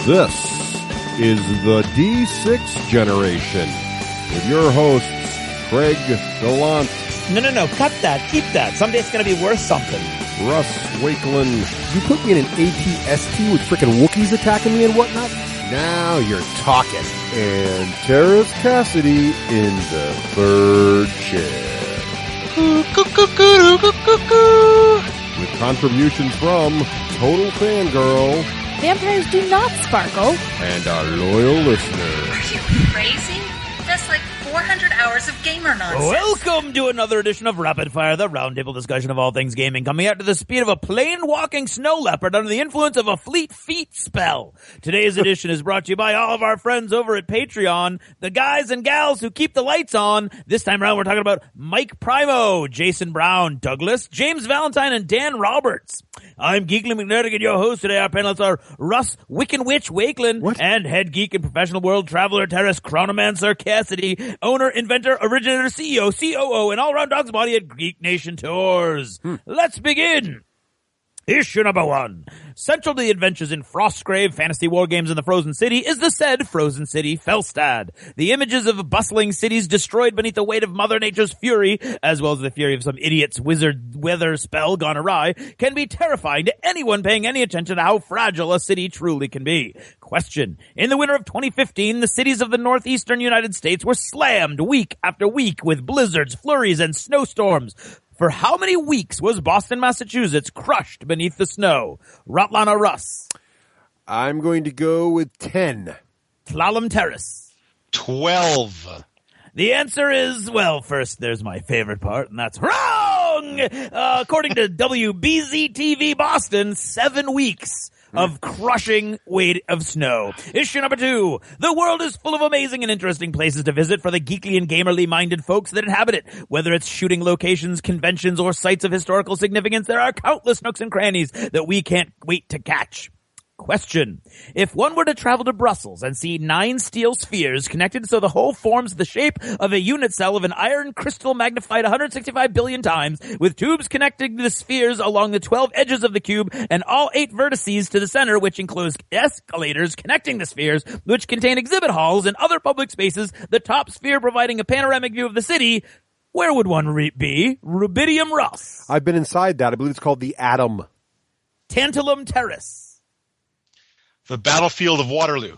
This is the D6 generation with your hosts, Craig Gallant. No, cut that. Keep that. Someday it's going to be worth something. Russ Wakelin. You put me in an ATST with frickin' Wookiees attacking me and whatnot? Now you're talking. And Teras Cassidy in the third chair. With contributions from Total Fangirl. Vampires do not sparkle. And our loyal listeners. Are you crazy? That's like 400 hours of gamer nonsense. Welcome to another edition of Rapid Fire, the roundtable discussion of all things gaming, coming out to the speed of a plain-walking snow leopard under the influence of a fleet feet spell. Today's edition is brought to you by all of our friends over at Patreon, the guys and gals who keep the lights on. This time around, we're talking about Mike Primo, Jason Brown, Douglas, James Valentine, and Dan Roberts. I'm Geekly McNerdig, and your host today. Our panelists are Russ Wiccan Witch Wakelin and head geek and professional world traveler Teras Chronomancer Cassidy, owner, inventor, originator, CEO, COO, and all-around dog's body at Geek Nation Tours. Let's begin. Issue number 1. Central to the adventures in Frostgrave, fantasy war games in the Frozen City, is the said Frozen City Felstad. The images of bustling cities destroyed beneath the weight of Mother Nature's fury, as well as the fury of some idiot's wizard weather spell gone awry, can be terrifying to anyone paying any attention to how fragile a city truly can be. Question. In the winter of 2015, the cities of the northeastern United States were slammed week after week with blizzards, flurries, and snowstorms. For how many weeks was Boston, Massachusetts crushed beneath the snow? Rotlana Russ. I'm going to go with 10. Slalom Terrace. 12. The answer is, well, first there's my favorite part, and that's wrong! According to WBZ-TV Boston, 7 weeks of crushing weight of snow. Issue number 2. The world is full of amazing and interesting places to visit for the geekly and gamerly minded folks that inhabit it. Whether it's shooting locations, conventions, or sites of historical significance, there are countless nooks and crannies that we can't wait to catch. Question. If one were to travel to Brussels and see 9 steel spheres connected so the whole forms the shape of a unit cell of an iron crystal magnified 165 billion times, with tubes connecting the spheres along the 12 edges of the cube and all 8 vertices to the center, which enclose escalators connecting the spheres, which contain exhibit halls and other public spaces, the top sphere providing a panoramic view of the city, where would one be? Rubidium Russ. I've been inside that. I believe it's called the Atom. Tantalum Terrace. The battlefield of Waterloo.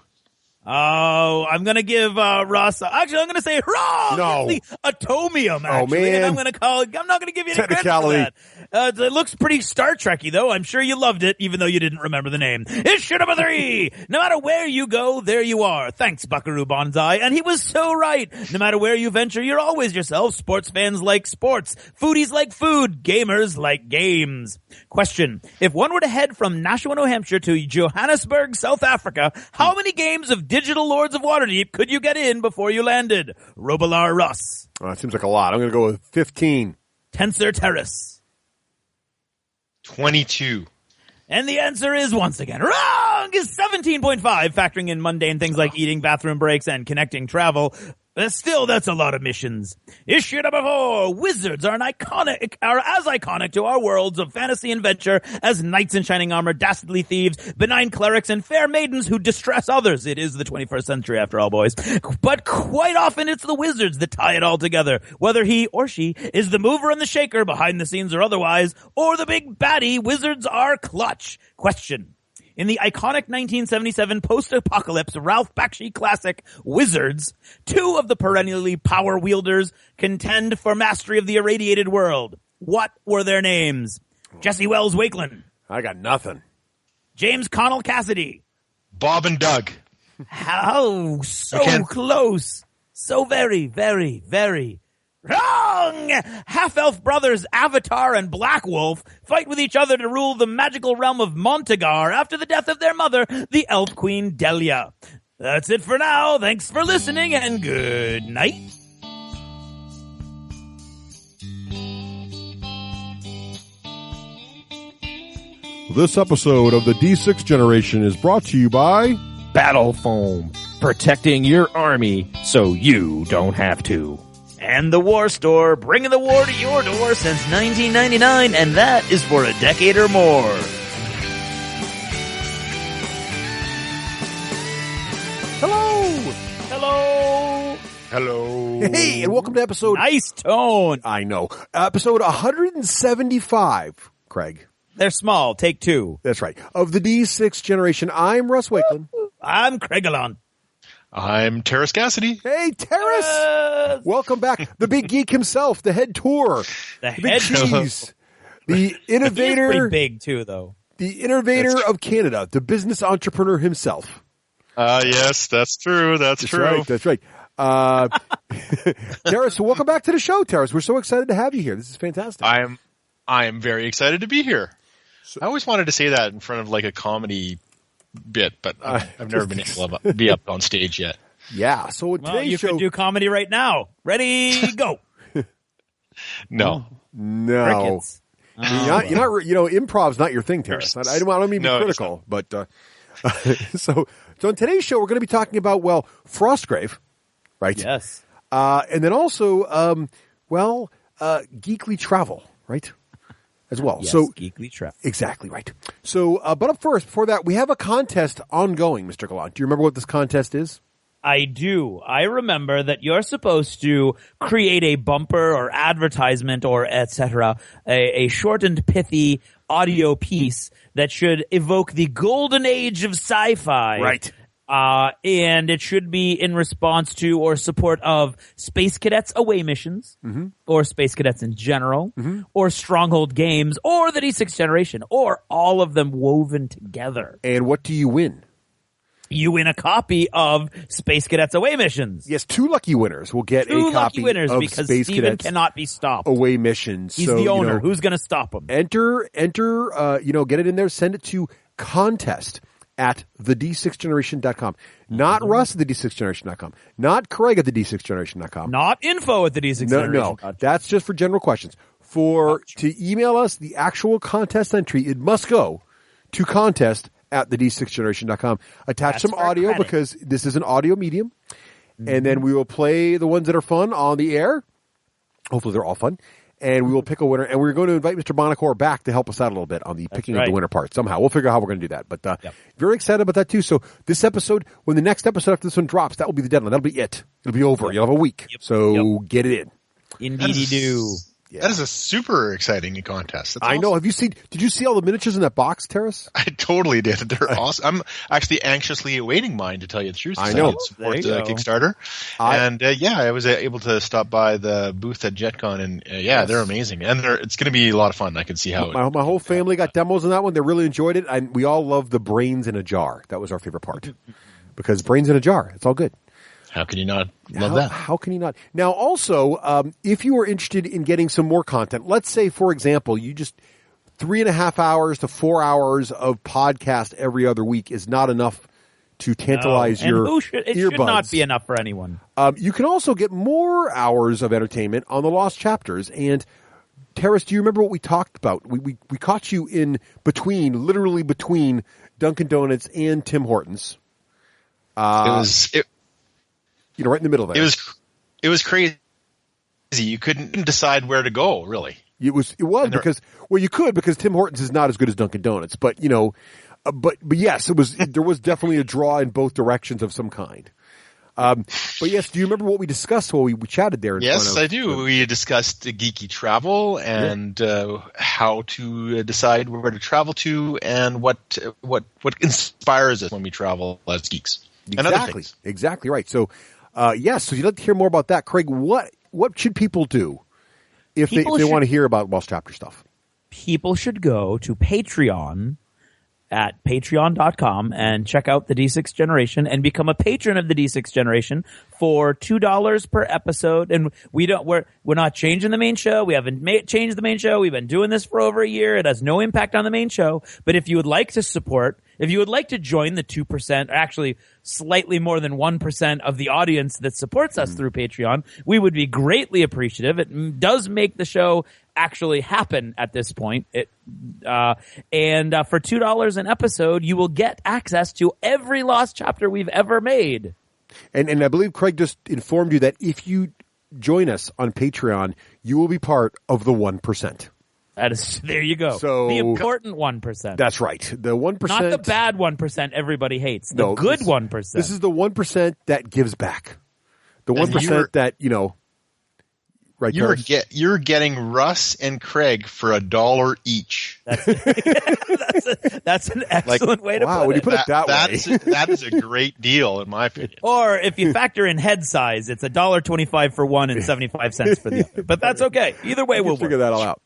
Oh, I'm going to give Russ. Actually, I'm going to say wrong. No. It's the atomium. Actually, Oh, man. and I'm going to call it. I'm not going to give you any credit for Technicality. that. It looks pretty Star Trek-y, though. I'm sure you loved it, even though you didn't remember the name. Issue number 3. No matter where you go, there you are. Thanks, Buckaroo Banzai. And he was so right. No matter where you venture, you're always yourself. Sports fans like sports. Foodies like food. Gamers like games. Question. If one were to head from Nashua, New Hampshire to Johannesburg, South Africa, how many games of Digital Lords of Waterdeep could you get in before you landed? Robilar Russ. Oh, it seems like a lot. I'm going to go with 15. Tensor Terrace. 22. And the answer is, once again, wrong! Is 17.5, factoring in mundane things like eating, bathroom breaks, and connecting travel. Still, that's a lot of missions. Issue number 4. Wizards are as iconic to our worlds of fantasy and adventure as knights in shining armor, dastardly thieves, benign clerics, and fair maidens who distress others. It is the 21st century, after all, boys. But quite often, it's the wizards that tie it all together. Whether he or she is the mover and the shaker, behind the scenes or otherwise, or the big baddie, wizards are clutch. Question. In the iconic 1977 post-apocalypse Ralph Bakshi classic, Wizards, 2 of the perennially power wielders contend for mastery of the irradiated world. What were their names? Jesse Wells Wakelin. I got nothing. James Connell Cassidy. Bob and Doug. How so close. So very, very, very wrong! Half-elf brothers Avatar and Black Wolf fight with each other to rule the magical realm of Montagar after the death of their mother, the elf queen Delia. That's it for now. Thanks for listening, and good night. This episode of the D6 generation is brought to you by Battle Foam, protecting your army so you don't have to. And the War Store, bringing the war to your door since 1999, and that is for a decade or more. Hello. Hey, and welcome to episode... Nice tone. I know. Episode 175, Craig. They're small. Take two. That's right. Of the D6 generation, I'm Russ Wakeland. I'm Craigalon. I'm Teras Cassidy. Hey, Teras! Welcome back. The big geek himself, the head tour. The big head cheese. The He's innovator. pretty big too, though. The innovator of Canada, the business entrepreneur himself. Yes, that's true. That's true. That's right. Teras, welcome back to the show, Teras. We're so excited to have you here. This is fantastic. I am very excited to be here. I always wanted to say that in front of like a comedy bit, but I've never been able to be up on stage yet. Yeah. So today's you show, could do comedy right now. Ready, go. No. Crickets. you're not, improv's not your thing, Teras. I don't mean to be No, critical, but so in today's show we're going to be talking about Frostgrave, right? Yes. And then also geekly travel, right? As well. Yes, so geekly travel. Exactly right. So, but up first, before that, we have a contest ongoing, Mr. Gallant. Do you remember what this contest is? I do. I remember that you're supposed to create a bumper or advertisement or etc., a short and pithy audio piece that should evoke the golden age of sci-fi. Right. And it should be in response to or support of Space Cadets away missions, or Space Cadets in general, or Stronghold games, or the D6 generation, or all of them woven together. And what do you win? You win a copy of Space Cadets away missions. Yes, two lucky winners will get Two a copy lucky winners of because Space Steven Cadets cannot be stopped. away missions. He's So, the owner. Who's going to stop him? Enter, get it in there, send it to contest at thed6generation.com. Not Russ at thed6generation.com. Not Craig at thed6generation.com. Not info at the D6 generation. No, that's just for general questions. To email us the actual contest entry, it must go to contest at thed6generation.com. Attach some audio credit. because this is an audio medium. And then we will play the ones that are fun on the air. Hopefully they're all fun. And we will pick a winner. And we're going to invite Mr. Bonacor back to help us out a little bit on the picking of the winner part. Somehow. We'll figure out how we're going to do that. But very excited about that too. So this episode, when the next episode after this one drops, that will be the deadline. That'll be it. It'll be over. You'll have a week. So get it in. Indeedy do. Yeah. That is a super exciting contest. That's I know. awesome. Did you see all the miniatures in that box, Teras? I totally did. They're awesome. I'm actually anxiously awaiting mine, to tell you the truth. I know. I support There the you go. Kickstarter. I was able to stop by the booth at JetCon, and they're amazing. And it's going to be a lot of fun. I can see how My whole family got demos on that one. They really enjoyed it. And we all loved the brains in a jar. That was our favorite part. Because brains in a jar. It's all good. How can you not love that? How can you not? Now, also, if you are interested in getting some more content, let's say, for example, you just 3.5 hours to 4 hours of podcast every other week is not enough to tantalize your it earbuds. should not be enough for anyone. You can also get more hours of entertainment on the Lost Chapters. And Teras, do you remember what we talked about? We caught you in literally between Dunkin' Donuts and Tim Hortons. Right in the middle there. It was crazy. You couldn't decide where to go, really. It was because you could, because Tim Hortons is not as good as Dunkin' Donuts, but but yes, there was definitely a draw in both directions of some kind. But yes, do you remember what we discussed while we chatted there? Yes, I do. We discussed geeky travel and how to decide where to travel to and what inspires us when we travel as geeks. And other things. Exactly right. So, so you'd like to hear more about that, Craig? What should people do if they want to hear about Lost Chapter stuff? People should go to Patreon at patreon.com and check out the D6 generation and become a patron of the D6 generation for $2 per episode. And we're not changing the main show. We haven't changed the main show. We've been doing this for over a year. It has no impact on the main show. But if you would like to support, if you would like to join the 2%, or actually slightly more than 1% of the audience that supports us through Patreon, we would be greatly appreciative. It does make the show actually happen at this point. For $2 an episode, you will get access to every Lost Chapter we've ever made. And I believe Craig just informed you that if you join us on Patreon, you will be part of the 1%. There you go. So, the important 1%. That's right. The 1%. Not the bad 1% everybody hates. The good 1%. This is the 1% that gives back. The 1% that, right, you're getting Russ and Craig for $1 each. That's an excellent way to put when it. you put it that way. That is a great deal, in my opinion. Or if you factor in head size, it's $1.25 for one and 75 cents for the other. But that's okay. Either way, we'll figure that all out.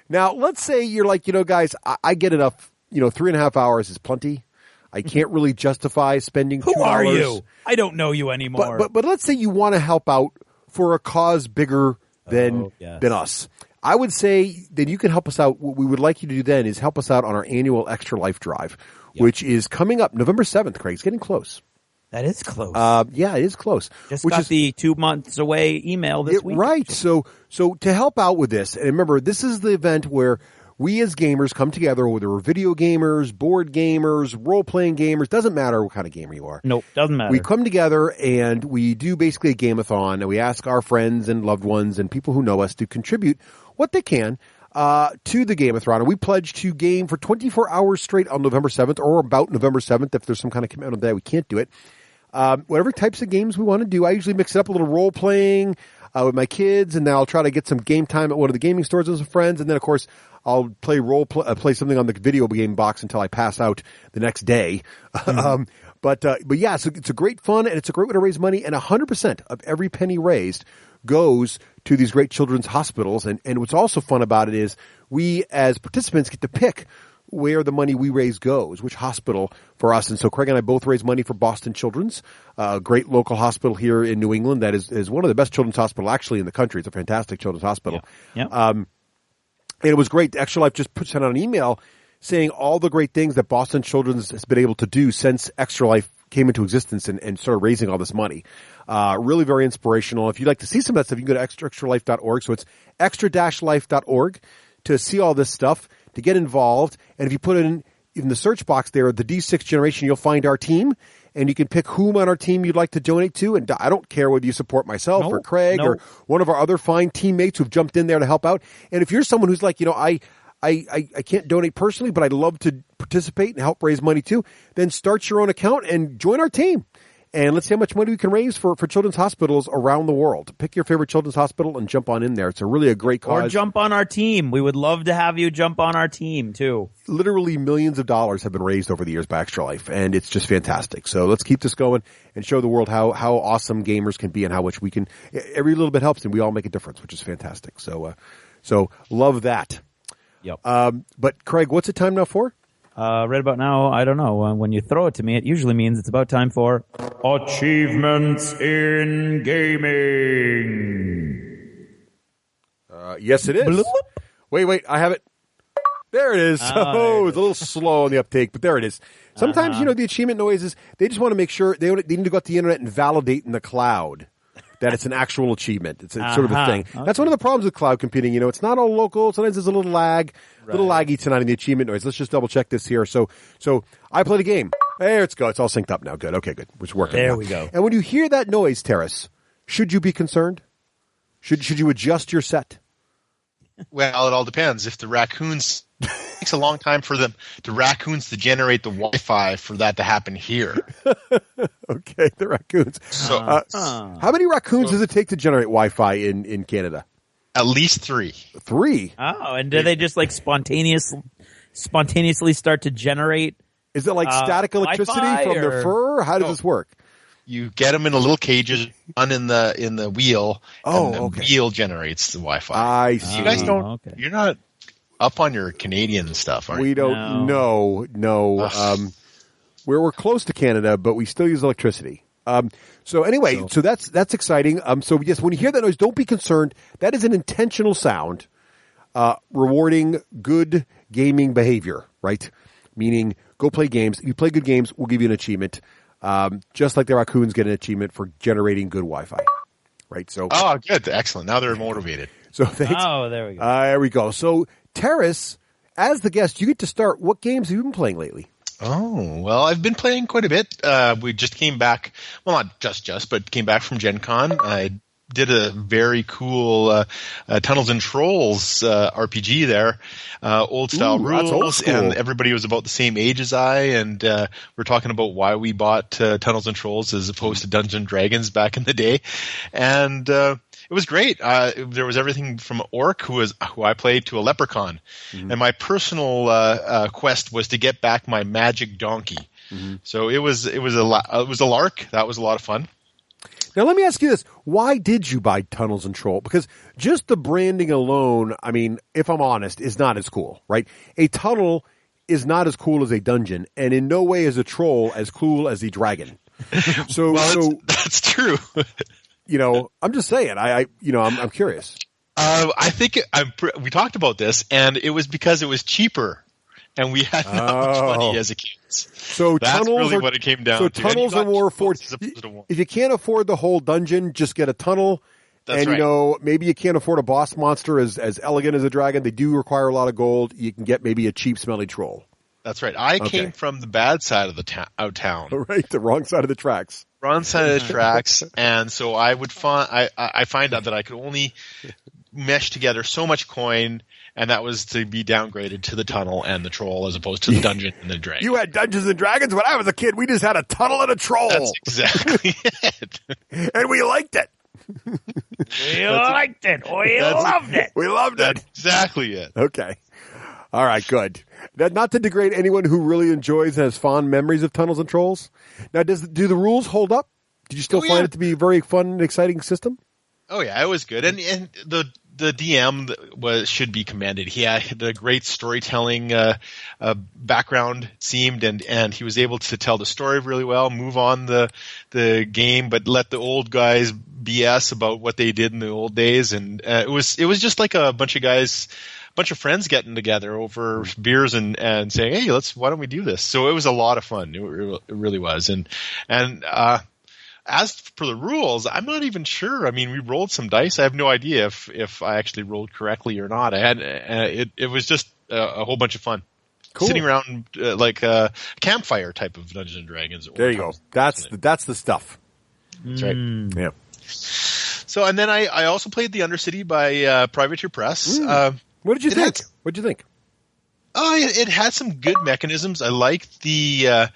Now, let's say you're like, guys, I get enough. 3.5 hours is plenty. I can't really justify spending $2. Who are you? I don't know you anymore. But let's say you want to help out for a cause bigger than us. I would say that you can help us out. What we would like you to do then is help us out on our annual Extra Life Drive, which is coming up November 7th, Craig. It's getting close. That is close. Yeah, it is close. Just got the 2 months away email this week. Right. So to help out with this, and remember, this is the event where we as gamers come together, whether we're video gamers, board gamers, role-playing gamers, doesn't matter what kind of gamer you are. Nope, doesn't matter. We come together and we do basically a game-a-thon, and we ask our friends and loved ones and people who know us to contribute what they can to the game-a-thon. And we pledge to game for 24 hours straight on November 7th or about November 7th if there's some kind of commitment on that. We can't do it. Whatever types of games we want to do. I usually mix it up a little role-playing with my kids, and then I'll try to get some game time at one of the gaming stores with some friends, and then, of course, I'll play play something on the video game box until I pass out the next day. But yeah, so it's a great fun, and it's a great way to raise money, and 100% of every penny raised goes to these great children's hospitals. And what's also fun about it is we, as participants, get to pick where the money we raise goes, which hospital for us. And so Craig and I both raise money for Boston Children's, a great local hospital here in New England that is one of the best children's hospital actually in the country. It's a fantastic children's hospital. Yeah. And it was great. Extra Life just sent out an email saying all the great things that Boston Children's has been able to do since Extra Life came into existence and started raising all this money. Really very inspirational. If you'd like to see some of that stuff, you can go to extralife.org. So it's extra-life.org to see all this stuff, to get involved. And if you put in the search box there, the D6 generation, you'll find our team. And you can pick whom on our team you'd like to donate to. And I don't care whether you support myself or Craig or one of our other fine teammates who've jumped in there to help out. And if you're someone who's like, I can't donate personally, but I'd love to participate and help raise money too, then start your own account and join our team. And let's see how much money we can raise for children's hospitals around the world. Pick your favorite children's hospital and jump on in there. It's really a great cause. Or jump on our team. We would love to have you jump on our team, too. Literally millions of dollars have been raised over the years by Extra Life, and it's just fantastic. So let's keep this going and show the world how awesome gamers can be and how much we can. Every little bit helps, and we all make a difference, which is fantastic. So love that. Yep. But Craig, what's the time now for? Right about now, I don't know. When you throw it to me, it usually means it's about time for Achievements in Gaming. Yes, it is. Bloop. Wait, I have it. There it is. It's a little slow on the uptake, but there it is. Sometimes, the achievement noises, they just want to make sure they need to go to the internet and validate in the cloud that it's an actual achievement. It's sort of a thing. Okay. That's one of the problems with cloud computing. It's not all local. Sometimes there's a little lag, little laggy tonight in the achievement noise. Let's just double check this here. So I played a game. There it's go. It's all synced up now. Good. Okay, good. It's working. There now. We go. And when you hear that noise, Teras, should you be concerned? Should you adjust your set? Well, it all depends. If the raccoons it takes a long time for the raccoons to generate the Wi-Fi for that to happen here. Okay, the raccoons. So, how many raccoons does it take to generate Wi-Fi in Canada? At least 3. 3? Oh, and do they just like spontaneously start to generate? Is it like static electricity Wi-Fi from their fur? How does this work? You get them in a little cages, one in the wheel, and the wheel generates the Wi-Fi. I see. You guys don't. Okay. You're not up on your Canadian stuff, are you? We don't. No. We're close to Canada, but we still use electricity. So that's exciting. So yes, when you hear that noise, don't be concerned. That is an intentional sound, rewarding good gaming behavior, right? Meaning, go play games. If you play good games, we'll give you an achievement. Just like the raccoons get an achievement for generating good Wi-Fi, right? So, good, excellent. Now they're motivated. So thanks. Oh, there we go. There we go. So, Teras, as the guest, you get to start. What games have you been playing lately? Oh, well, I've been playing quite a bit. We just came back. Well, not just, but came back from Gen Con. I did a very cool Tunnels and Trolls RPG there, old style rules, old school. and everybody was about the same age as I, and we're talking about why we bought Tunnels and Trolls as opposed to Dungeons and Dragons back in the day, and it was great. There was everything from Orc, who I played, to a Leprechaun, and my personal quest was to get back my magic donkey. So it was a lark. That was a lot of fun. Now, let me ask you this. Why did you buy Tunnels and Troll? Because just the branding alone, I mean, if I'm honest, is not as cool, right? A tunnel is not as cool as a dungeon, and in no way is a troll as cool as the dragon. So, that's true. I'm just saying. I'm curious. I think we talked about this, and it was because it was cheaper, and we had not much money as a kid. So that's tunnels really what it came down to. So tunnels are more affordable. If you can't afford the whole dungeon, just get a tunnel. That's right. Maybe you can't afford a boss monster as elegant as a dragon. They do require a lot of gold. You can get maybe a cheap, smelly troll. That's right. I came from the bad side of the town. Right, the wrong side of the tracks. Wrong side of the tracks, and so I would I find out that I could only mesh together so much coin, and that was to be downgraded to the tunnel and the troll as opposed to the dungeon and the dragon. You had Dungeons and Dragons when I was a kid. We just had a tunnel and a troll. That's exactly it. And we liked it. We liked it. We loved it. We loved it. That's exactly it. Okay. All right, good. Not to degrade anyone who really enjoys and has fond memories of Tunnels and Trolls. Now, do the rules hold up? Did you still find it to be a very fun and exciting system? Oh yeah, it was good, and the DM should be commended. He had the great storytelling background, it seemed, and he was able to tell the story really well, move on the game, but let the old guys BS about what they did in the old days, and it was just like a bunch of friends getting together over beers and saying, hey, why don't we do this? So it was a lot of fun. It really was, and as for the rules, I'm not even sure. I mean, we rolled some dice. I have no idea if I actually rolled correctly or not. It was just a whole bunch of fun. Cool. Sitting around like a campfire type of Dungeons and Dragons. There you go. That's the stuff. That's right. Yeah. So, and then I also played The Undercity by Privateer Press. What did you think? What did you think? Oh, it had some good mechanisms. I liked the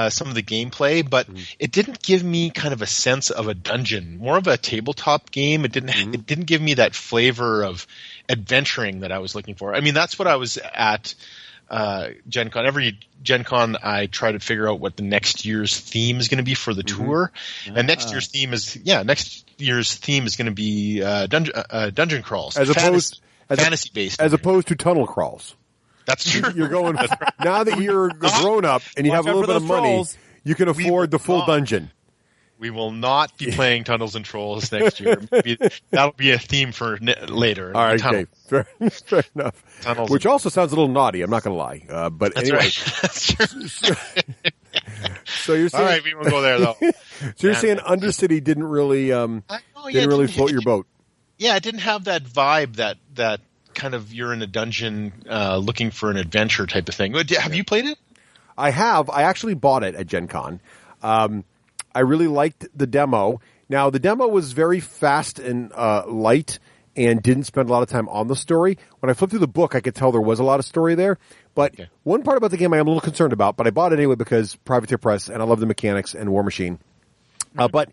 some of the gameplay, but it didn't give me kind of a sense of a dungeon, more of a tabletop game. It didn't give me that flavor of adventuring that I was looking for. I mean, that's what I was at Gen Con. Every Gen Con, I try to figure out what the next year's theme is going to be for the tour. And next year's theme is going to be dungeon crawls, fantasy based, as opposed to tunnel crawls. That's true. You're going now that you're grown up and you have a little bit of money. You can afford the full dungeon. We will not be playing Tunnels and Trolls next year. That'll be a theme for later. All right, okay. Fair enough. Tunnels Which also sounds a little naughty. I'm not going to lie. But that's anyway. right. That's true. So you're saying, all right, we won't go there though. So you're saying Undercity didn't really float your boat. Yeah, it didn't have that vibe that kind of you're in a dungeon looking for an adventure type of thing. Have you played it? I have. I actually bought it at Gen Con. I really liked the demo. Now, the demo was very fast and light and didn't spend a lot of time on the story. When I flipped through the book, I could tell there was a lot of story there. But one part about the game I am a little concerned about, but I bought it anyway because Privateer Press, and I love the mechanics and War Machine. But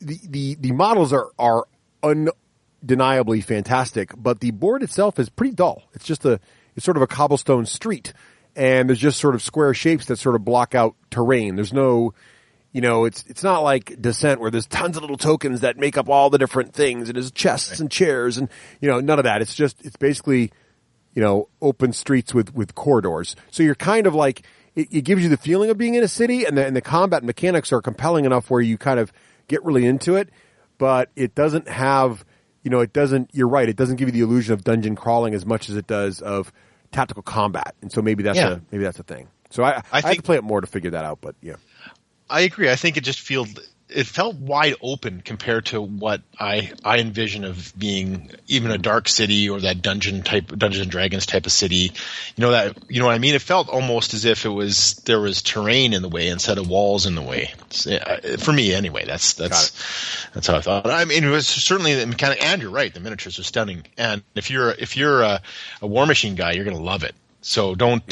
the models are undeniably fantastic, but the board itself is pretty dull. It's sort of a cobblestone street, and there's just sort of square shapes that sort of block out terrain. There's no, it's not like Descent where there's tons of little tokens that make up all the different things, and there's chests and chairs, and none of that. It's basically open streets with corridors. So you're kind of like it gives you the feeling of being in a city, and the combat mechanics are compelling enough where you kind of get really into it, but it doesn't have. You're right. It doesn't give you the illusion of dungeon crawling as much as it does of tactical combat. And so maybe that's a thing. So I had to play it more to figure that out, but yeah. I agree. I think it just feels wide open compared to what I envision of being even a dark city or that Dungeons and Dragons type of city. You know what I mean? It felt almost as if there was terrain in the way instead of walls in the way. For me, anyway. That's how I thought. I mean, it was certainly the mechanic. And you're right, the miniatures are stunning. And if you're a War Machine guy, you're going to love it. So don't.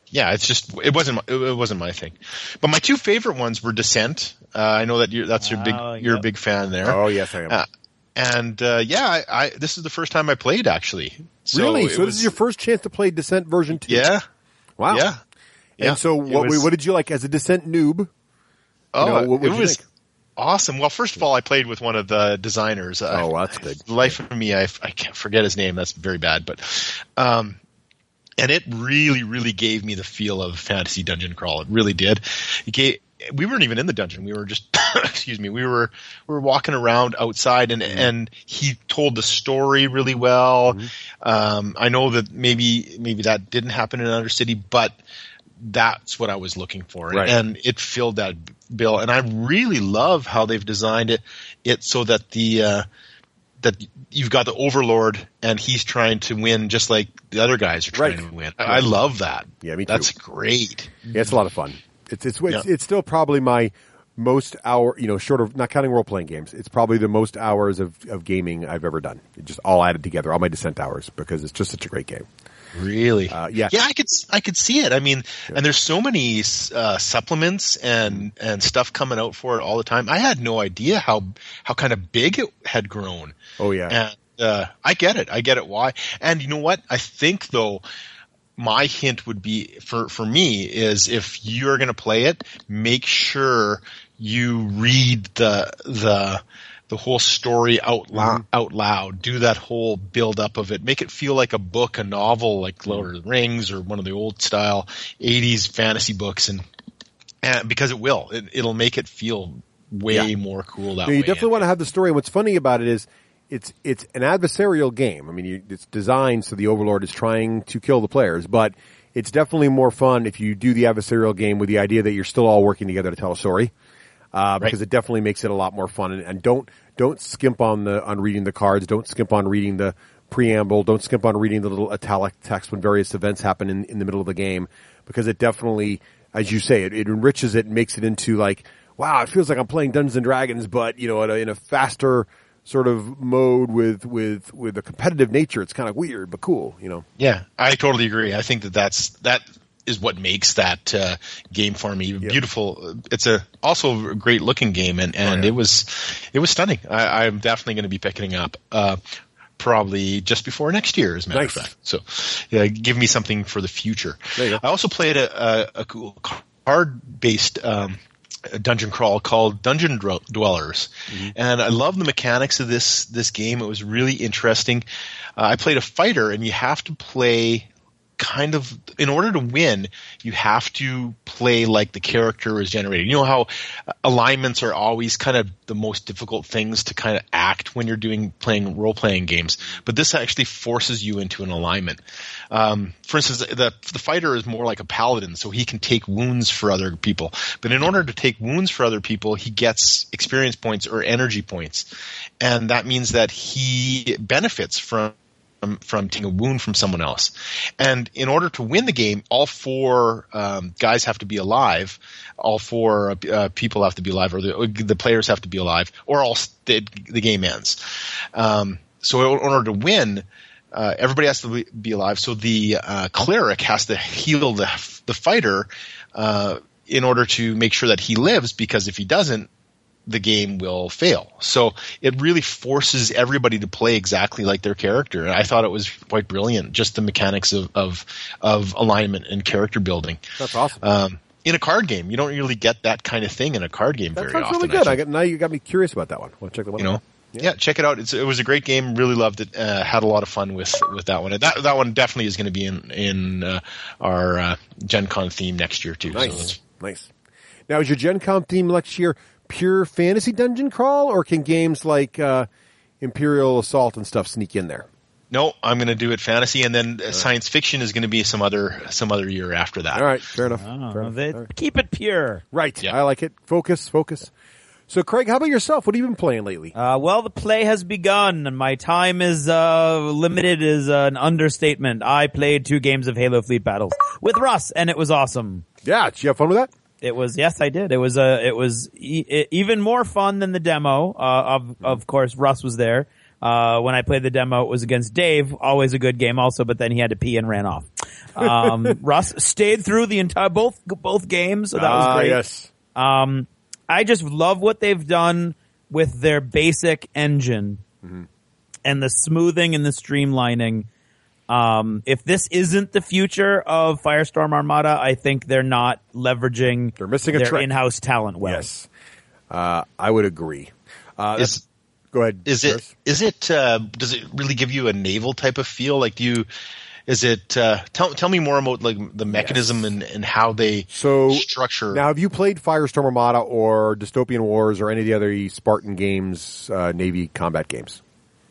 Yeah, it wasn't my thing. But my two favorite ones were Descent. I know that you're a big fan there. Oh yes, I am. This is the first time I played actually. So really? So this is your first chance to play Descent version 2? Yeah. Wow. Yeah. And so what did you like as a Descent noob? What it was awesome. Well, first of all, I played with one of the designers. That's good. Life of me, I can't forget his name. That's very bad, but. And it really, really gave me the feel of fantasy dungeon crawl. It really did. We weren't even in the dungeon. We were just, we were walking around outside, and he told the story really well. Mm-hmm. I know that maybe that didn't happen in another city, but that's what I was looking for, right. And it filled that bill. And I really love how they've designed it so that that you've got the Overlord and he's trying to win just like the other guys are trying to win. I love that. Yeah, me too. That's great. Yeah, it's a lot of fun. It's still probably my most hour, short of not counting role playing games. It's probably the most hours of gaming I've ever done. It just all added together, all my Descent hours, because it's just such a great game. Really? Yeah. Yeah, I could see it. I mean, and there's so many supplements and stuff coming out for it all the time. I had no idea how kind of big it had grown. Oh yeah. And I get it why. And you know what? I think though, my hint would be for me is if you're going to play it, make sure you read the whole story out loud. Do that whole build up of it. Make it feel like a book, a novel, like Lord of the Rings or one of the old style 80s fantasy books, and because it will. It'll make it feel way more cool that way. You definitely want to have the story. What's funny about it is it's an adversarial game. I mean, it's designed so the Overlord is trying to kill the players, but it's definitely more fun if you do the adversarial game with the idea that you're still all working together to tell a story. Because it definitely makes it a lot more fun. And don't skimp on reading the cards. Don't skimp on reading the preamble. Don't skimp on reading the little italic text when various events happen in the middle of the game. Because it definitely, as you say, it enriches it and makes it into like, wow, it feels like I'm playing Dungeons and Dragons, but in a faster sort of mode with a competitive nature. It's kind of weird, but cool, Yeah, I totally agree. I think that is what makes that game for me beautiful. It's also a great looking game, and it was stunning. I'm definitely going to be picking it up probably just before next year, as a matter of fact. So, give me something for the future. There you go. I also played a cool card-based dungeon crawl called Dungeon Dwellers, and I love the mechanics of this game. It was really interesting. I played a fighter, and you have to play kind of, in order to win, you have to play like the character is generated. You know how alignments are always kind of the most difficult things to kind of act when you're playing role-playing games, but this actually forces you into an alignment. For instance, the fighter is more like a paladin, so he can take wounds for other people. But in order to take wounds for other people, he gets experience points or energy points, and that means that he benefits from taking a wound from someone else. And in order to win the game, all four guys have to be alive. All four people have to be alive, or the players have to be alive, or else the game ends. So in order to win, everybody has to be alive. So the cleric has to heal the fighter in order to make sure that he lives, because if he doesn't, the game will fail. So it really forces everybody to play exactly like their character. And I thought it was quite brilliant, just the mechanics of alignment and character building. That's awesome. In a card game, you don't really get that kind of thing in a card game very often. That's really good. Now you got me curious about that one. We'll check that one out. Yeah, check it out. It was a great game. Really loved it. Had a lot of fun with that one. And that one definitely is going to be in our Gen Con theme next year too. Nice. So Nice. Now, is your Gen Con theme next year pure fantasy dungeon crawl, or can games like Imperial Assault and stuff sneak in there? No, I'm going to do it fantasy, and then science fiction is going to be some other year after that. All right, fair enough. Keep it pure. Right, Yeah. I like it. Focus. So, Craig, how about yourself? What have you been playing lately? Well, the play has begun, and my time is limited is an understatement. I played 2 games of Halo Fleet Battles with Russ, and it was awesome. Yeah, did you have fun with that? It was, yes, I did. It was even more fun than the demo. Of course, Russ was there. When I played the demo, it was against Dave, always a good game also, but then he had to pee and ran off. Russ stayed through the entire, both games, so that was great. Yes. I just love what they've done with their basic engine and the smoothing and the streamlining. If this isn't the future of Firestorm Armada, I think they're not leveraging They're missing a their trick. in-house talent well. Yes. I would agree. Go ahead. Does it really give you a naval type of feel? Like, tell me more about like the mechanism and how they structure. Now, have you played Firestorm Armada or Dystopian Wars or any of the other Spartan games, Navy combat games?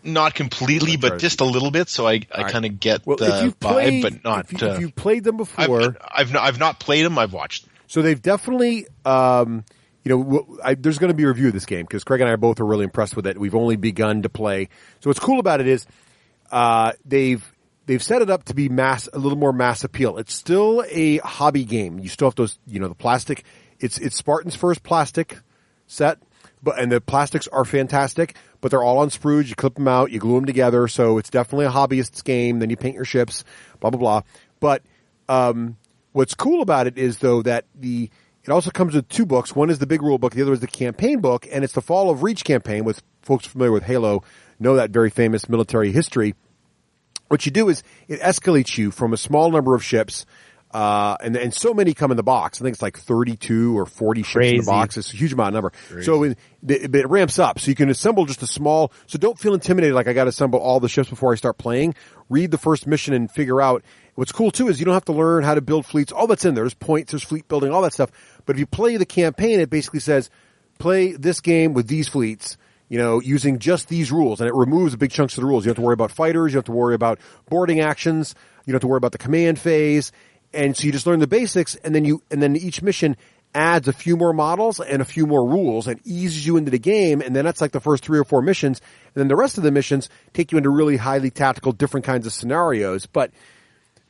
Not completely, but just a little bit, so I kind of get the vibe, but not. If you've played them before, I've not played them. I've watched them. So they've definitely, there's going to be a review of this game because Craig and I both are really impressed with it. We've only begun to play. So what's cool about it is they've set it up to be a little more mass appeal. It's still a hobby game. You still have those, the plastic. It's Spartan's first plastic set. And the plastics are fantastic, but they're all on sprues. You clip them out, you glue them together. So it's definitely a hobbyist's game. Then you paint your ships, blah, blah, blah. But, what's cool about it is though that it also comes with 2 books. One is the big rule book. The other is the campaign book. And it's the Fall of Reach campaign, with folks familiar with Halo know that very famous military history. What you do is it escalates you from a small number of ships, and so many come in the box. I think it's like 32 or 40 ships in the box. It's a huge amount of number. Crazy. So it ramps up. So you can assemble just a small, so don't feel intimidated like I got to assemble all the ships before I start playing. Read the first mission and figure out. What's cool too is you don't have to learn how to build fleets. All that's in there. There's points, there's fleet building, all that stuff. But if you play the campaign, it basically says, play this game with these fleets, using just these rules. And it removes big chunks of the rules. You don't have to worry about fighters. You don't have to worry about boarding actions. You don't have to worry about the command phase. And so you just learn the basics, and then each mission adds a few more models and a few more rules and eases you into the game. And then that's like the first 3 or 4 missions. And then the rest of the missions take you into really highly tactical, different kinds of scenarios. But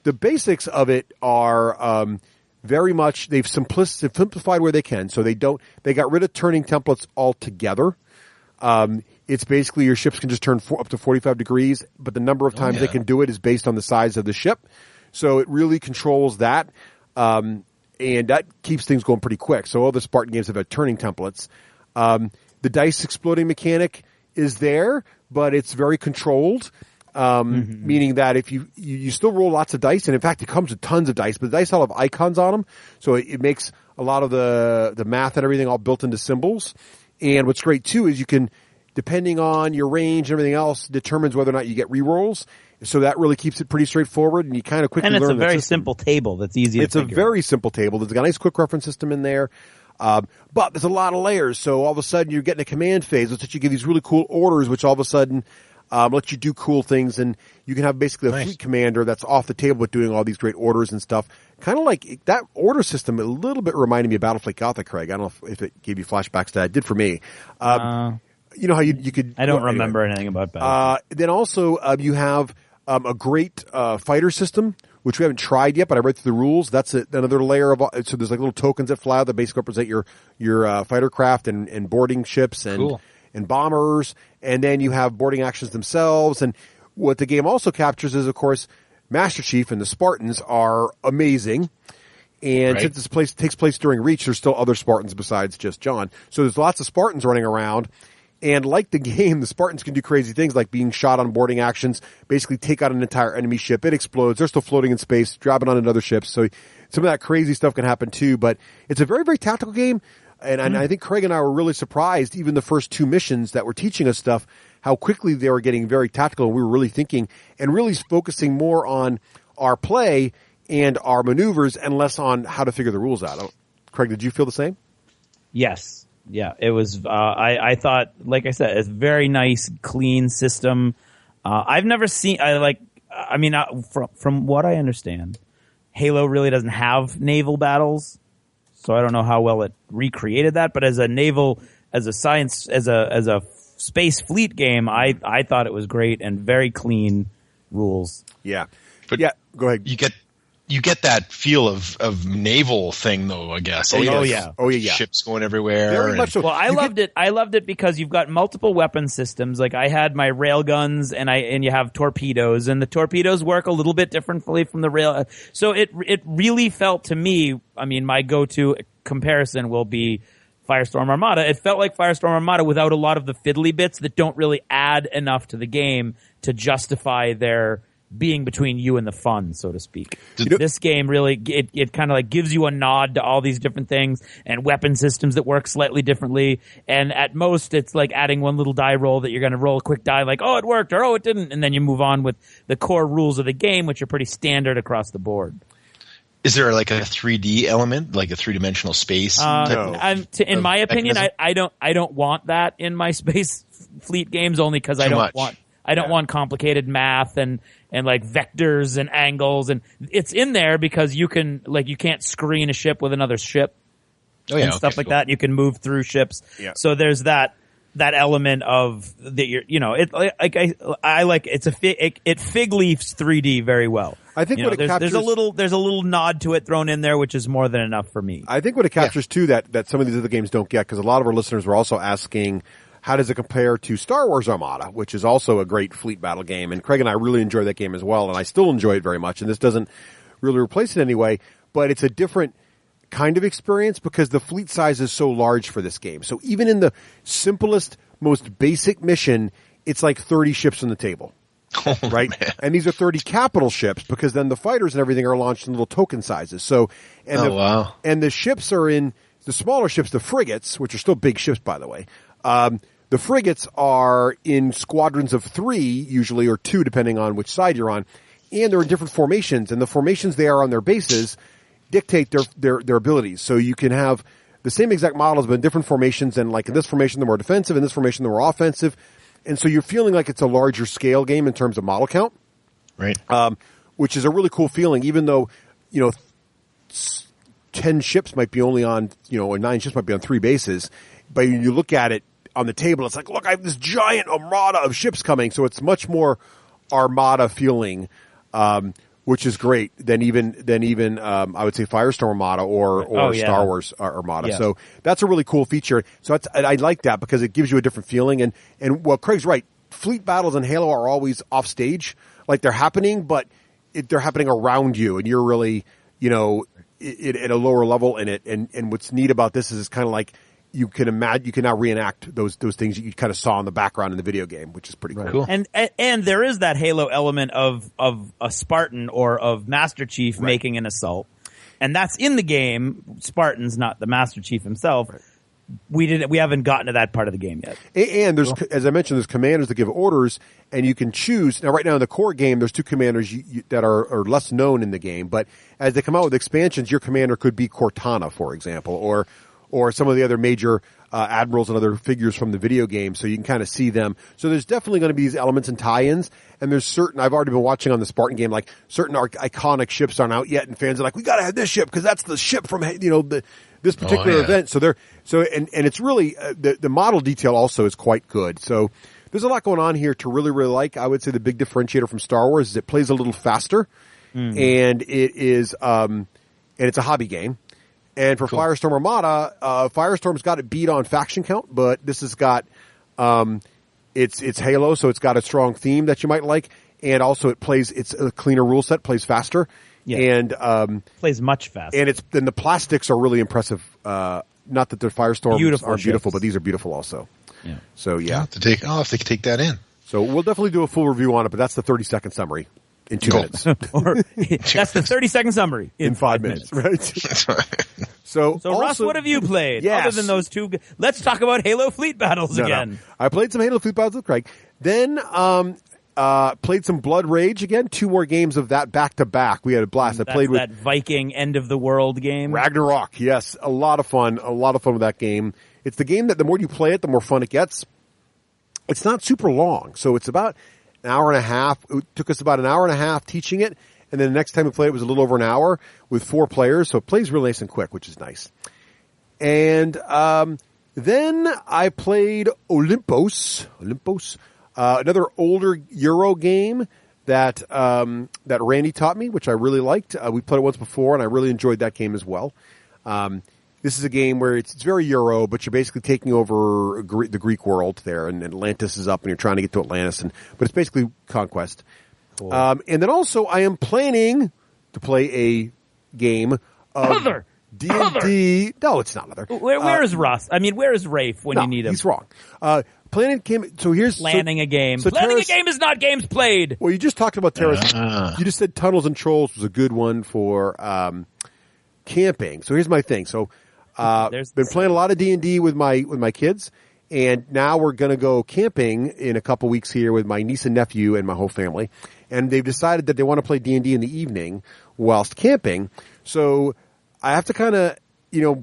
the basics of it are very much, they've simplified where they can. So they got rid of turning templates altogether. It's basically your ships can just turn up to 45 degrees, but the number of times they can do it is based on the size of the ship. So it really controls that, and that keeps things going pretty quick. So all the Spartan games have had turning templates. The dice exploding mechanic is there, but it's very controlled, meaning that if you still roll lots of dice, and in fact it comes with tons of dice, but the dice all have icons on them, so it makes a lot of the math and everything all built into symbols. And what's great too is you can, depending on your range and everything else, determines whether or not you get rerolls. So that really keeps it pretty straightforward, and you kind of quickly learn. And it's a very system. simple table that's easy to It's a very simple table. There's got a nice quick reference system in there. But there's a lot of layers. So all of a sudden you're getting a command phase, which lets you give these really cool orders, which all of a sudden let you do cool things. And you can have basically a fleet commander that's off the table with doing all these great orders and stuff. Kind of like that order system a little bit reminded me of Battlefleet Gothic, Craig. I don't know if it gave you flashbacks to that. It did for me. You know how you could... I don't remember anything about Battlefleet. Then also you have a great fighter system, which we haven't tried yet, but I read through the rules. That's another layer of... So there's like little tokens that fly out that basically represent your fighter craft and boarding ships and bombers. And then you have boarding actions themselves. And what the game also captures is, of course, Master Chief and the Spartans are amazing. And since this takes place during Reach, there's still other Spartans besides just John. So there's lots of Spartans running around. And like the game, the Spartans can do crazy things like being shot on boarding actions, basically take out an entire enemy ship. It explodes. They're still floating in space, dropping on another ship. So some of that crazy stuff can happen too. But it's a very, very tactical game. And I think Craig and I were really surprised, even the first 2 missions that were teaching us stuff, how quickly they were getting very tactical. And we were really thinking and really focusing more on our play and our maneuvers and less on how to figure the rules out. Craig, did you feel the same? Yes. Yeah, it was, I thought, like I said, it's a very nice, clean system. I've never seen, from what I understand, Halo really doesn't have naval battles. So I don't know how well it recreated that, but as a naval as a space fleet game, I thought it was great and very clean rules. Yeah. But yeah, go ahead. You get that feel of naval thing, though, I guess. Oh, eh? yeah. Oh, yeah. Ships going everywhere. Very much so. Well, I loved it. I loved it because you've got multiple weapon systems. Like I had my rail guns, and you have torpedoes, and the torpedoes work a little bit differently from the rail. So it really felt to me. I mean, my go-to comparison will be Firestorm Armada. It felt like Firestorm Armada without a lot of the fiddly bits that don't really add enough to the game to justify their being between you and the fun, so to speak. This game really, it kind of like gives you a nod to all these different things and weapon systems that work slightly differently. And at most, it's like adding one little die roll that you're going to roll a quick die like, oh, it worked, or oh, it didn't. And then you move on with the core rules of the game, which are pretty standard across the board. Is there like a 3D element, like a three-dimensional space? In my opinion, I don't want that in my space fleet games, only because I don't want complicated math and like vectors and angles, and it's in there because you can't screen a ship with another ship and stuff like that. And you can move through ships. Yeah. So there's that element of that I like it fig leaves 3D very well. I think what it captures, there's a little nod to it thrown in there, which is more than enough for me. I think what it captures too that some of these other games don't get, because a lot of our listeners were also asking, how does it compare to Star Wars Armada, which is also a great fleet battle game? And Craig and I really enjoy that game as well, and I still enjoy it very much. And this doesn't really replace it anyway, but it's a different kind of experience because the fleet size is so large for this game. So even in the simplest, most basic mission, it's like 30 ships on the table. Oh, right? Man. And these are 30 capital ships because then the fighters and everything are launched in little token sizes. So, and the ships are in the smaller ships, the frigates, which are still big ships, by the way. The frigates are in squadrons of 3, usually, or 2, depending on which side you're on. And they're in different formations, and the formations they are on their bases dictate their abilities. So you can have the same exact models, but in different formations, and like in this formation, they're more defensive, in this formation, they're more offensive. And so you're feeling like it's a larger scale game in terms of model count. Right. Which is a really cool feeling, even though, 10 ships might be only on, or 9 ships might be on 3 bases. But when you look at it on the table, it's like, look, I have this giant armada of ships coming. So it's much more Armada feeling, which is great than even I would say Firestorm Armada or Star Wars Armada. Yeah. So that's a really cool feature. So I like that because it gives you a different feeling. And well, Craig's right. Fleet battles in Halo are always off stage, like they're happening, but they're happening around you, and you're really at a lower level in it. And what's neat about this is it's kind of like you can now reenact those things that you kind of saw in the background in the video game, which is pretty cool. And there is that Halo element of a Spartan or of Master Chief making an assault, and that's in the game. Spartan's not the Master Chief himself. Right. We haven't gotten to that part of the game yet. And there's, as I mentioned, there's commanders that give orders, and you can choose. Now, right now in the core game, there's 2 commanders that are less known in the game, but as they come out with expansions, your commander could be Cortana, for example, or some of the other major admirals and other figures from the video game, so you can kind of see them. So there's definitely going to be these elements and tie-ins, and there's certain, I've already been watching on the Spartan game, like certain iconic ships aren't out yet, and fans are like, we got to have this ship because that's the ship from this particular event. So it's really the model detail also is quite good. So there's a lot going on here to really, really like. I would say the big differentiator from Star Wars is it plays a little faster, and it is and it's a hobby game. And for Firestorm Armada, Firestorm's got it beat on faction count, but this has got it's Halo, so it's got a strong theme that you might like, and also it's a cleaner rule set, plays faster, and plays much faster. And the plastics are really impressive. Not that the Firestorms aren't beautiful, but these are beautiful also. Yeah. So I'll have to take that in. So we'll definitely do a full review on it, but that's the 30-second summary. In 2 minutes. That's the 30-second summary. In 5 minutes, right? So Russ, what have you played? Yes. Other than those 2, let's talk about Halo Fleet Battles again. No. I played some Halo Fleet Battles with Craig. Then played some Blood Rage again. 2 more games of that back to back. We had a blast. I played with that Viking end of the world game. Ragnarok. Yes, a lot of fun. A lot of fun with that game. It's the game that the more you play it, the more fun it gets. It's not super long, so it's about an hour and a half. It took us about an hour and a half teaching it, and then the next time we played it was a little over an hour with 4 players, so it plays real nice and quick, which is nice. And Then I played Olympos, another older Euro game that Randy taught me, which I really liked. We played it once before, and I really enjoyed that game as well. This is a game where it's very Euro, but you're basically taking over the Greek world there, and Atlantis is up, and you're trying to get to Atlantis, but it's basically conquest. Cool. And then also I am planning to play a game of D&D. No, it's not other. Where is Russ? I mean, where is Rafe when you need him? He's wrong. Planning came. So here's planning a game. Planning a game is not games played. Well, you just talked about Teras. You just said Tunnels and Trolls was a good one for camping. So here's my thing. So been playing a lot of D&D with my kids, and now we're going to go camping in a couple weeks here with my niece and nephew and my whole family. And they've decided that they want to play D&D in the evening whilst camping. So I have to kind of,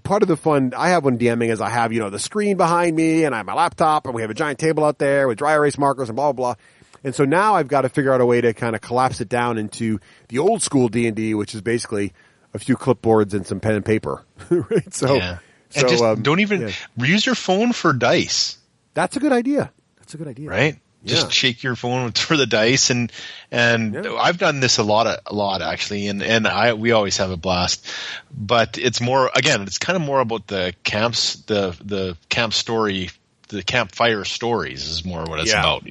part of the fun I have when DMing is I have, the screen behind me, and I have my laptop, and we have a giant table out there with dry erase markers and blah, blah, blah. And so now I've got to figure out a way to kind of collapse it down into the old school D&D, which is basically a few clipboards and some pen and paper. Right? So, and just don't even use your phone for dice. That's a good idea. Right? Just shake your phone for the dice, and I've done this a lot actually, and we always have a blast. But it's more, again, it's kind of more about the camps, the camp story, the campfire stories is more what it's about.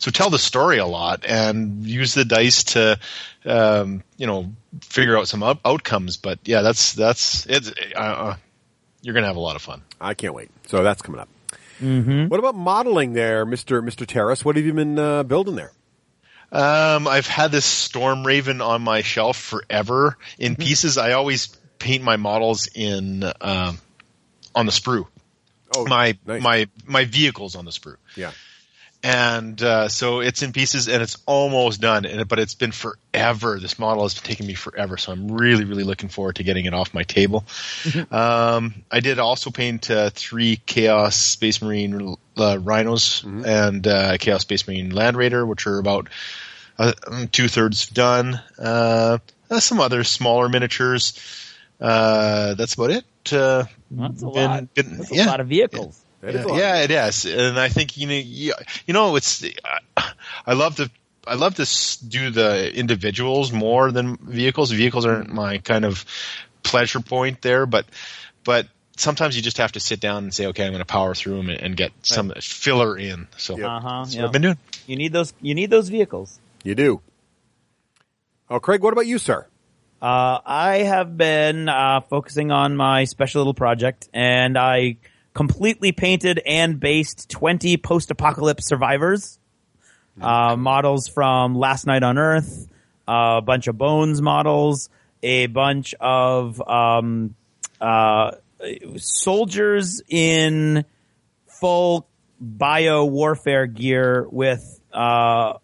So tell the story a lot and use the dice to, figure out some outcomes. But yeah, that's it. You're gonna have a lot of fun. I can't wait. So that's coming up. Mm-hmm. What about modeling there, Mr. Teras? What have you been building there? I've had this Storm Raven on my shelf forever in pieces. I always paint my models on the sprue. Oh, nice. my vehicles on the sprue. Yeah. And so it's in pieces, and it's almost done. But it's been forever. This model has taken me forever, so I'm really, really looking forward to getting it off my table. I did also paint 3 Chaos Space Marine Rhinos and Chaos Space Marine Land Raider, which are about 2/3 done. Some other smaller miniatures. That's about it. That's a lot. That's a lot of vehicles. Yeah, it is, and I think it's. I love to do the individuals more than vehicles. Vehicles aren't my kind of pleasure point there, but sometimes you just have to sit down and say, okay, I'm going to power through them and get some filler in. So that's what I've been doing. You need those vehicles. You do. Oh, Craig, what about you, sir? I have been focusing on my special little project, and I completely painted and based 20 post-apocalypse survivors, models from Last Night on Earth, a bunch of Bones models, a bunch of soldiers in full bio warfare gear with I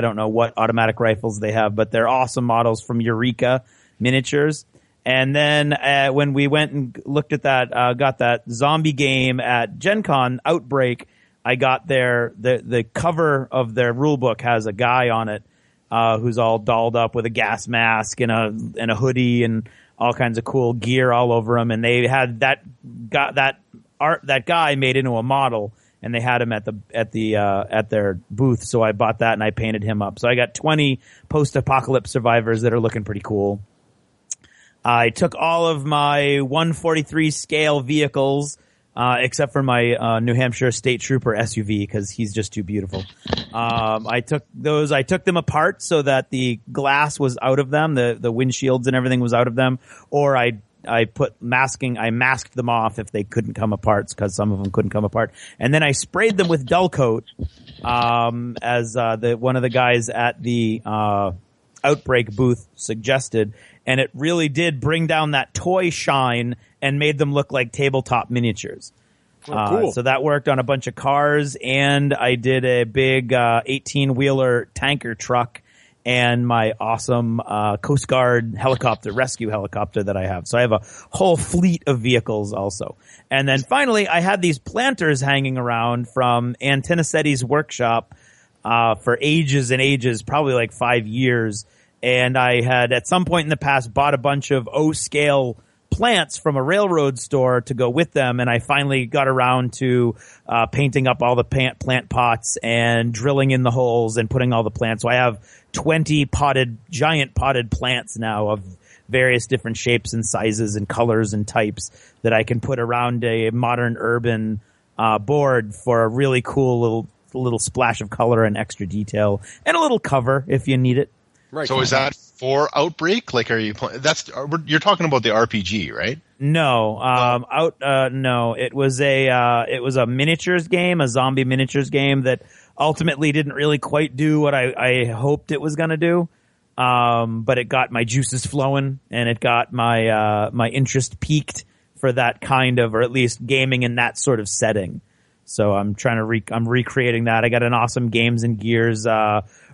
don't know what automatic rifles they have, but they're awesome models from Eureka Miniatures. And then when we went and looked at that, got that zombie game at Gen Con, Outbreak, I got the cover of their rule book has a guy on it who's all dolled up with a gas mask and a hoodie and all kinds of cool gear all over him. And they had that guy made into a model, and they had him at their booth. So I bought that and I painted him up. So I got 20 post-apocalypse survivors that are looking pretty cool. I took all of my 143 scale vehicles, except for my New Hampshire State Trooper SUV, because he's just too beautiful. I took them apart so that the glass was out of them, the windshields and everything was out of them, or I masked them off if they couldn't come apart, because some of them couldn't come apart. And then I sprayed them with Dull Coat, as one of the guys at the Outbreak booth suggested. And it really did bring down that toy shine and made them look like tabletop miniatures. Cool. So that worked on a bunch of cars, and I did a big 18-wheeler tanker truck and my awesome Coast Guard rescue helicopter that I have. So I have a whole fleet of vehicles also. And then finally, I had these planters hanging around from Antinacetti's workshop for ages and ages, probably like 5 years. And I had at some point in the past bought a bunch of O-scale plants from a railroad store to go with them, and I finally got around to painting up all the plant pots and drilling in the holes and putting all the plants. So I have 20 giant potted plants now of various different shapes and sizes and colors and types that I can put around a modern urban board for a really cool little splash of color and extra detail and a little cover if you need it. Right. So is that for Outbreak? Like, are you you're talking about the RPG, right? No, no. It was a miniatures game, a zombie miniatures game that ultimately didn't really quite do what I hoped it was going to do. But it got my juices flowing and it got my interest peaked for that kind of, or at least gaming in that sort of setting. So I'm trying to I'm recreating that. I got an awesome Games and Gears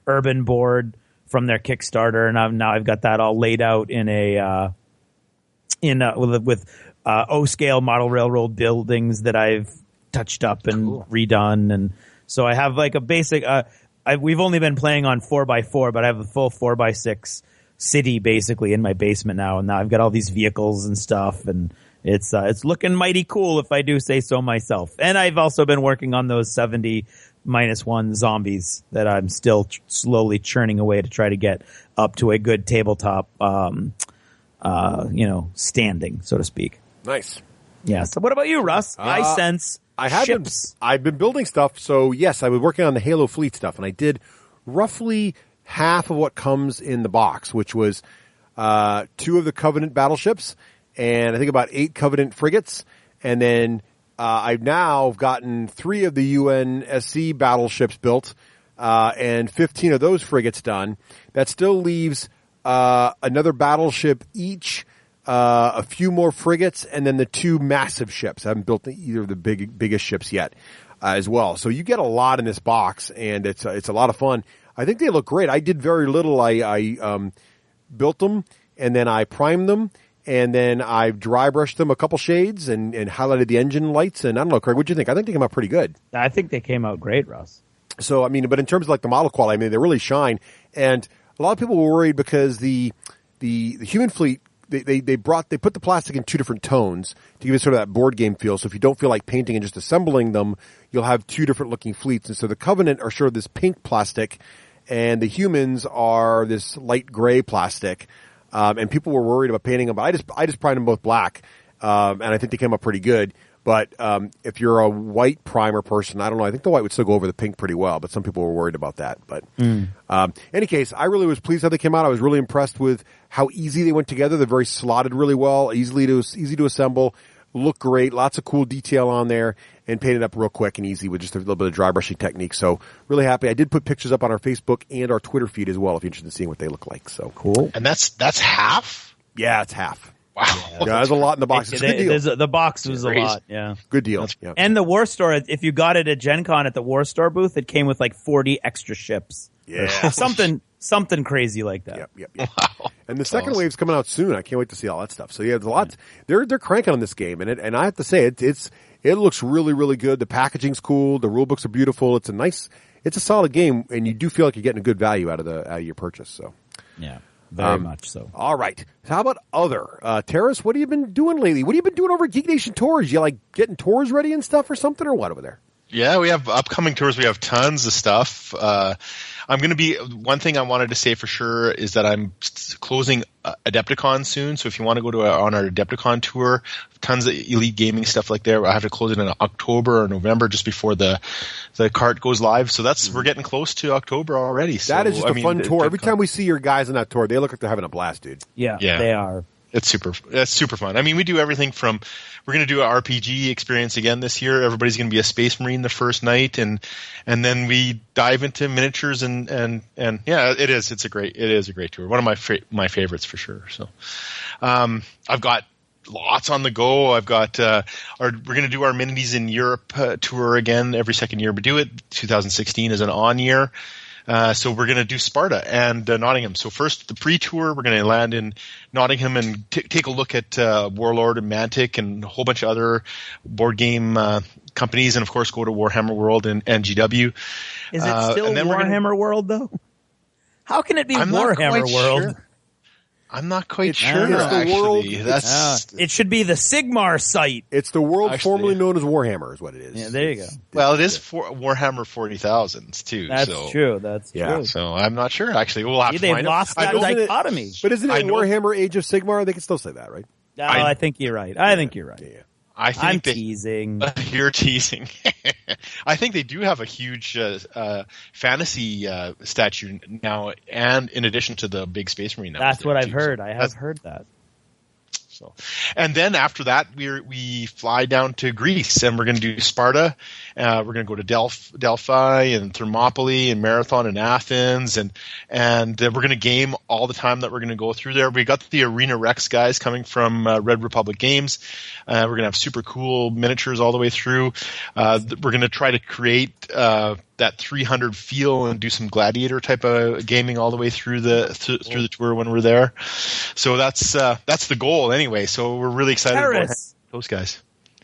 urban board from their Kickstarter, and I've got that all laid out in with O-scale model railroad buildings that I've touched up and redone, and so I have like a basic. We've only been playing on 4x4, but I have a full 4x6 city basically in my basement now, and now I've got all these vehicles and stuff, and it's looking mighty cool if I do say so myself. And I've also been working on those 70-1 zombies that I'm still slowly churning away to try to get up to a good tabletop, standing, so to speak. Nice. Yeah. So what about you, Russ? I sense ships. I've been building stuff. So yes, I was working on the Halo Fleet stuff, and I did roughly half of what comes in the box, which was 2 of the Covenant battleships, and I think about 8 Covenant frigates, and then I've now gotten 3 of the UNSC battleships built, and 15 of those frigates done. That still leaves another battleship each, a few more frigates, and then the 2 massive ships. I haven't built either of the biggest ships yet as well. So you get a lot in this box, and it's a lot of fun. I think they look great. I did very little. I built them, and then I primed them, and then I dry brushed them a couple shades and highlighted the engine lights. And I don't know, Craig, what'd you think? I think they came out pretty good. I think they came out great, Russ. So, I mean, but in terms of like the model quality, I mean, they really shine. And a lot of people were worried because the human fleet, they put the plastic in 2 different tones to give it sort of that board game feel. So if you don't feel like painting and just assembling them, you'll have 2 different looking fleets. And so the Covenant are sort of this pink plastic, and the humans are this light gray plastic. And people were worried about painting them, but I just primed them both black, and I think they came up pretty good. But if you're a white primer person, I don't know. I think the white would still go over the pink pretty well, but some people were worried about that. But any case, I really was pleased how they came out. I was really impressed with how easy they went together. They're very slotted really well, easy to assemble, look great, lots of cool detail on there, and painted up real quick and easy with just a little bit of dry brushing technique. So really happy. I did put pictures up on our Facebook and our Twitter feed as well if you're interested in seeing what they look like. So cool. And that's half? Yeah, it's half. Wow. Yeah, there's a lot in the box. It's a good deal. The box was a lot, yeah. Good deal. Yeah. And the War Store, if you got it at Gen Con at the War Store booth, it came with like 40 extra ships. Yeah. Something crazy like that. Yep. Wow. And the second wave's coming out soon. I can't wait to see all that stuff. So yeah, there's a lot. They're cranking on this game, and I have to say it looks really, really good. The packaging's cool. The rule books are beautiful. It's a solid game, and you do feel like you're getting a good value out of your purchase. So yeah. Very much so. All right. So how about other? Teras, what have you been doing lately? What have you been doing over at Geek Nation Tours? You like getting tours ready and stuff or something, or what over there? Yeah, we have upcoming tours. We have tons of stuff. I'm going to be – one thing I wanted to say for sure is that I'm closing Adepticon soon. So if you want to go on our Adepticon tour, tons of Elite Gaming stuff like there. I have to close it in October or November just before the cart goes live. So we're getting close to October already. So, that is just a fun tour. Every time we see your guys on that tour, they look like they're having a blast, dude. Yeah. They are. It's super fun. I mean, we do everything from we're going to do an RPG experience again this year. Everybody's going to be a Space Marine the first night, and then we dive into miniatures and yeah, it is a great tour. One of my favorites for sure. So, I've got lots on the go. I've got we're going to do our Minities in Europe tour again every second year we do it. 2016 is an on year. So we're going to do Sparta and Nottingham. So first, the pre-tour, we're going to land in Nottingham and take a look at Warlord and Mantic and a whole bunch of other board game companies, and of course go to Warhammer World and GW. Is it still Warhammer World though? How can it be Warhammer World? Sure. I'm not quite It's sure. the Actually, world- that's it should be the Sigmar site. It's the world Actually- formerly known as Warhammer, is what it is. Yeah, there you go. well, it is for Warhammer 40,000s too. That's so. true. That's Yeah. true. So I'm not sure. Actually, we'll have to They've find lost out. that Isn't it- dichotomy. But isn't I it know- Warhammer Age of Sigmar? They can still say that, right? I think you're right. I think you're right. Yeah. I I'm think they, teasing. you're teasing. I think they do have a huge fantasy statue now, and in addition to the big Space Marine. That's what I've too. heard. So I have that's- heard that. So, and then after that, we fly down to Greece, and we're going to do Sparta. We're going to go to Delphi and Thermopylae and Marathon and Athens, and we're going to game all the time that we're going to go through there. We got the Arena Rex guys coming from Red Republic Games. We're going to have super cool miniatures all the way through. We're going to try to create that 300 feel and do some gladiator type of gaming all the way through the tour when we're there. So that's the goal anyway. So we're really excited about those guys.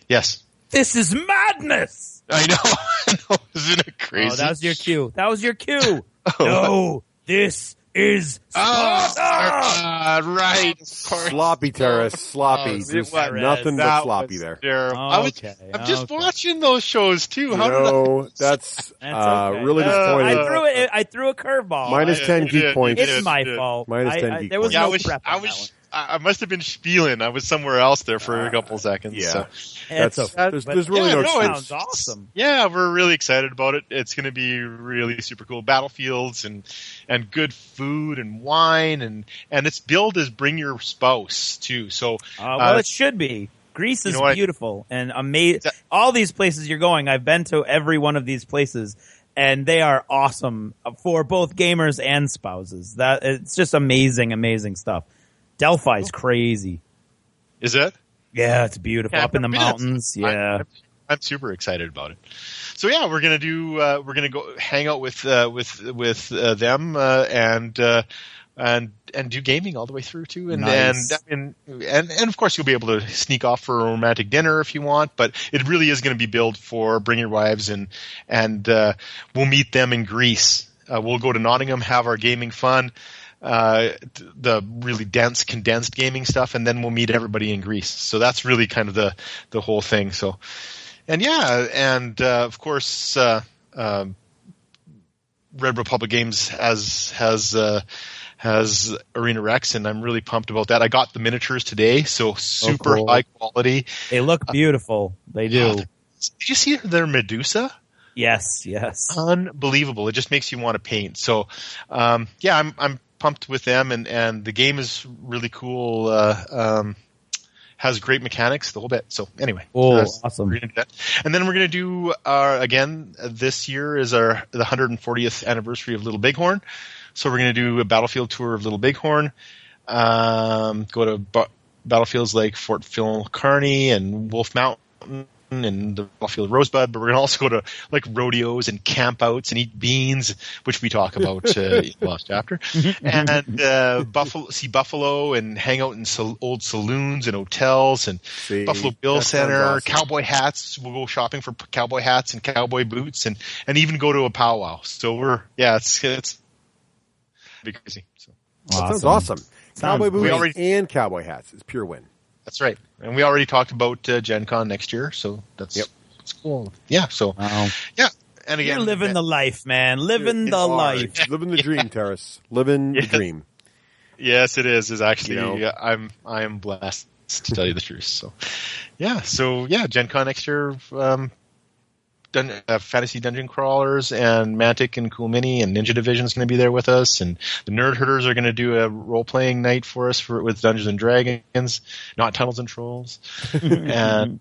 Yes, This is madness. I know. Isn't it crazy? Oh, that was your cue. That was your cue. No, this is Sparta. Right. Of course. Sloppy, Teras. Sloppy. Oh, There's it was- nothing but that sloppy was there. terrible. Okay, I'm just okay. watching those shows too. How No, that's That's okay. really disappointed. I threw a curveball. Minus 10 geek did, points. you It's did. my fault. Minus 10 geek there was points. no prep on I that one. I must have been spieling. I was somewhere else there for a couple seconds. Yeah. So. It's That's- okay. there's- But there's really yeah, no it excuse. sounds awesome. Yeah, we're really excited about it. It's going to be really super cool. Battlefields and good food and wine and its billed as bring your spouse too. So Well, it should be. Greece is know what? beautiful and amazing. All these places you're going, I've been to every one of these places, and they are awesome for both gamers and spouses. That it's just amazing, amazing stuff. Delphi's crazy. is it? Yeah, it's beautiful Yeah, up in the I've been. mountains. Yeah. I'm super excited about it. So yeah, we're gonna go hang out with them and do gaming all the way through too, Nice. and of course you'll be able to sneak off for a romantic dinner if you want, but it really is going to be billed for bring your wives and we'll meet them in Greece. We'll go to Nottingham, have our gaming fun. The really dense, condensed gaming stuff, and then we'll meet everybody in Greece. So that's really kind of the whole thing. So, and yeah, and of course, Red Republic Games has Arena Rex, and I'm really pumped about that. I got the miniatures today, so super cool. high quality. They look beautiful. They do. Did you see their Medusa? Yes. Unbelievable. It just makes you want to paint. So, yeah, I'm pumped with them, and the game is really cool. Has great mechanics, the whole bit. So anyway, Awesome. we're gonna do that. And then we're going to do again this year is the 140th anniversary of Little Bighorn. So we're going to do a battlefield tour of Little Bighorn. Go to battlefields like Fort Phil Kearny and Wolf Mountain and the battlefield Rosebud, but we're going to also go to like rodeos and campouts and eat beans, which we talk about in the last chapter, and see Buffalo and hang out in old saloons and hotels and Buffalo Bill that sounds Center, awesome. cowboy hats. We'll go shopping for cowboy hats and cowboy boots and even go to a powwow. So it's be crazy. So. That sounds awesome. Cowboy great. boots and cowboy hats. It's pure win. That's right. And we already talked about Gen Con next year, so that's cool. Yeah, so Wow. yeah. And again, You're living the life, man. Living the life. Living the dream, Teras. Living the dream. yes, it is. Is actually You know? I am blessed to tell you the truth. So yeah, Gen Con next year. Fantasy Dungeon Crawlers and Mantic and Cool Mini and Ninja Division is going to be there with us, and the Nerd Herders are going to do a role playing night for us with Dungeons and Dragons, not Tunnels and Trolls, and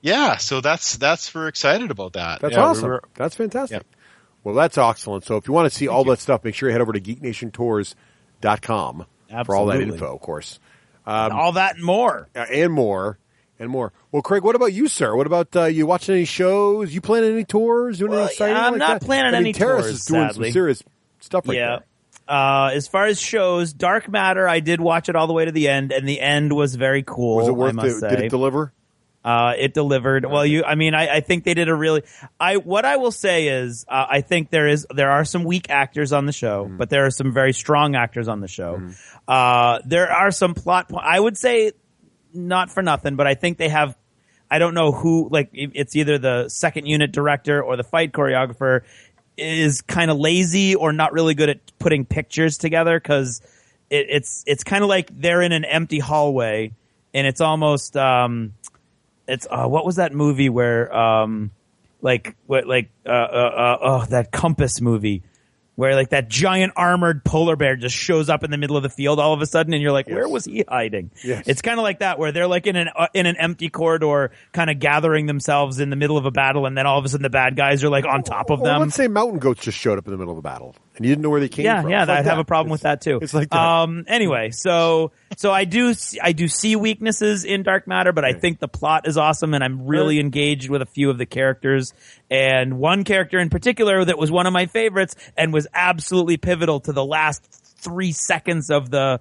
yeah, so that's we're excited about that. That's Yeah, awesome. we're- That's fantastic. Yeah. Well, that's excellent. So if you want to see all that stuff, make sure you head over to geeknationtours.com for all that Absolutely. info, of course. All that and more. And more. And more. Well, Craig, what about you, sir? What about you watching any shows? You planning any tours? Doing anything exciting? I'm like not that? planning any Teras tours, is doing sadly. some serious stuff right Yeah. there. As far as shows, Dark Matter, I did watch it all the way to the end, and the end was very cool. Was it I worth must it? say. Did it deliver? It delivered. Well, I think they did a really. What I will say is, I think there are some weak actors on the show, but there are some very strong actors on the show. There are some plot. I would say, not for nothing, but I think they have. I don't know who. Like, it's either the second unit director or the fight choreographer is kind of lazy or not really good at putting pictures together, because it's kind of like they're in an empty hallway and it's almost what was that movie where that Compass movie where like that giant armored polar bear just shows up in the middle of the field all of a sudden, and you're like, where was he hiding? Yes. It's kind of like that, where they're like in an empty corridor, kind of gathering themselves in the middle of a battle, and then all of a sudden the bad guys are like on top of them. Let's say mountain goats just showed up in the middle of the battle, and you didn't know where they came from. Yeah, Like I'd have a problem with that too. It's like that. Anyway, so I do see weaknesses in Dark Matter, but I think the plot is awesome, and I'm really engaged with a few of the characters, and one character in particular that was one of my favorites and was absolutely pivotal to the last 3 seconds of the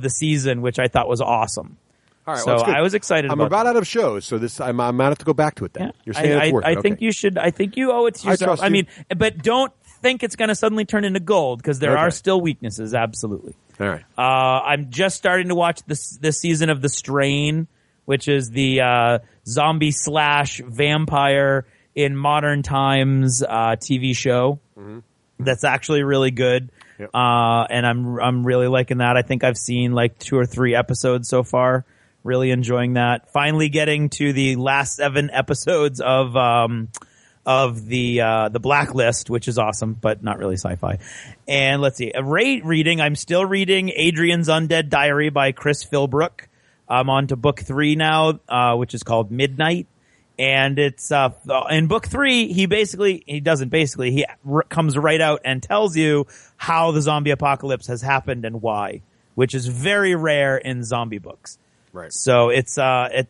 season, which I thought was awesome. All right, so well, I was excited. I'm about out of shows, so I might have to go back to it then. Yeah. You're saying it's worth it. I think you should. I think you owe it to yourself. trust you. mean, but don't think it's going to suddenly turn into gold, because there are still weaknesses. Absolutely. All right. I'm just starting to watch this season of The Strain, which is the zombie / vampire in modern times TV show. That's actually really good. Yep. And I'm really liking that. I think I've seen like 2 or 3 episodes so far. Really enjoying that. Finally getting to the last 7 episodes of the Blacklist, which is awesome, but not really sci-fi. And let's see, I'm still reading Adrian's Undead Diary by Chris Philbrook. I'm on to book 3 now, which is called Midnight. And it's in book 3, he comes right out and tells you how the zombie apocalypse has happened and why, which is very rare in zombie books. Right. So it's a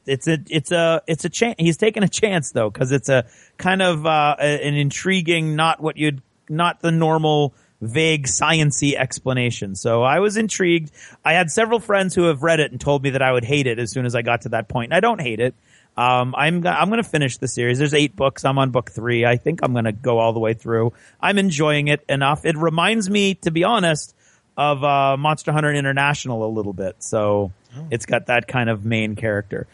chance. He's taking a chance though, because it's a kind of an intriguing, not the normal vague science-y explanation. So I was intrigued. I had several friends who have read it and told me that I would hate it as soon as I got to that point. And I don't hate it. I'm going to finish the series. There's 8 books. I'm on book 3. I think I'm going to go all the way through. I'm enjoying it enough. It reminds me, to be honest, of Monster Hunter International a little bit. So it's got that kind of main character.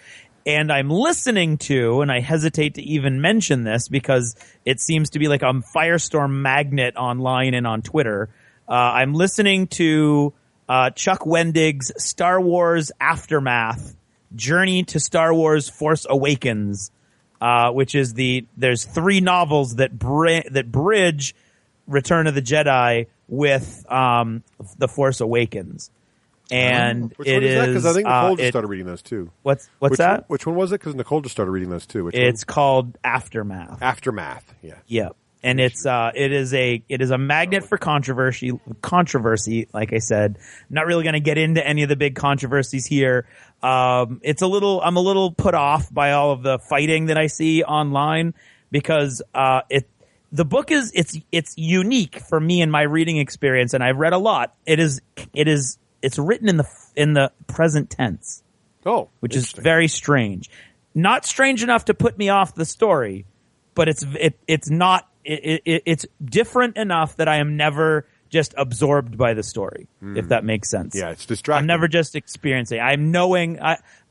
And I'm listening to, and I hesitate to even mention this because it seems to be like a firestorm magnet online and on Twitter. I'm listening to Chuck Wendig's Star Wars Aftermath, Journey to Star Wars Force Awakens, which is there's 3 novels that bridge Return of the Jedi with The Force Awakens. And which one is that? Because I think Nicole just started reading those too. What's that? Which one was it? Because Nicole just started reading those too. It's called Aftermath. Aftermath. Yeah. Yep. And it is a magnet for controversy. Like I said, not really going to get into any of the big controversies here. I'm a little put off by all of the fighting that I see online, because the book is unique for me in my reading experience, and I've read a lot. It's written in the present tense. Oh, which is very strange. Not strange enough to put me off the story, but it's different enough that I am never just absorbed by the story, if that makes sense. Yeah, it's distracting. I'm never just experiencing. I'm knowing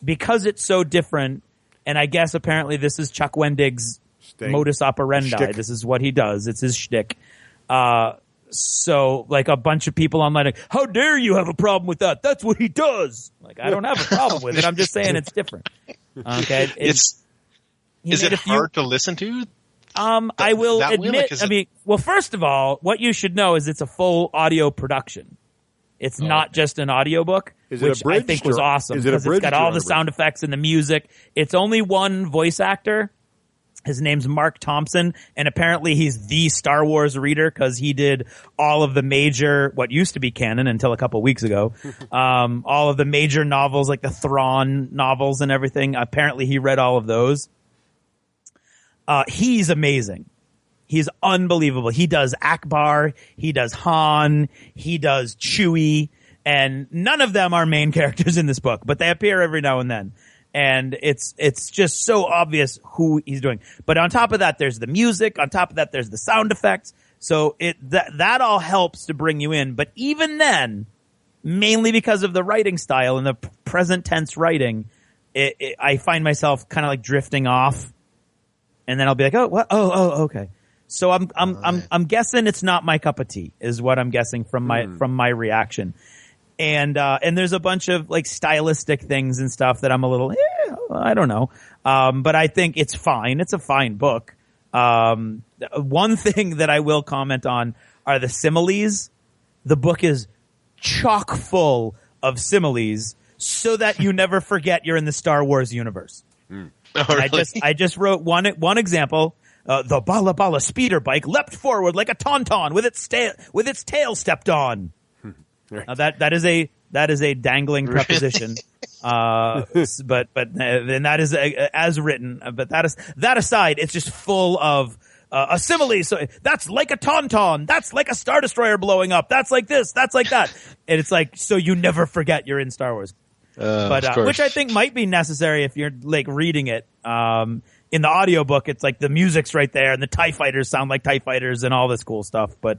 because it's so different, and I guess apparently this is Chuck Wendig's modus operandi. Shtick. This is what he does. It's his shtick. So, like, a bunch of people online, like, how dare you have a problem with that? That's what he does. Like, I don't have a problem with it. I'm just saying it's different. Okay, is it hard to listen to? I will admit. Well, first of all, what you should know is it's a full audio production. It's not just an audiobook, which I think was awesome, because it's got all the sound effects and the music. It's only one voice actor. His name's Mark Thompson, and apparently he's the Star Wars reader, because he did all of the major, what used to be canon until a couple weeks ago, all of the major novels, like the Thrawn novels and everything. Apparently he read all of those. He's amazing. He's unbelievable. He does Akbar, he does Han, he does Chewie, and none of them are main characters in this book, but they appear every now and then. And it's just so obvious who he's doing. But on top of that, there's the music. On top of that, there's the sound effects. So that all helps to bring you in. But even then, mainly because of the writing style and the present tense writing, I find myself kind of like drifting off, and then I'll be like, oh, what? Oh, okay. So I'm guessing it's not my cup of tea, is what I'm guessing from my reaction. And there's a bunch of like stylistic things and stuff that I'm a little, I don't know. But I think it's fine. It's a fine book. One thing that I will comment on are the similes. The book is chock full of similes so that you never forget you're in the Star Wars universe. Oh, really? I just wrote one example. The Bala Bala speeder bike leapt forward like a tauntaun with its tail stepped on. Right. Now that is a dangling preposition. But that is as written. But that aside, it's just full of a simile. So that's like a tauntaun. That's like a Star Destroyer blowing up. That's like this. That's like that. And it's like, so you never forget you're in Star Wars. Which I think might be necessary if you're like reading it. In the audiobook, it's like the music's right there and the TIE fighters sound like TIE fighters and all this cool stuff. But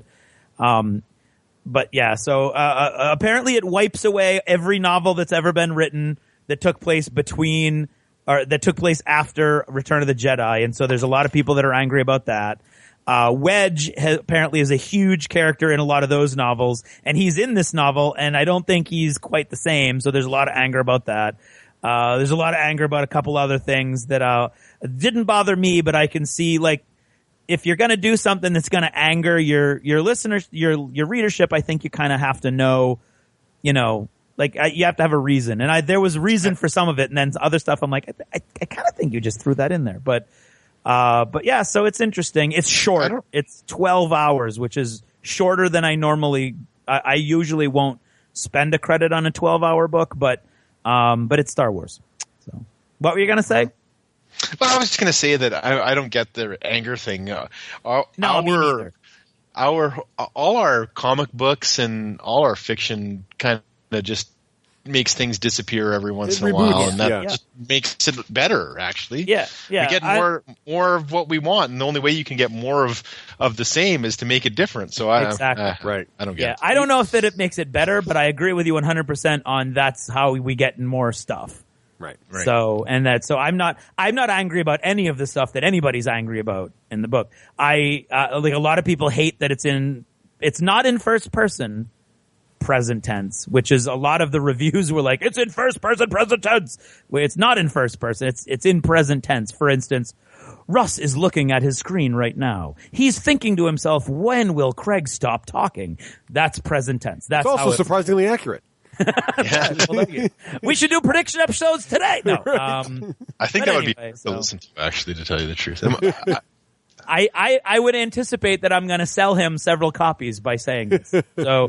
yeah, so apparently it wipes away every novel that's ever been written that took place after Return of the Jedi, and so there's a lot of people that are angry about that. Wedge apparently is a huge character in a lot of those novels, and he's in this novel, and I don't think he's quite the same, so there's a lot of anger about that. There's a lot of anger about a couple other things that didn't bother me, but I can see, like, if you're going to do something that's going to anger your listeners, your readership, I think you kind of have to know, like you have to have a reason. And there was reason for some of it, and then other stuff I'm like, I kind of think you just threw that in there. But yeah, so it's interesting. It's short. It's 12 hours, which is shorter than I usually won't spend a credit on a 12-hour book, but it's Star Wars. So what were you going to say? Well, I was just going to say that I don't get the anger thing. All our comic books and all our fiction kind of just makes things disappear every once in a while, and that just makes it better. Actually, we get more of what we want, and the only way you can get more of the same is to make it different. So I don't get it. I don't know if that it makes it better, but I agree with you 100% on that's how we get more stuff. Right. So I'm not angry about any of the stuff that anybody's angry about in the book. Like a lot of people hate that it's not in first person present tense, which is a lot of the reviews were like, it's in first person present tense. Well, it's not in first person. It's in present tense. For instance, Russ is looking at his screen right now. He's thinking to himself, when will Craig stop talking? That's present tense. That's it's also surprisingly accurate. We should do prediction episodes today. No, I think that would be to listen to, actually, to tell you the truth. I would anticipate that I'm going to sell him several copies by saying this. So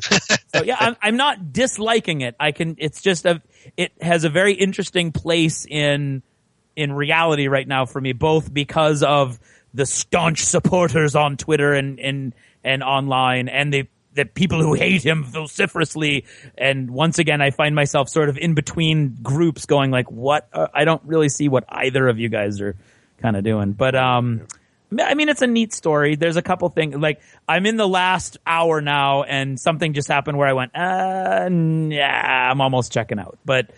yeah, I'm not disliking it. It's just it has a very interesting place in reality right now for me, both because of the staunch supporters on Twitter and online, and the people who hate him vociferously. And once again, I find myself sort of in between groups going like, what? I don't really see what either of you guys are kind of doing. But, I mean, it's a neat story. There's a couple things, like I'm in the last hour now and something just happened where I went, I'm almost checking out. But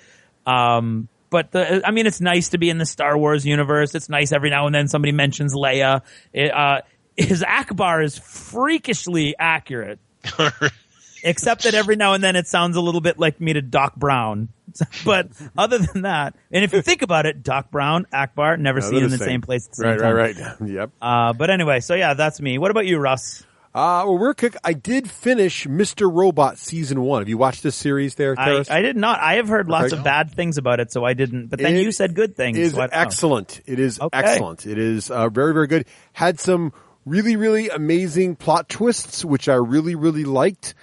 it's nice to be in the Star Wars universe. It's nice every now and then somebody mentions Leia. His Akbar is freakishly accurate. Except that every now and then it sounds a little bit like me to Doc Brown. But other than that, and if you think about it, Doc Brown, Akbar, never seen in the same place at the same time. Right. Yep. But anyway, so yeah, that's me. What about you, Russ? Well, real quick, I did finish Mr. Robot Season 1. Have you watched this series there, Teras? I did not. I have heard lots of bad things about it, so I didn't. But then you said good things. It is excellent. It is excellent. It is very, very good. Had some really, really amazing plot twists, which I really, really liked.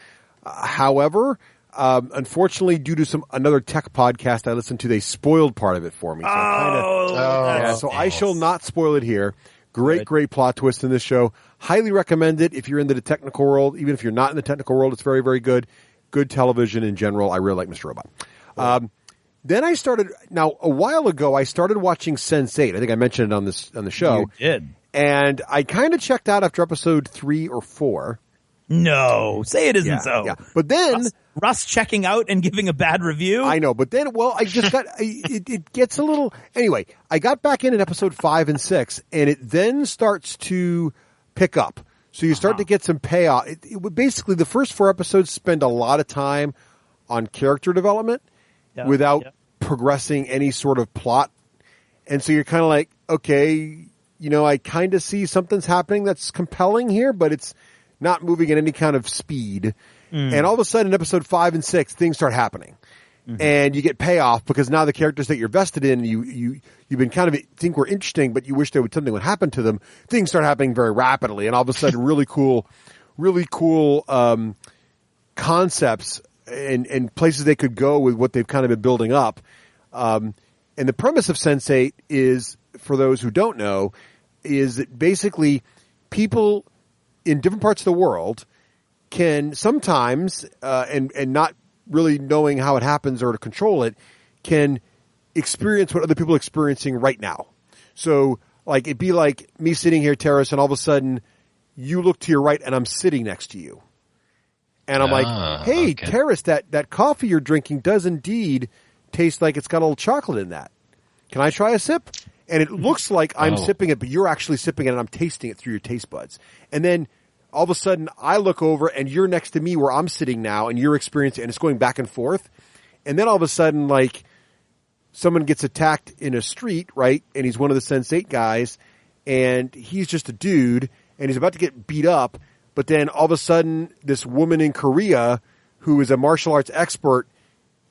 However, unfortunately, due to another tech podcast I listened to, they spoiled part of it for me. So so I shall not spoil it here. Great plot twist in this show. Highly recommend it if you're into the technical world. Even if you're not in the technical world, it's very, very good. Good television in general. I really like Mr. Robot. Then I started. Now, a while ago, I started watching Sense8. I think I mentioned it on the show. You did. And I kind of checked out after episode 3 or 4. No, say it isn't so. Yeah. But then Russ checking out and giving a bad review. I know, but then, well, I just got it gets a little. Anyway, I got back in episode 5 and 6, and it then starts to pick up. So you start to get some payoff. Basically, the first 4 episodes spend a lot of time on character development without progressing any sort of plot, and so you're kind of like, okay, I kind of see something's happening that's compelling here, but it's not moving at any kind of speed. And all of a sudden, in episode 5 and 6, things start happening. And you get payoff because now the characters that you're vested in, you've been kind of think were interesting, but you wish something would happen to them. Things start happening very rapidly, and all of a sudden, really cool concepts and places they could go with what they've kind of been building up. And the premise of Sense8 is, for those who don't know, is that basically people in different parts of the world can sometimes, and not really knowing how it happens or to control it, can experience what other people are experiencing right now. So, like, it'd be like me sitting here, Teras, and all of a sudden you look to your right and I'm sitting next to you. And I'm like, hey, okay. Teras, that coffee you're drinking does indeed taste like it's got a little chocolate in that. Can I try a sip? And it looks like I'm sipping it, but you're actually sipping it and I'm tasting it through your taste buds. And then all of a sudden I look over and you're next to me where I'm sitting now and you're experiencing it, and it's going back and forth. And then all of a sudden, like, someone gets attacked in a street, right? And he's one of the Sense8 guys, and he's just a dude, and he's about to get beat up. But then all of a sudden, this woman in Korea who is a martial arts expert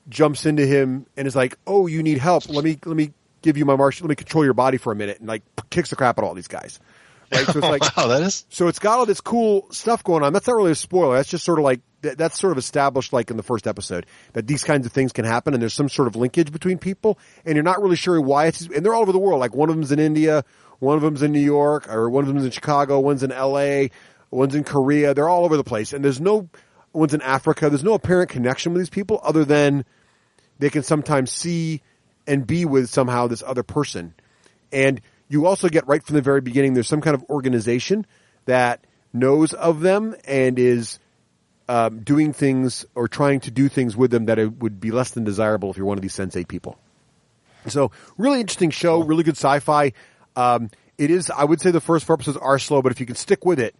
jumps into him and is like, "Oh, you need help? Let me give you my let me control your body for a minute," and like kicks the crap out of all these guys. Right? So it's like, wow, that is. So it's got all this cool stuff going on. That's not really a spoiler. That's just sort of like that's sort of established, like in the first episode, that these kinds of things can happen, and there's some sort of linkage between people, and you're not really sure why it's. And they're all over the world. Like one of them's in India, one of them's in New York, or one of them's in Chicago, one's in L.A., one's in Korea. They're all over the place, and one's in Africa. There's no apparent connection with these people other than they can sometimes see and be with somehow this other person. And you also get right from the very beginning, there's some kind of organization that knows of them and is doing things or trying to do things with them that it would be less than desirable if you're one of these Sense8 people. So really interesting show, really good sci-fi. It is, I would say the first 4 episodes are slow, but if you can stick with it,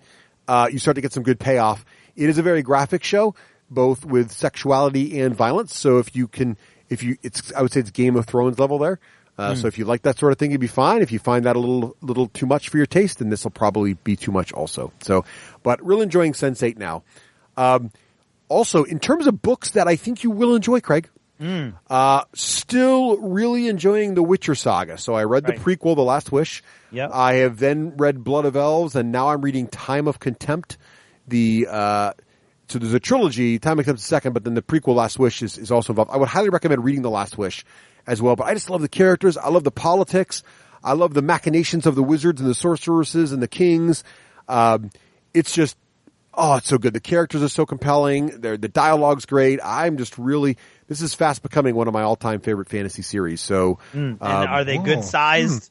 you start to get some good payoff. It is a very graphic show, both with sexuality and violence. So I would say it's Game of Thrones level there. So if you like that sort of thing, you'd be fine. If you find that a little too much for your taste, then this will probably be too much also. So, but really enjoying Sense8 now. Also, in terms of books that I think you will enjoy, Craig, still really enjoying the Witcher saga. So I read the prequel, The Last Wish. Yep. I have then read Blood of Elves, and now I'm reading Time of Contempt. So there's a trilogy, Time of Contempt is second, but then the prequel Last Wish is also involved. I would highly recommend reading The Last Wish as well, but I just love the characters. I love the politics. I love the machinations of the wizards and the sorceresses and the kings. It's just, it's so good. The characters are so compelling. The dialogue's great. I'm just really, this is fast becoming one of my all-time favorite fantasy series. So, and are they good sized?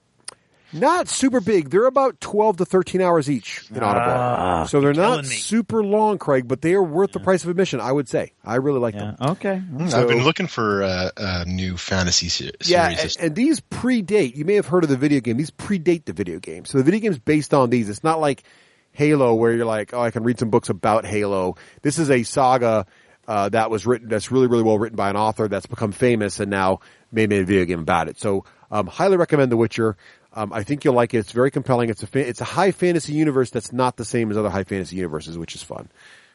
Not super big. They're about 12 to 13 hours each in Audible. So they're not super long, Craig, but they are worth the price of admission, I would say. I really like them. Okay. I've been looking for a new fantasy series. Yeah, and these predate. You may have heard of the video game. These predate the video game. So the video game's based on these. It's not like Halo where you're like, I can read some books about Halo. This is a saga that was written, that's really, really well written by an author that's become famous and now made a video game about it. So highly recommend The Witcher. I think you'll like it. It's very compelling. It's a high fantasy universe that's not the same as other high fantasy universes, which is fun.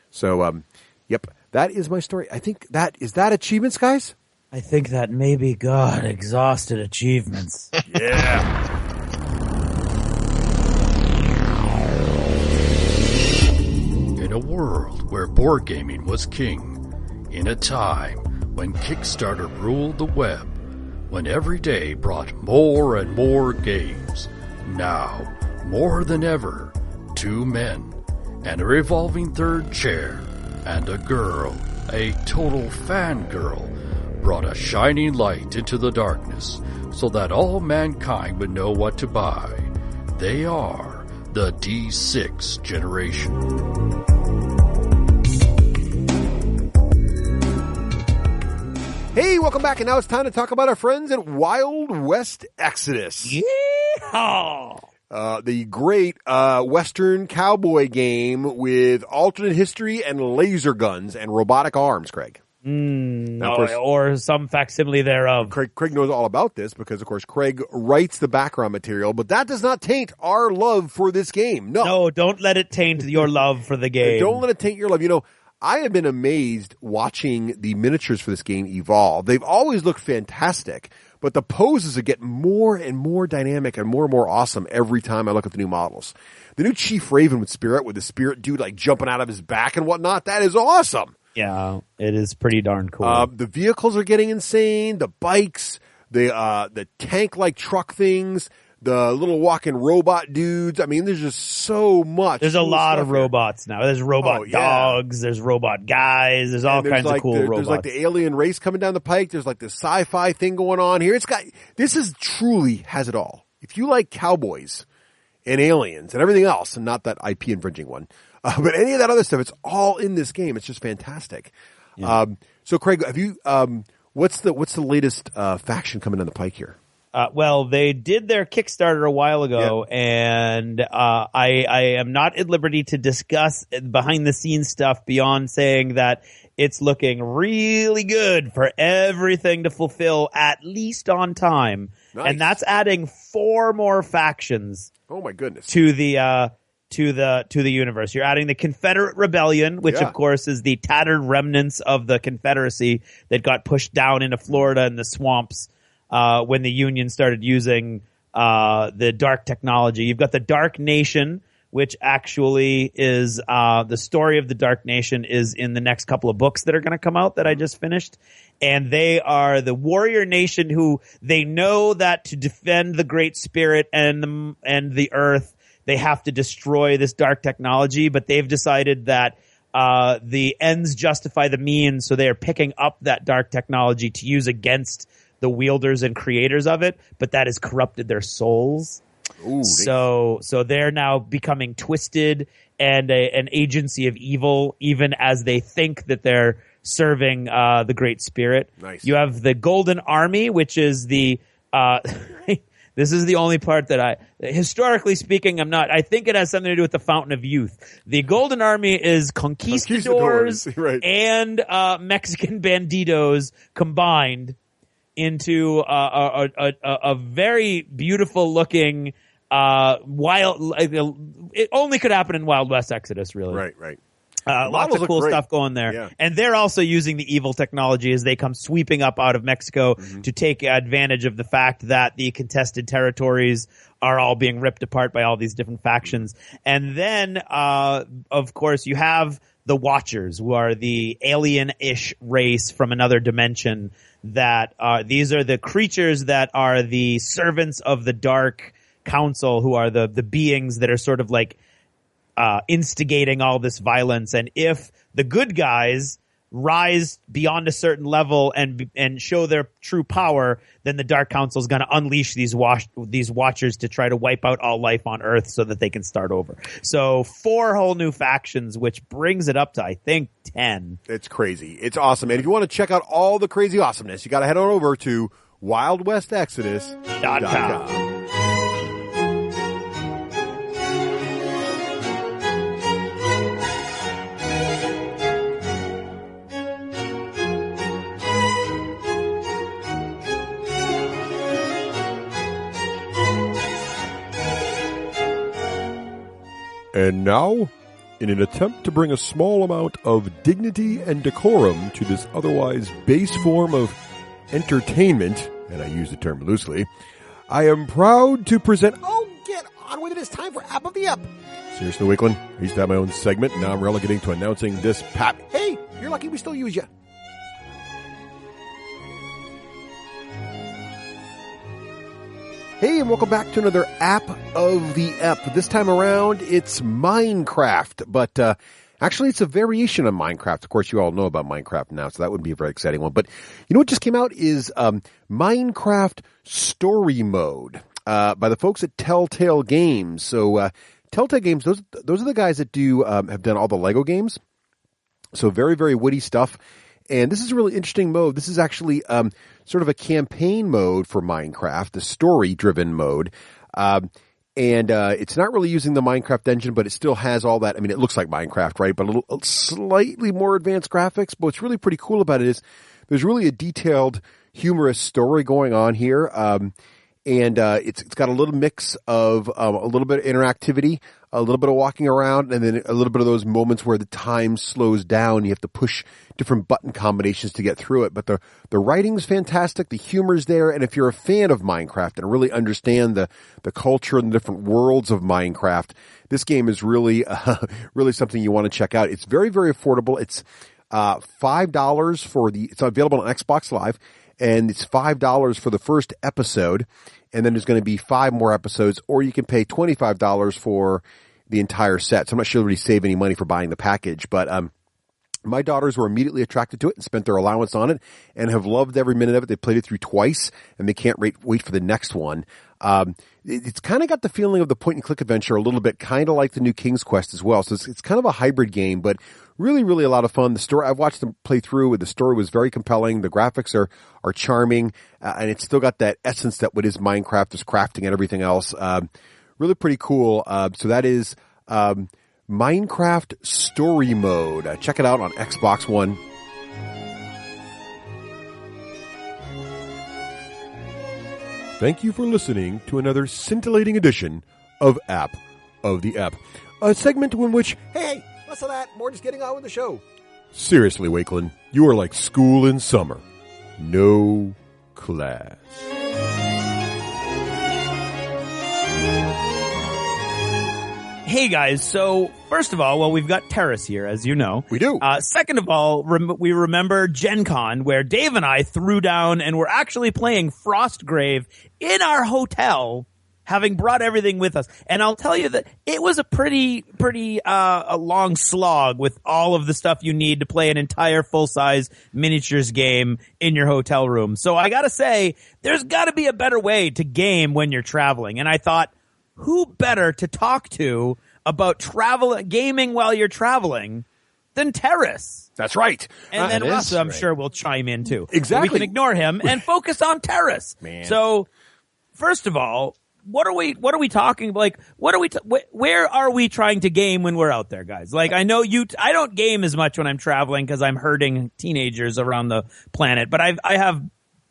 So, yep, that is my story. I think is that achievements, guys? I think that maybe God exhausted achievements. Yeah. In a world where board gaming was king, in a time when Kickstarter ruled the web, when every day brought more and more games, now, more than ever, 2 men, and a revolving third chair, and a girl, a total fangirl, brought a shining light into the darkness so that all mankind would know what to buy. They are the D6 generation. Hey, welcome back, and now it's time to talk about our friends at Wild West Exodus. Yeehaw! The great Western cowboy game with alternate history and laser guns and robotic arms, Craig. Now, of course, or some facsimile thereof. Craig knows all about this because, of course, Craig writes the background material, but that does not taint our love for this game. No, don't let it taint your love for the game. Don't let it taint your love. You know, I have been amazed watching the miniatures for this game evolve. They've always looked fantastic, but the poses get more and more dynamic and more awesome every time I look at the new models. The new Chief Raven with the spirit dude like jumping out of his back and whatnot, that is awesome. Yeah, it is pretty darn cool. The vehicles are getting insane. The bikes, the tank-like truck things, the little walking robot dudes. I mean, there's just so much. There's a lot of robots now. There's robot dogs. There's robot guys. There's all kinds of cool robots. There's like the alien race coming down the pike. There's like this sci-fi thing going on here. This is truly has it all. If you like cowboys and aliens and everything else, and not that IP infringing one, but any of that other stuff, it's all in this game. It's just fantastic. Yeah. So Craig, have you, what's the latest, faction coming down the pike here? Well, they did their Kickstarter a while ago, and I am not at liberty to discuss behind-the-scenes stuff beyond saying that it's looking really good for everything to fulfill at least on time. Nice. And that's adding 4 more factions. Oh my goodness! To the universe. You're adding the Confederate Rebellion, which of course is the tattered remnants of the Confederacy that got pushed down into Florida in the swamps. When the Union started using the dark technology. You've got the Dark Nation, which actually is the story of the Dark Nation is in the next couple of books that are going to come out that I just finished. And they are the warrior nation who they know that to defend the Great Spirit and the Earth, they have to destroy this dark technology. But they've decided that the ends justify the means, so they are picking up that dark technology to use against the wielders and creators of it, but that has corrupted their souls. Ooh, so they're now becoming twisted and an agency of evil, even as they think that they're serving the Great Spirit. Nice. You have the Golden Army, which is the this is the only part that historically speaking, I think it has something to do with the Fountain of Youth. The Golden Army is conquistadors right. and Mexican banditos combined into a very beautiful looking wild. It only could happen in Wild West Exodus, really. Right. Lots of cool stuff going there. Yeah. And they're also using the evil technology as they come sweeping up out of Mexico to take advantage of the fact that the contested territories are all being ripped apart by all these different factions. And then, of course, you have the Watchers, who are the alien-ish race from another dimension that these are the creatures that are the servants of the Dark Council, who are the beings that are sort of like instigating all this violence. And if the good guys rise beyond a certain level and show their true power, then the Dark Council is going to unleash these Watchers to try to wipe out all life on Earth so that they can start over. So 4 whole new factions, which brings it up to, I think, 10. It's crazy. It's awesome. And if you want to check out all the crazy awesomeness, you got to head on over to WildWestExodus.com. And now, in an attempt to bring a small amount of dignity and decorum to this otherwise base form of entertainment, and I use the term loosely, I am proud to present... Oh, get on with it. It's time for App of the Ep. Seriously, Wakeland, I used to have my own segment, and now I'm relegating to announcing this pap. Hey, you're lucky we still use you. Hey, and welcome back to another App of the Ep. This time around, it's Minecraft. But Actually, it's a variation of Minecraft. Of course, you all know about Minecraft now, so that would be a very exciting one. But you know what just came out is Minecraft Story Mode by the folks at Telltale Games. So Telltale Games, those are the guys that have done all the Lego games. So very, very witty stuff. And this is a really interesting mode. This is actually sort of a campaign mode for Minecraft, the story-driven mode. And it's not really using the Minecraft engine, but it still has all that. I mean, it looks like Minecraft, right? But a slightly more advanced graphics. But what's really pretty cool about it is there's really a detailed, humorous story going on here. And it's got a little mix of a little bit of interactivity, a little bit of walking around, and then a little bit of those moments where the time slows down. You have to push different button combinations to get through it. But the writing's fantastic, the humor's there, and if you're a fan of Minecraft and really understand the culture and the different worlds of Minecraft, this game is really really something you want to check out. It's very, very affordable. It's $5 it's available on Xbox Live. And it's $5 for the first episode, and then there's going to be 5 more episodes, or you can pay $25 for the entire set. So I'm not sure that you save any money for buying the package, but my daughters were immediately attracted to it and spent their allowance on it and have loved every minute of it. They played it through twice, and they can't wait for the next one. It's kind of got the feeling of the point-and-click adventure a little bit, kind of like the new King's Quest as well. So it's kind of a hybrid game, but really, really a lot of fun. The story, I've watched them play through. The story was very compelling. The graphics are charming, and it's still got that essence that what is Minecraft, is crafting and everything else. Really pretty cool. So that is Minecraft Story Mode. Check it out on Xbox One. Thank you for listening to another scintillating edition of App of the App, a segment in which, hey, less of that, more just getting on with the show. Seriously, Wakeland, you are like school in summer. No class. Hey guys, so first of all, well, we've got Teras here, as you know. We do. Second of all, we remember Gen Con, where Dave and I threw down and were actually playing Frostgrave in our hotel, having brought everything with us. And I'll tell you that it was a pretty a long slog with all of the stuff you need to play an entire full-size miniatures game in your hotel room. So I gotta say, there's gotta be a better way to game when you're traveling. And I thought, who better to talk to about gaming while you're traveling than Teras? That's right. And then Russ, I'm sure, will chime in too. Exactly. We can ignore him and focus on Teras. Man. So, first of all, what are we talking, like, where are we trying to game when we're out there, guys? Like, I know I don't game as much when I'm traveling because I'm herding teenagers around the planet, but I have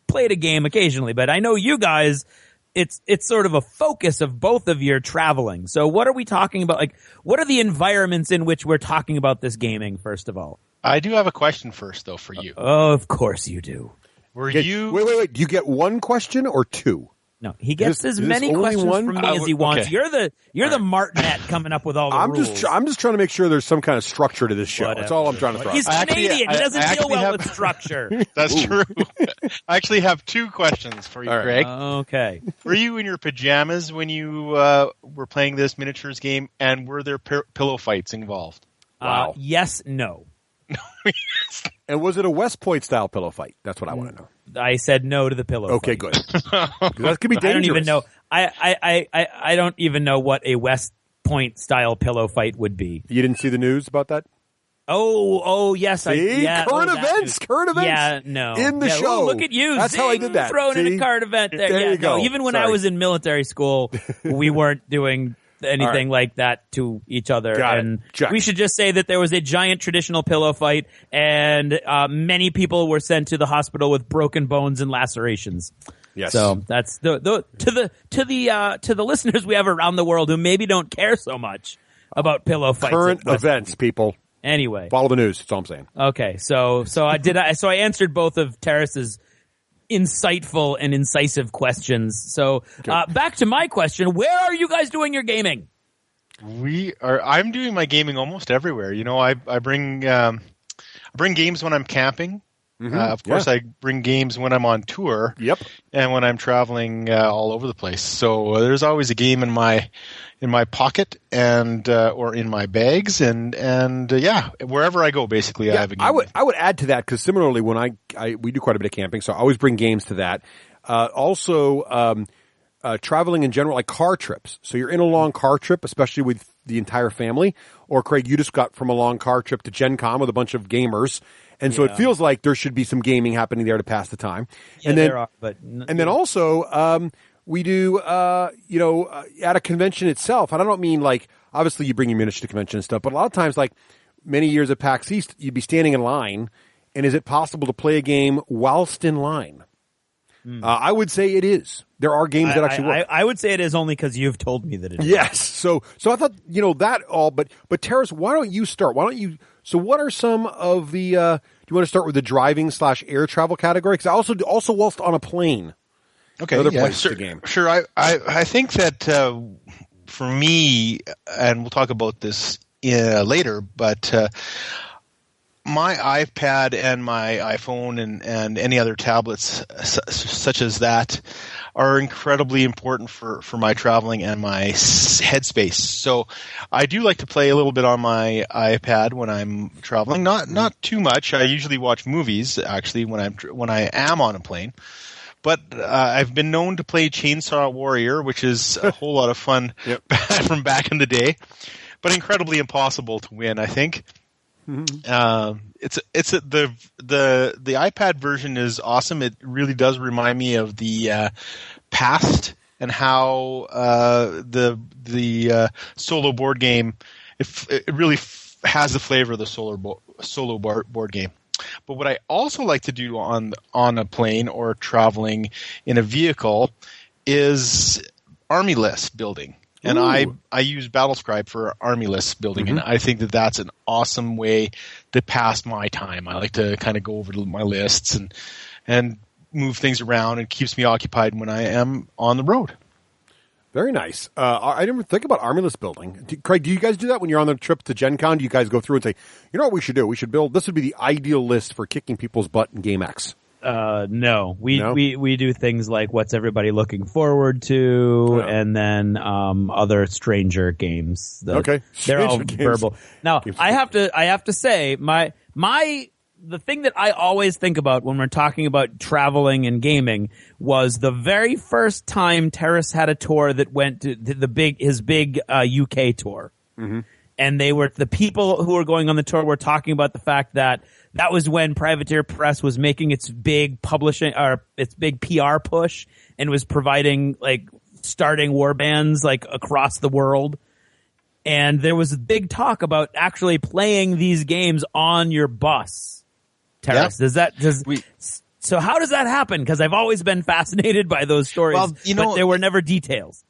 played a game occasionally, but I know you guys, it's sort of a focus of both of your traveling. So what are we talking about? Like, what are the environments in which we're talking about this gaming, first of all? I do have a question first, though, for you. Oh, of course you do. Wait. Do you get one question or two? No, he gets as many questions from me as he wants. Okay. You're the Martinet coming up with all the rules. I'm just trying to make sure there's some kind of structure to this show. Whatever. That's all I'm trying to throw. He's Canadian. He doesn't deal well with structure. That's true. I actually have two questions for you, Greg. Okay. Were you in your pajamas when you were playing this miniatures game, and were there pillow fights involved? Wow. Yes, no. And was it a West Point style pillow fight? That's what I want to know. I said no to the pillow. Okay, fight. good. That could be dangerous. I don't even know. I don't even know what a West Point style pillow fight would be. You didn't see the news about that? Oh, yes. See? Current events. Yeah, no. In the show. Look at you. That's how I did that. Throwing in a current event there. There you go. No, even when I was in military school, we weren't doing anything like that to each other. We should just say that there was a giant traditional pillow fight, and many people were sent to the hospital with broken bones and lacerations. Yes. So that's to the listeners we have around the world who maybe don't care so much about pillow fights. Current events, people. Anyway, follow the news. That's all I'm saying. Okay, so I answered both of Teras's insightful and incisive questions. So back to my question: where are you guys doing your gaming? I'm doing my gaming almost everywhere. You know, I bring games when I'm camping. Of course, I bring games when I'm on tour. Yep. And when I'm traveling all over the place. So there's always a game in my pocket and or in my bags and wherever I go, basically, I have a game. I would add to that because similarly, when we do quite a bit of camping, so I always bring games to that. Also, traveling in general, like car trips. So you're in a long car trip, especially with the entire family. Or Craig, you just got from a long car trip to Gen Con with a bunch of gamers. And so it feels like there should be some gaming happening there to pass the time. Yeah, and then, there are, but then also, we do, at a convention itself. And I don't mean like, obviously you bring your miniature to convention and stuff, but a lot of times, like many years at PAX East, you'd be standing in line. And is it possible to play a game whilst in line? I would say it is. There are games that actually work. I would say it is only because you've told me that it is. Yes. So I thought, that all, but Teras, why don't you start? So what are some of the, do you want to start with the driving/air travel category? Because also whilst on a plane. Okay. Another Yeah, place to game. Sure. I think that, for me, and we'll talk about this later, but, my iPad and my iPhone and any other tablets such as that are incredibly important for my traveling and my headspace. So I do like to play a little bit on my iPad when I'm traveling. Not too much. I usually watch movies actually when I am on a plane. But I've been known to play Chainsaw Warrior, which is a whole lot of fun from back in the day, but incredibly impossible to win, I think. It's the iPad version is awesome. It really does remind me of the past and how the solo board game it really has the flavor of the solo board game. But what I also like to do on a plane or traveling in a vehicle is army list building. And I use Battlescribe for army list building, and I think that that's an awesome way to pass my time. I like to kind of go over my lists and move things around, and keeps me occupied when I am on the road. Very nice. I didn't even think about army list building. Craig, do you guys do that when you're on the trip to Gen Con? Do you guys go through and say, you know what we should do? We should build, this would be the ideal list for kicking people's butt in Game X. No, we do things like what's everybody looking forward to, and then other stranger games. They're all verbal. Now, I have to say the thing that I always think about when we're talking about traveling and gaming was the very first time Teras had a tour that went to his big UK tour. And the people who were going on the tour were talking about the fact that was when Privateer Press was making its big publishing or its big PR push and was providing starting war bands across the world. And there was a big talk about actually playing these games on your bus. Teras, so how does that happen? Because I've always been fascinated by those stories, but there were never details.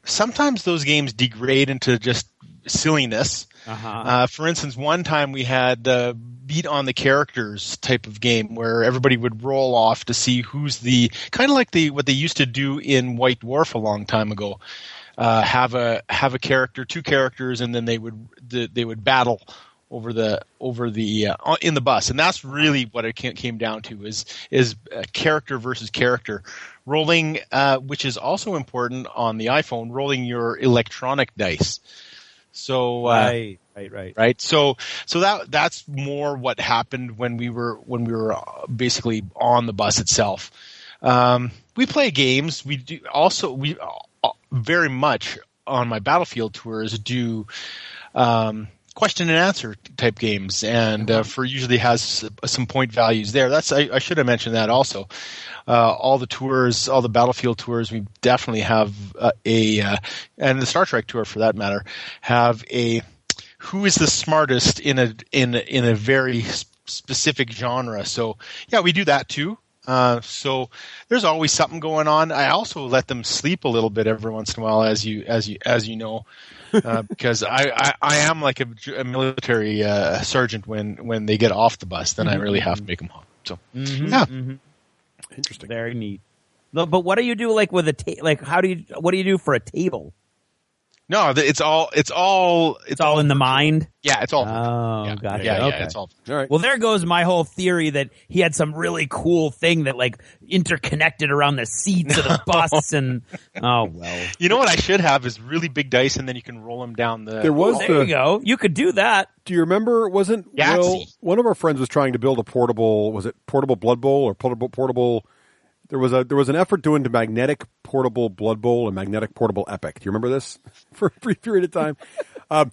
Sometimes those games degrade into just silliness. For instance, one time we had beat on the characters type of game where everybody would roll off to see who's the kind of like what they used to do in White Dwarf a long time ago. Have a character, two characters, and then they would battle over the in the bus, and that's really what it came down to is character versus character rolling, which is also important on the iPhone. Rolling your electronic dice. So right. So that's more what happened when we were basically on the bus itself. We play games. We very much on my Battlefield tours do question and answer type games, and for usually has some point values there. I should have mentioned that also. All the Battlefield tours, we definitely have and the Star Trek tour for that matter, have a who is the smartest in a very specific genre. So yeah, we do that too. So there's always something going on. I also let them sleep a little bit every once in a while, as you know, because I am like a military sergeant when they get off the bus. Then I really have to make them home. So Interesting, very neat. But what do you do with what do you do for a table? No, it's all in the mind. Yeah, it's all. Oh, gotcha. Yeah, okay. it's all. All right. Well, there goes my whole theory that he had some really cool thing that like interconnected around the seats of the bus, and oh well. You know what I should have is really big dice, and then you can roll them down the. There was There you go. You could do that. Do you remember? Wasn't Yahtzee. Will, one of our friends was trying to build a portable? Was it portable Blood Bowl or portable? There was an effort doing the magnetic portable Blood Bowl and magnetic portable Epic. Do you remember this for a brief period of time?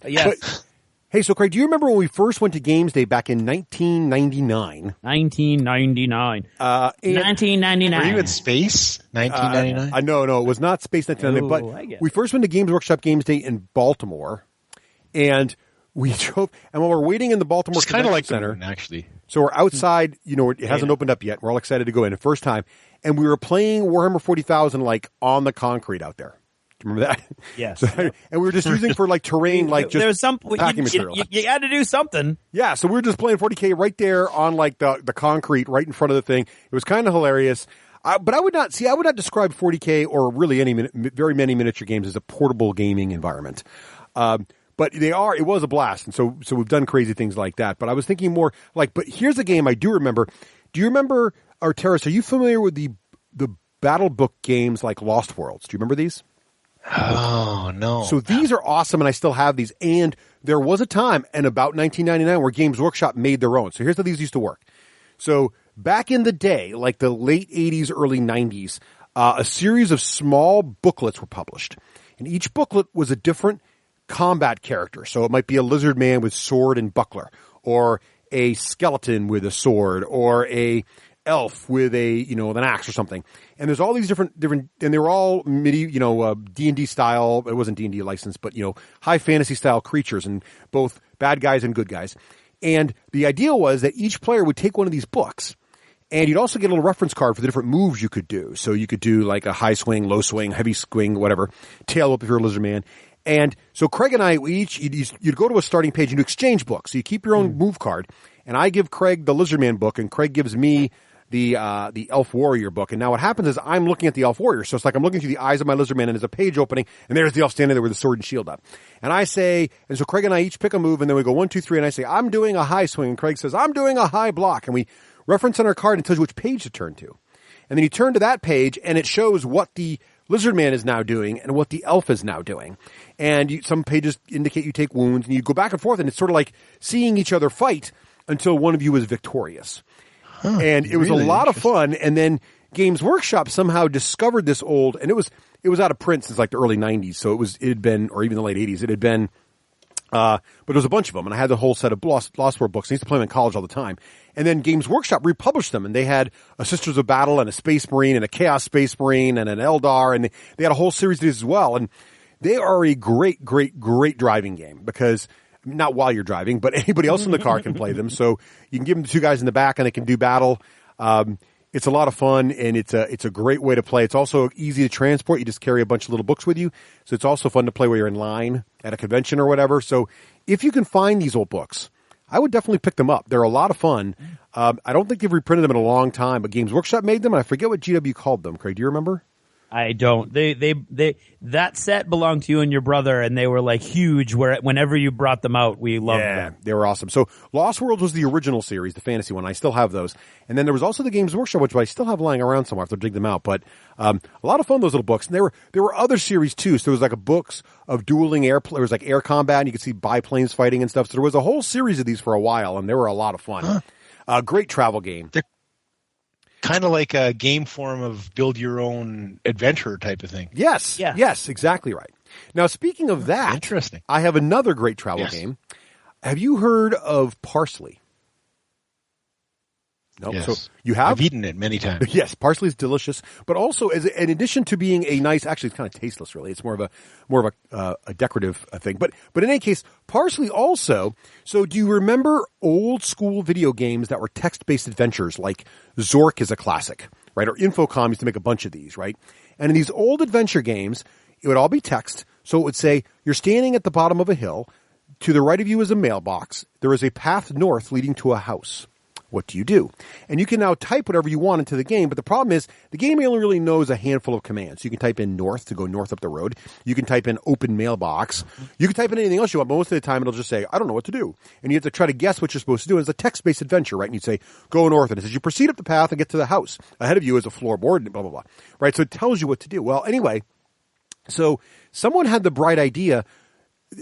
Yes. But, hey, so Craig, do you remember when we first went to Games Day back in 1999? 1999. 1999. Were you in space? 1999. No, it was not Space 1999. Oh, I But get we first went to Games Workshop Games Day in Baltimore, and we drove. And while we're waiting in the Baltimore It's kind of Convention like the Center, moon, actually. so we're outside. You know, it hasn't opened up yet. We're all excited to go in the first time, and we were playing Warhammer 40,000 like on the concrete out there. Do you remember that? Yes. So, and we were just using for like terrain, like just there was some packing material. You had to do something. Yeah, so we were just playing 40K right there on like the concrete right in front of the thing. It was kind of hilarious. But I would not describe 40K or really any very many miniature games as a portable gaming environment. But it was a blast. And so we've done crazy things like that. But I was thinking more like, but here's a game I do remember. Do you remember, or Teras, are you familiar with the battle book games like Lost Worlds? Do you remember these? Oh, no. So these are awesome, and I still have these. And there was a time in about 1999 where Games Workshop made their own. So here's how these used to work. So back in the day, like the late 80s, early 90s, a series of small booklets were published. And each booklet was a different combat character. So it might be a lizard man with sword and buckler, or a skeleton with a sword, or a elf with with an axe or something. And there's all these different, and they were all D&D style. It wasn't D&D licensed, but, high fantasy style creatures, and both bad guys and good guys. And the idea was that each player would take one of these books, and you'd also get a little reference card for the different moves you could do. So you could do like a high swing, low swing, heavy swing, whatever, tail up if you're a lizard man. And so Craig and I, you'd go to a starting page and you exchange books. So you keep your own move card, and I give Craig the lizard man book, and Craig gives me the Elf Warrior book. And now what happens is I'm looking at the Elf Warrior. So it's like I'm looking through the eyes of my lizard man, and there's a page opening, and there's the elf standing there with the sword and shield up. And so Craig and I each pick a move, and then we go 1, 2, 3, and I say, I'm doing a high swing, and Craig says, I'm doing a high block. And we reference on our card and tells you which page to turn to. And then you turn to that page, and it shows what the lizard man is now doing and what the elf is now doing. And some pages indicate you take wounds, and you go back and forth, and it's sort of like seeing each other fight until one of you is victorious. And it was a lot of fun. And then Games Workshop somehow discovered this old, and it was out of print since like the early 90s. So it had been, or even the late 80s, it had been, but there was a bunch of them. And I had the whole set of Lost World books. I used to play them in college all the time. And then Games Workshop republished them, and they had a Sisters of Battle and a Space Marine and a Chaos Space Marine and an Eldar, and they had a whole series of these as well. And they are a great, great, great driving game, because not while you're driving, but anybody else in the car can play them. So you can give them to two guys in the back, and they can do battle. It's a lot of fun, and it's a great way to play. It's also easy to transport. You just carry a bunch of little books with you. So it's also fun to play while you're in line at a convention or whatever. So if you can find these old books, I would definitely pick them up. They're a lot of fun. I don't think they've reprinted them in a long time, but Games Workshop made them, and I forget what GW called them. Craig, do you remember? I don't. That set belonged to you and your brother, and they were like huge. Whenever you brought them out, we loved them. They were awesome. So Lost Worlds was the original series, the fantasy one. I still have those. And then there was also the Games Workshop, which I still have lying around somewhere. I have to dig them out. But a lot of fun, those little books. And there were other series too. So there was like a books of dueling air. There was like air combat, and you could see biplanes fighting and stuff. So there was a whole series of these for a while, and they were a lot of fun. Great travel game. Kind of like a game form of build your own adventure type of thing. Yes. Yeah. Yes, exactly right. Now, speaking of that, interesting. I have another great travel game. Have you heard of Parsley? No. Yes. So you have? I've eaten it many times. Yes, parsley is delicious, but also in addition to being a nice, actually it's kind of tasteless really. It's more of a decorative thing. But in any case, parsley also. So do you remember old school video games that were text-based adventures like Zork is a classic, right? Or Infocom used to make a bunch of these, right? And in these old adventure games, it would all be text. So it would say, you're standing at the bottom of a hill. To the right of you is a mailbox. There is a path north leading to a house. what do you do? And you can now type whatever you want into the game, but the problem is the game only really knows a handful of commands. You can type in north to go north up the road. You can type in open mailbox. You can type in anything else you want, but most of the time it'll just say, I don't know what to do. And you have to try to guess what you're supposed to do. It's a text-based adventure, right? And you say, go north. And it says, you proceed up the path and get to the house. Ahead of you is a floorboard, and blah, blah, blah. Right? So it tells you what to do. Well, anyway, so someone had the bright idea,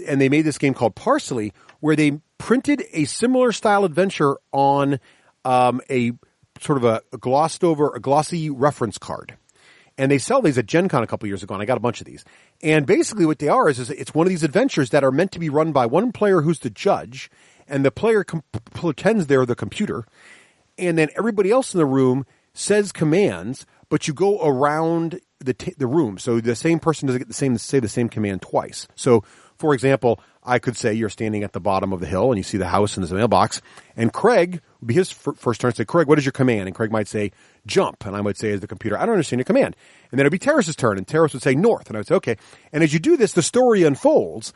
and they made this game called Parsley, where they printed a similar style adventure on a sort of a glossy reference card. And they sell these at Gen Con a couple years ago, and I got a bunch of these. And basically what they are is it's one of these adventures that are meant to be run by one player who's the judge, and the player pretends they're the computer, and then everybody else in the room says commands, but you go around the room. So the same person doesn't get say the same command twice. So, for example, I could say you're standing at the bottom of the hill and you see the house and there's a mailbox, and Craig would be his first turn to say, Craig, what is your command? And Craig might say, jump. And I might say as the computer, I don't understand your command. And then it'd be Teras's turn, and Teras would say north. And I would say, okay. And as you do this, the story unfolds.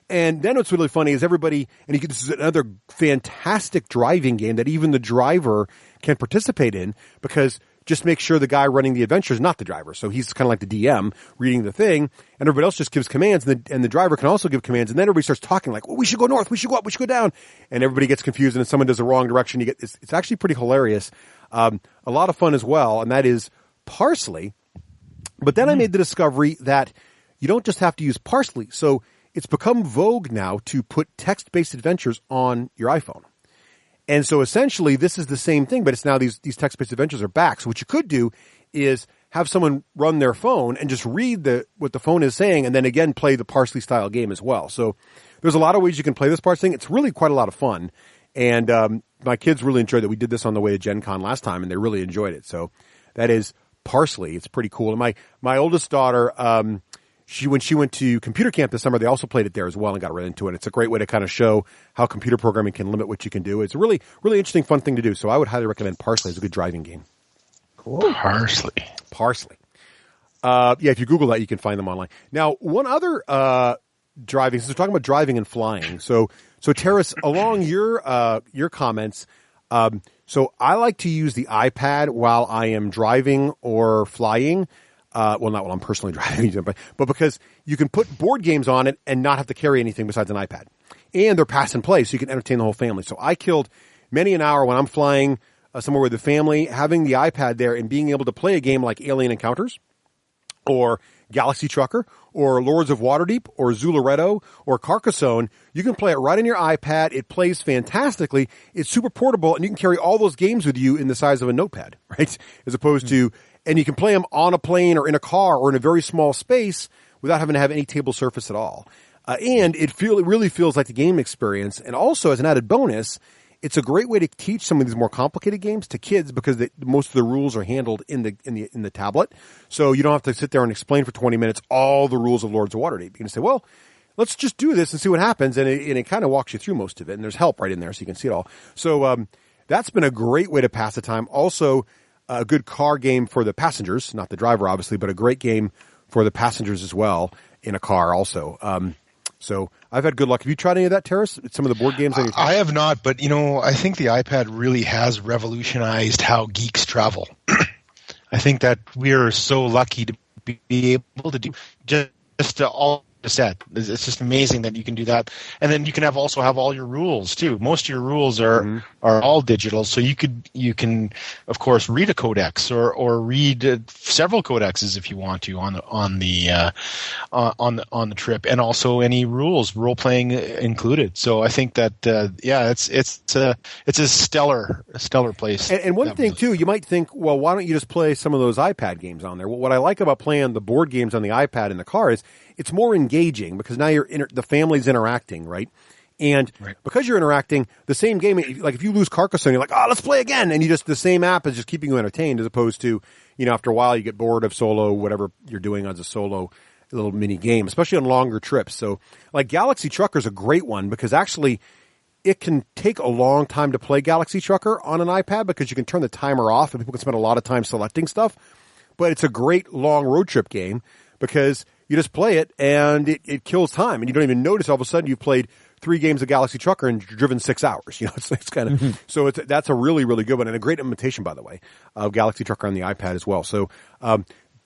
And then what's really funny is everybody, and this is another fantastic driving game that even the driver can participate in, because just make sure the guy running the adventure is not the driver. So he's kind of like the DM reading the thing, and everybody else just gives commands, and the driver can also give commands, and then everybody starts talking like, well, we should go north, we should go up, we should go down, and everybody gets confused, and if someone does the wrong direction, it's actually pretty hilarious. A lot of fun as well, and that is Parsley. But then I made the discovery that you don't just have to use Parsley. So it's become vogue now to put text-based adventures on your iPhone. And so essentially this is the same thing, but it's now these text-based adventures are back. So what you could do is have someone run their phone and just read what the phone is saying, and then again play the Parsley style game as well. So there's a lot of ways you can play this Parsley thing. It's really quite a lot of fun. And my kids really enjoyed it. We did this on the way to Gen Con last time, and they really enjoyed it. So that is Parsley. It's pretty cool. And my oldest daughter, when she went to computer camp this summer, they also played it there as well and got right into it. It's a great way to kind of show how computer programming can limit what you can do. It's a really, really interesting, fun thing to do. So I would highly recommend Parsley. It's a good driving game. Cool. Parsley. Yeah, if you Google that, you can find them online. Now, one other driving, since we're talking about driving and flying. So Teras, along your comments, so I like to use the iPad while I am driving or flying. Well, not while I'm personally driving, but because you can put board games on it and not have to carry anything besides an iPad. And they're pass and play, so you can entertain the whole family. So I killed many an hour when I'm flying somewhere with the family, having the iPad there and being able to play a game like Alien Encounters or Galaxy Trucker or Lords of Waterdeep or Zularetto or Carcassonne. You can play it right on your iPad. It plays fantastically. It's super portable, and you can carry all those games with you in the size of a notepad, right? As opposed to, and you can play them on a plane or in a car or in a very small space without having to have any table surface at all. And it really feels like the game experience. And also, as an added bonus, it's a great way to teach some of these more complicated games to kids because most of the rules are handled in the tablet. So you don't have to sit there and explain for 20 minutes all the rules of Lords of Waterdeep. You can say, well, let's just do this and see what happens. And it kind of walks you through most of it. And there's help right in there so you can see it all. So that's been a great way to pass the time. Also, a good car game for the passengers, not the driver, obviously, but a great game for the passengers as well in a car also. So I've had good luck. Have you tried any of that, Teras? Some of the board games? I have not, but I think the iPad really has revolutionized how geeks travel. I think that we are so lucky to be able to do just all the set. It's just amazing that you can do that, and then you can also have all your rules too. Most of your rules are all digital, so you can of course read a codex or read several codexes if you want to on the trip, and also any rules, role playing included. So I think that it's a stellar place. And one thing too, you might think, well, why don't you just play some of those iPad games on there? Well, what I like about playing the board games on the iPad in the car is it's more engaging because now the family's interacting, right? And because you're interacting, the same game, like if you lose Carcassonne, you're like, oh, let's play again. And the same app is just keeping you entertained as opposed to, after a while you get bored of solo, whatever you're doing as a solo little mini game, especially on longer trips. So like Galaxy Trucker is a great one because actually it can take a long time to play Galaxy Trucker on an iPad because you can turn the timer off and people can spend a lot of time selecting stuff. But it's a great long road trip game because you just play it and it kills time and you don't even notice all of a sudden you've played 3 games of Galaxy Trucker and driven 6 hours. You know, it's kind of so that's a really, really good one, and a great imitation, by the way, of Galaxy Trucker on the iPad as well. So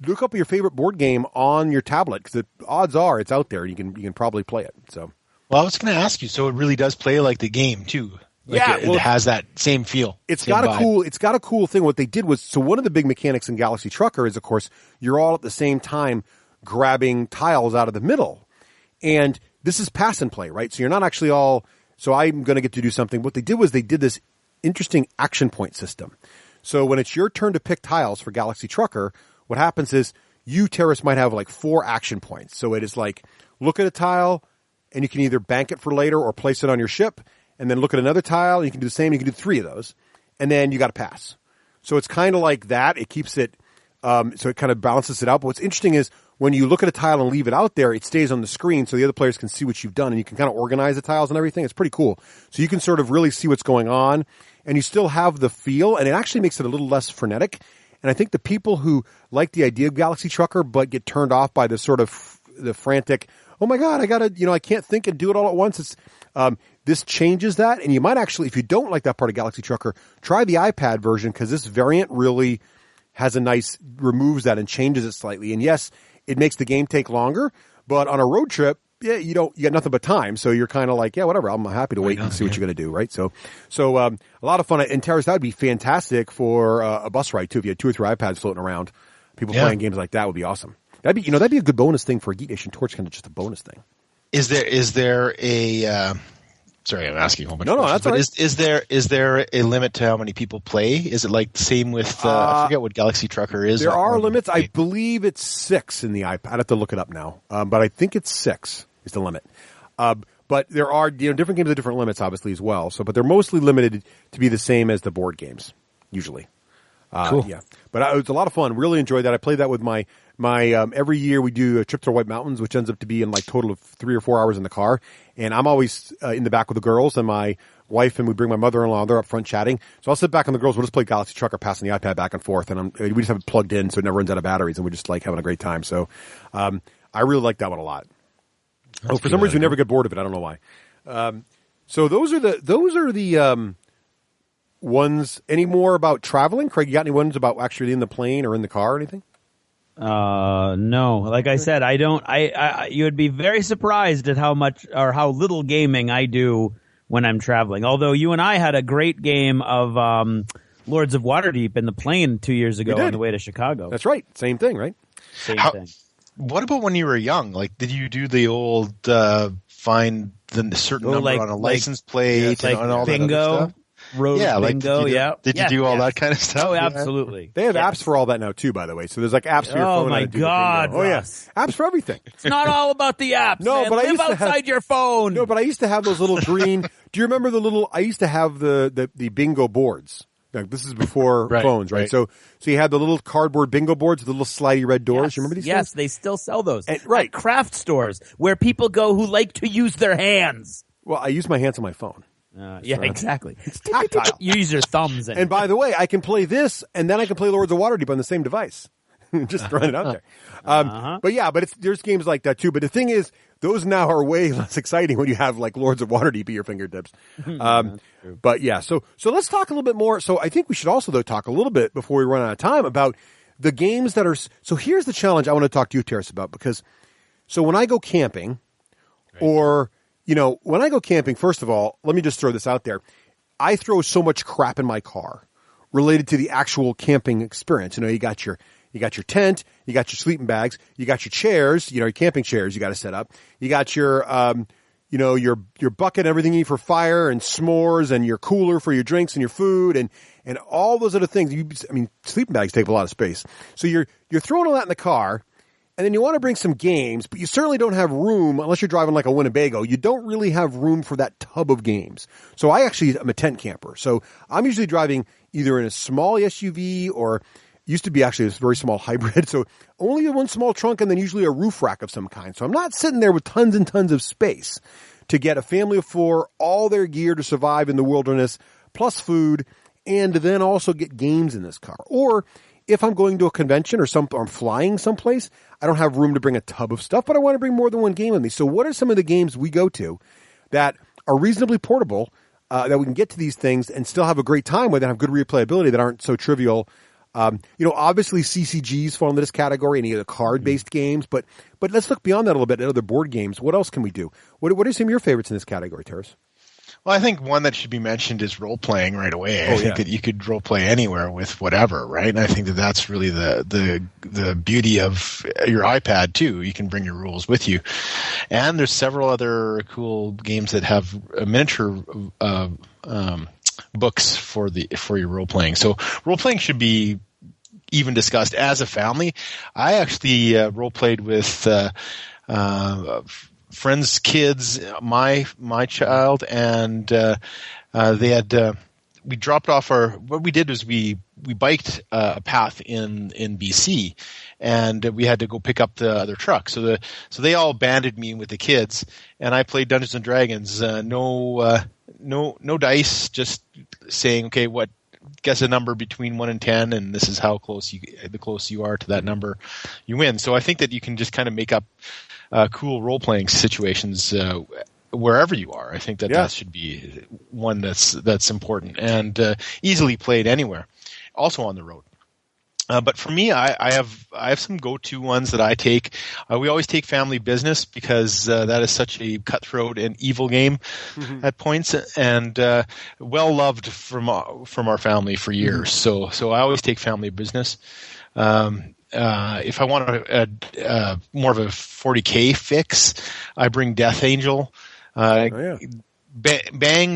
look up your favorite board game on your tablet, because the odds are it's out there and you can probably play it. So, well, I was going to ask you, so it really does play like the game too. Like yeah, it has that same feel. It's got a cool thing. What they did was, so one of the big mechanics in Galaxy Trucker is, of course, you're all at the same time grabbing tiles out of the middle, and this is pass and play, right? So you're not actually all. So I'm going to get to do something. What they did was they did this interesting action point system. So when it's your turn to pick tiles for Galaxy Trucker, what happens is you, Teras, might have like 4 action points. So it is like, look at a tile, and you can either bank it for later or place it on your ship. And then look at another tile, and you can do the same. You can do 3 of those, and then you got to pass. So it's kind of like that. It keeps it, so it kind of balances it out. But what's interesting is when you look at a tile and leave it out there, it stays on the screen, so the other players can see what you've done, and you can kind of organize the tiles and everything. It's pretty cool. So you can sort of really see what's going on, and you still have the feel, and it actually makes it a little less frenetic. And I think the people who like the idea of Galaxy Trucker but get turned off by the sort of the frantic, oh my God, I can't think and do it all at once. It's this changes that, and you might actually, if you don't like that part of Galaxy Trucker, try the iPad version, because this variant really has removes that and changes it slightly. And yes, it makes the game take longer, but on a road trip, yeah, you got nothing but time, so you're kind of like, yeah, whatever, I'm happy to wait and see what you're going to do, right? So a lot of fun. And Teras, that would be fantastic for a bus ride too. If you had 2 or 3 iPads floating around, people playing games like that would be awesome. That'd be a good bonus thing for a Geek Nation Tours, kind of just a bonus thing. Is there a sorry, I'm asking a whole bunch of questions. That's but is there a limit to how many people play? Is it like the same with I forget what Galaxy Trucker is. There are limits. I believe it's 6 in the iPad. I'd have to look it up now, but I think it's 6 is the limit. But there are different games have different limits, obviously, as well. So, but they're mostly limited to be the same as the board games usually. Cool. Yeah, but it was a lot of fun. Really enjoyed that. I played that with my every year we do a trip to the White Mountains, which ends up to be in like total of 3 or 4 hours in the car. And I'm always in the back with the girls, and my wife, and we bring my mother-in-law. They're up front chatting. So I'll sit back on the girls. We'll just play Galaxy Trucker, passing the iPad back and forth. And we just have it plugged in so it never runs out of batteries, and we're just like having a great time. So I really like that one a lot. For some reason we never get bored of it. I don't know why. So those are the ones. Any more about traveling? Craig, you got any ones about actually in the plane or in the car or anything? No. Like I said, I don't. You would be very surprised at how much or how little gaming I do when I'm traveling. Although you and I had a great game of Lords of Waterdeep in the plane 2 years ago on the way to Chicago. That's right. Same thing, right? Same thing. What about when you were young? Like, did you do the old find the certain number on a license plate and all bingo, that other stuff? Road bingo, Did you do all that kind of stuff? Oh, absolutely. They have apps for all that now too, by the way. So there's like apps for your phone. Oh my God! Oh yes, apps for everything. It's not all about the apps. No, man. but I live used to outside your phone. No, but I used to have those little green. Do you remember the little? I used to have the bingo boards. Like, this is before phones, right? So you had the little cardboard bingo boards with the little slidey red doors. Yes, you remember these? Yes, things? they still sell those. And, right, at craft stores where people go who like to use their hands. Well, I use my hands on my phone. Yeah, exactly. It's tactile. You use your thumbs. And by the way, I can play this, and then I can play Lords of Waterdeep on the same device. Just throwing it out there. But there's games like that too. But the thing is, those now are way less exciting when you have like Lords of Waterdeep at your fingertips. But yeah, so let's talk a little bit more. So I think we should also though talk a little bit before we run out of time about the games that are. So here's the challenge I want to talk to you, Teras, about, because so when I go camping, or when I go camping, first of all, let me just throw this out there. I throw so much crap in my car related to the actual camping experience. You got your tent, you got your sleeping bags, you got your chairs, your camping chairs you got to set up. You got your your bucket and everything you need for fire and s'mores, and your cooler for your drinks and your food and all those other things. Sleeping bags take up a lot of space. So you're throwing all that in the car. And then you want to bring some games, but you certainly don't have room, unless you're driving like a Winnebago, you don't really have room for that tub of games. So I actually am a tent camper. So I'm usually driving either in a small SUV or used to be actually this very small hybrid. So only one small trunk and then usually a roof rack of some kind. So I'm not sitting there with tons and tons of space to get a family of 4, all their gear to survive in the wilderness, plus food, and then also get games in this car. Or if I'm going to a convention or I'm flying someplace, I don't have room to bring a tub of stuff, but I want to bring more than one game with me. So what are some of the games we go to that are reasonably portable, that we can get to these things and still have a great time with and have good replayability that aren't so trivial. Obviously CCGs fall into this category, any of the card-based games, but let's look beyond that a little bit at other board games. What else can we do? What are some of your favorites in this category, Teras? Well, I think one that should be mentioned is role-playing right away. I think that you could role-play anywhere with whatever, right? And I think that that's really the beauty of your iPad, too. You can bring your rules with you. And there's several other cool games that have miniature books for your role-playing. So role-playing should be even discussed as a family. I actually role-played with friends' kids, my child, and they had we dropped off what we did was we biked a path in BC, and we had to go pick up the other truck. So they all banded me with the kids, and I played Dungeons and Dragons. No dice, just saying, okay, guess a number between 1 and 10, and this is how the closer you are to that number, you win. So I think that you can just kind of make up cool role-playing situations wherever you are. I think that should be one that's important and easily played anywhere, also on the road. But for me, I have some go-to ones that I take. We always take Family Business because that is such a cutthroat and evil game at points, and well loved from our family for years. So I always take Family Business. If I want a more of a 40K fix, I bring Death Angel. Bang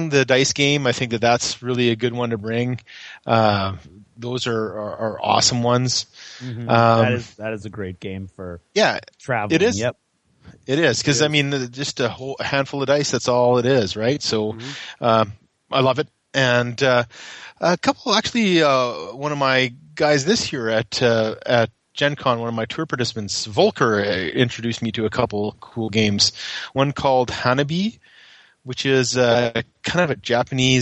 the dice game. I think that's really a good one to bring. Those are awesome ones. Mm-hmm. That is a great game for traveling. It is. Yep. It is because just a handful of dice. That's all it is, right? So I love it. And a couple actually. One of my guys this year at Gen Con, one of my tour participants, Volker, introduced me to a couple cool games. One called Hanabi, which is kind of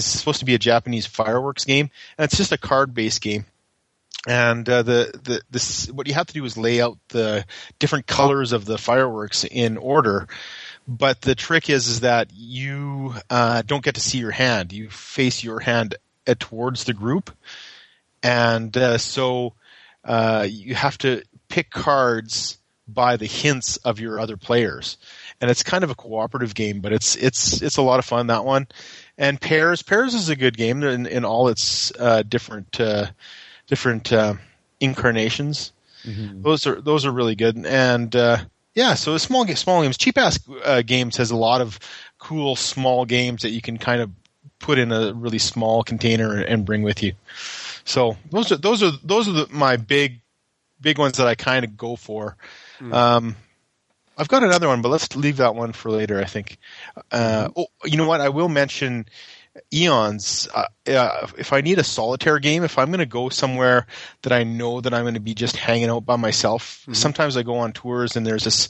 supposed to be a Japanese fireworks game, and it's just a card-based game. And what you have to do is lay out the different colors of the fireworks in order. But the trick is that you don't get to see your hand. You face your hand towards the group, and so you have to pick cards by the hints of your other players. And it's kind of a cooperative game, but it's a lot of fun, that one. And Pairs is a good game in all its different incarnations. Mm-hmm. Those are really good. And so small games. Cheap Ass Games has a lot of cool small games that you can kind of put in a really small container and bring with you. So those are my big ones that I kind of go for. I've got another one, but let's leave that one for later, I think. You know what? I will mention Eons. If I need a solitaire game, if I'm going to go somewhere that I know that I'm going to be just hanging out by myself, sometimes I go on tours and there's this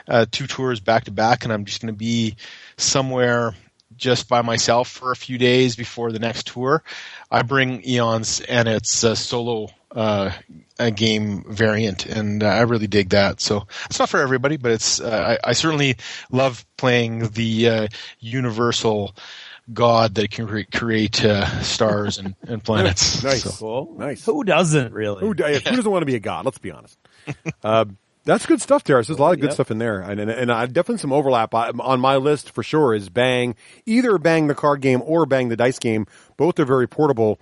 2 tours back to back, and I'm just going to be somewhere just by myself for a few days before the next tour. I bring Eons, and it's a solo a game variant, and I really dig that. So it's not for everybody, but it's I certainly love playing the universal god that can create stars and planets. Nice. So, cool. Nice. Who doesn't really? Who doesn't want to be a god? Let's be honest. That's good stuff, Teras. There's a lot of good stuff in there, and definitely some overlap on my list for sure. Is either Bang the card game or Bang the dice game. Both are very portable.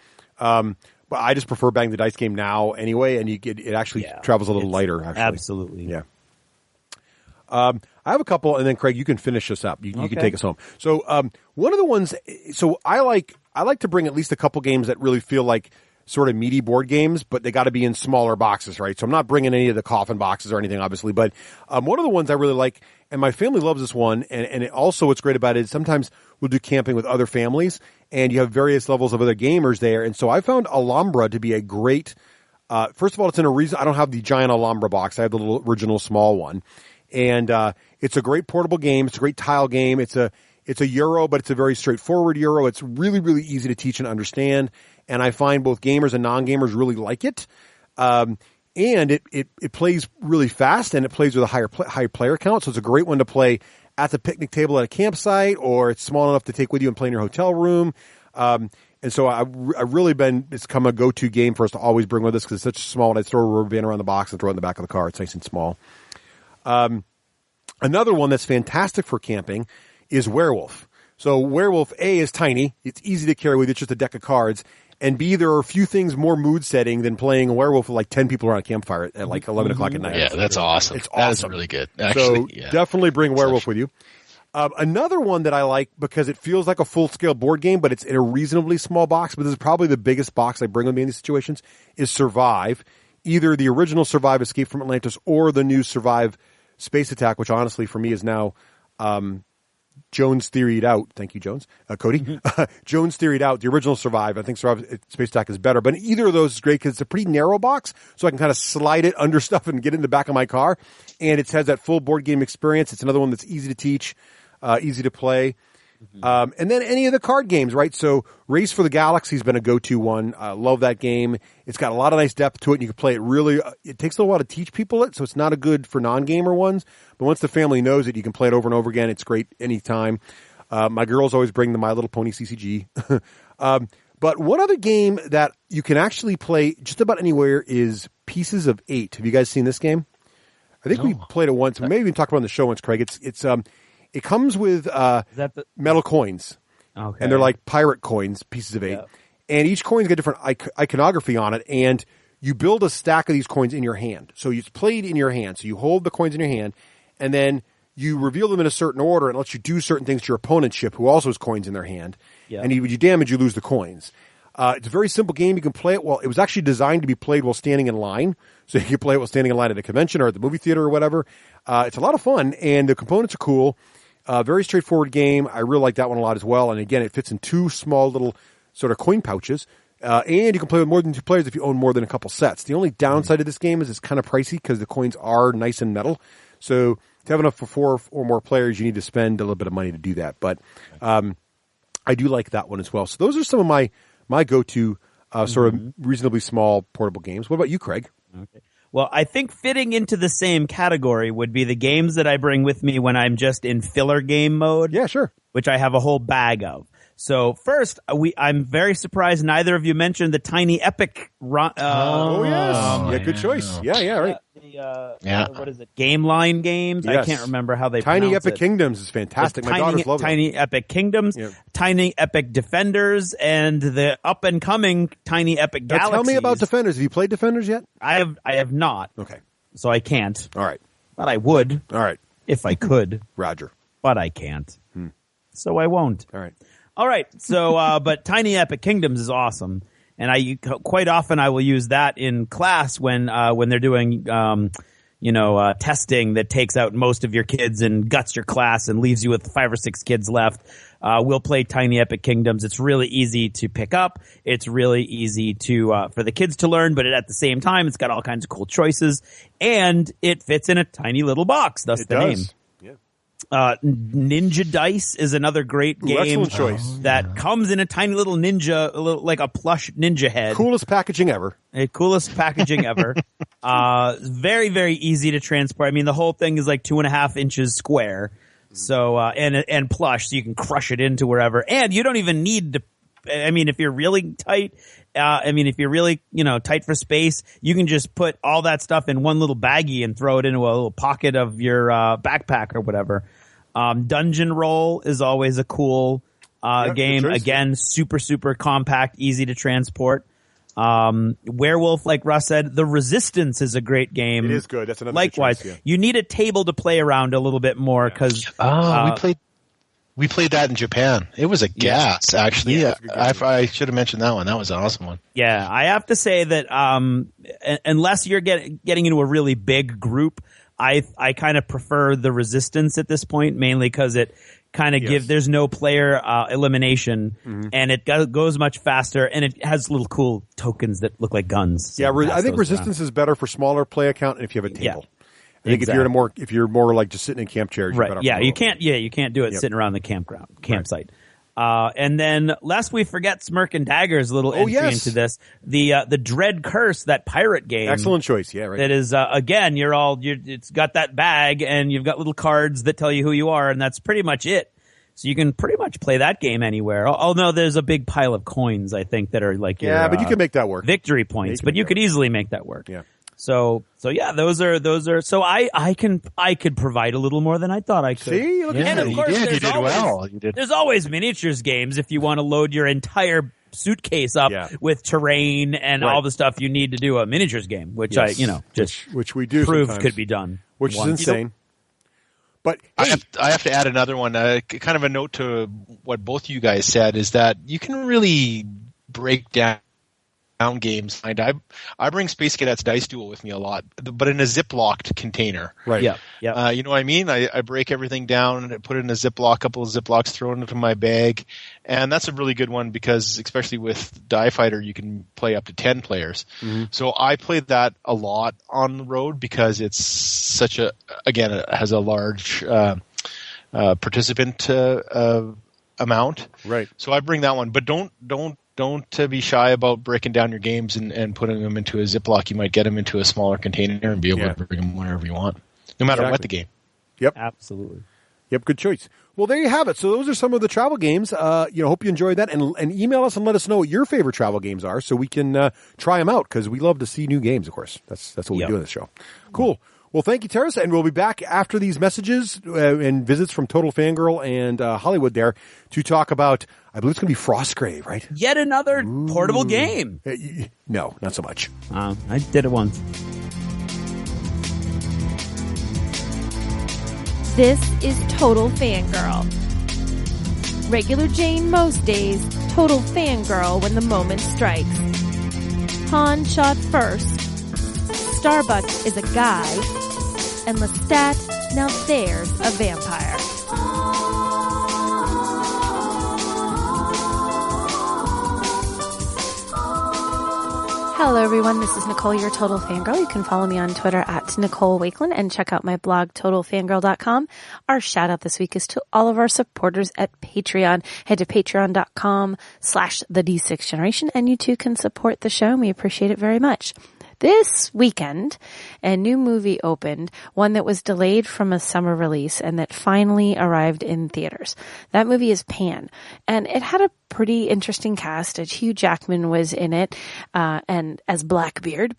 But I just prefer Bang the dice game now anyway, and it actually travels a little lighter. Actually, absolutely. Yeah. I have a couple, and then Craig, you can finish us up. You can take us home. So one of the ones. So I like to bring at least a couple games that really feel like sort of meaty board games, but they got to be in smaller boxes, right? So I'm not bringing any of the coffin boxes or anything, obviously, but one of the ones I really like, and my family loves this one, and what's great about it is sometimes we'll do camping with other families, and you have various levels of other gamers there, and so I found Alhambra to be a great, first of all, it's in a reason, I don't have the giant Alhambra box, I have the little original small one, and it's a great portable game, it's a great tile game, it's a Euro, but it's a very straightforward Euro, it's really, really easy to teach and understand, and I find both gamers and non-gamers really like it. And it plays really fast, and it plays with a high player count, so it's a great one to play at the picnic table at a campsite, or it's small enough to take with you and play in your hotel room. And so I've really it's become a go-to game for us to always bring with us because it's such small. And I throw a rubber band around the box and throw it in the back of the car. It's nice and small. Another one that's fantastic for camping is Werewolf. So Werewolf, A, is tiny. It's easy to carry with. It's just a deck of cards. And B, there are a few things more mood setting than playing a Werewolf with like 10 people around a campfire at like 11 o'clock at night. Yeah, that's awesome. It's awesome. That's really good. Actually, so definitely bring Werewolf with you. Another one that I like because it feels like a full-scale board game, but it's in a reasonably small box, but this is probably the biggest box I bring with me in these situations, is Survive. Either the original Survive Escape from Atlantis or the new Survive Space Attack, which honestly for me is now Jones theoried out. Thank you, Jones. Cody. Jones theoried out. The original Survive. I think Survive Space Attack is better. But either of those is great because it's a pretty narrow box, so I can kind of slide it under stuff and get it in the back of my car. And it has that full board game experience. It's another one that's easy to teach, easy to play. And then any of the card games, right? So Race for the Galaxy has been a go-to one. I love that game. It's got a lot of nice depth to it, and you can play it really. It takes a little while to teach people it, so it's not a good for non-gamer ones. But once the family knows it, you can play it over and over again. It's great anytime. My girls always bring the My Little Pony CCG. But one other game that you can actually play just about anywhere is Pieces of 8. Have you guys seen this game? I think we played it once. Maybe we talked about it on the show once, Craig. It comes with metal coins, and they're like pirate coins, Pieces of 8. Yep. And each coin's got different iconography on it, and you build a stack of these coins in your hand. So it's played in your hand. So you hold the coins in your hand, and then you reveal them in a certain order, and it lets you do certain things to your opponent's ship, who also has coins in their hand. Yep. And if you damage, you lose the coins. It's a very simple game. You can play it it was actually designed to be played while standing in line. So you can play it while standing in line at a convention or at the movie theater or whatever. It's a lot of fun, and the components are cool. Very straightforward game. I really like that one a lot as well. And again, it fits in two small little sort of coin pouches. And you can play with more than 2 players if you own more than a couple sets. The only downside of this game is it's kind of pricey because the coins are nice and metal. So to have enough for 4 or more players, you need to spend a little bit of money to do that. But I do like that one as well. So those are some of my go-to sort of reasonably small portable games. What about you, Craig? Okay. Well, I think fitting into the same category would be the games that I bring with me when I'm just in filler game mode. Yeah, sure. Which I have a whole bag of. So first, I'm very surprised neither of you mentioned the Tiny Epic. Yes. Yeah, good choice. Yeah, right. What is it? Game Line Games? Yes. I can't remember how they Tiny pronounce Epic it. Kingdoms is fantastic. My daughters love it. Tiny Epic Kingdoms, Tiny Epic Defenders, and the up-and-coming Tiny Epic Galaxies. Now tell me about Defenders. Have you played Defenders yet? I have not. Okay. So I can't. All right. But I would. All right. If I could. Roger. But I can't. So I won't. All right. So, but Tiny Epic Kingdoms is awesome. And quite often I will use that in class when they're doing, testing that takes out most of your kids and guts your class and leaves you with 5 or 6 kids left. We'll play Tiny Epic Kingdoms. It's really easy to pick up. It's really easy for the kids to learn, but at the same time, it's got all kinds of cool choices, and it fits in a tiny little box. Thus the name. Ninja Dice is another great game. Excellent choice. That comes in a tiny little ninja, like a plush ninja head. Coolest packaging ever. Coolest packaging ever. Very, very easy to transport. I mean, the whole thing is like 2.5 inches square. So, and plush, so you can crush it into wherever. And you don't even need to, I mean, if you're really tight, tight for space, you can just put all that stuff in one little baggie and throw it into a little pocket of your backpack or whatever. Dungeon Roll is always a cool game. Again, super, super compact, easy to transport. Werewolf, like Russ said, The Resistance is a great game. It is good. That's another Likewise, good choice, you need a table to play around a little bit more because we played that in Japan. It was a gas, actually. Yeah, I should have mentioned that one. That was an awesome one. Yeah, I have to say that unless you're getting into a really big group, I kind of prefer The Resistance at this point, mainly because it kind of there's no player elimination, and it goes much faster, and it has little cool tokens that look like guns. So I think Resistance is better for smaller play account and if you have a table. I think if you're more like just sitting in camp chairs, you're better. Yeah, you can't do it sitting around the campsite. And then, lest we forget Smirk and Dagger's little entry into this, the Dread Curse, that pirate game. Excellent choice. Yeah, right. That is, again, it's got that bag and you've got little cards that tell you who you are, and that's pretty much it. So you can pretty much play that game anywhere. Although there's a big pile of coins, I think, that are like but you can make that work. Victory points, but you could easily make that work. Yeah. So yeah, those are. So I could provide a little more than I thought I could. See, look and of course, you did well. You did. There's always miniatures games if you want to load your entire suitcase up with terrain and all the stuff you need to do a miniatures game, which which we do proved sometimes. could be done, which is insane. But I have to add another one. Kind of a note to what both you guys said is that you can really break down games. I bring Space Cadets Dice Duel with me a lot, but in a zip-locked container. Right. Yeah. You know what I mean? I break everything down and put it in a Ziploc, couple of Ziplocs, throw it into my bag. And that's a really good one because, especially with Die Fighter, you can play up to 10 players. Mm-hmm. So I played that a lot on the road because it's such it has a large participant amount. Right. So I bring that one, but don't be shy about breaking down your games and putting them into a Ziploc. You might get them into a smaller container and be able to bring them wherever you want, no matter what the game. Yep. Absolutely. Yep, good choice. Well, there you have it. So those are some of the travel games. Hope you enjoyed that, and email us and let us know what your favorite travel games are, so we can try them out because we love to see new games. Of course, that's what we do in this show. Cool. Well, thank you, Teras, and we'll be back after these messages and visits from Total Fangirl and Hollywood there to talk about. I believe it's going to be Frostgrave, right? Yet another portable game. No, not so much. I did it once. This is Total Fangirl. Regular Jane most days, Total Fangirl when the moment strikes. Han shot first. Starbuck is a guy. And Lestat, now there's a vampire. Hello everyone, this is Nicole, your Total Fangirl. You can follow me on Twitter at Nicole Wakelin and check out my blog, TotalFangirl.com. Our shout out this week is to all of our supporters at Patreon. Head to patreon.com/the D6 Generation and you too can support the show and we appreciate it very much. This weekend, a new movie opened, one that was delayed from a summer release and that finally arrived in theaters. That movie is Pan, and it had a pretty interesting cast. Hugh Jackman was in it, and as Blackbeard.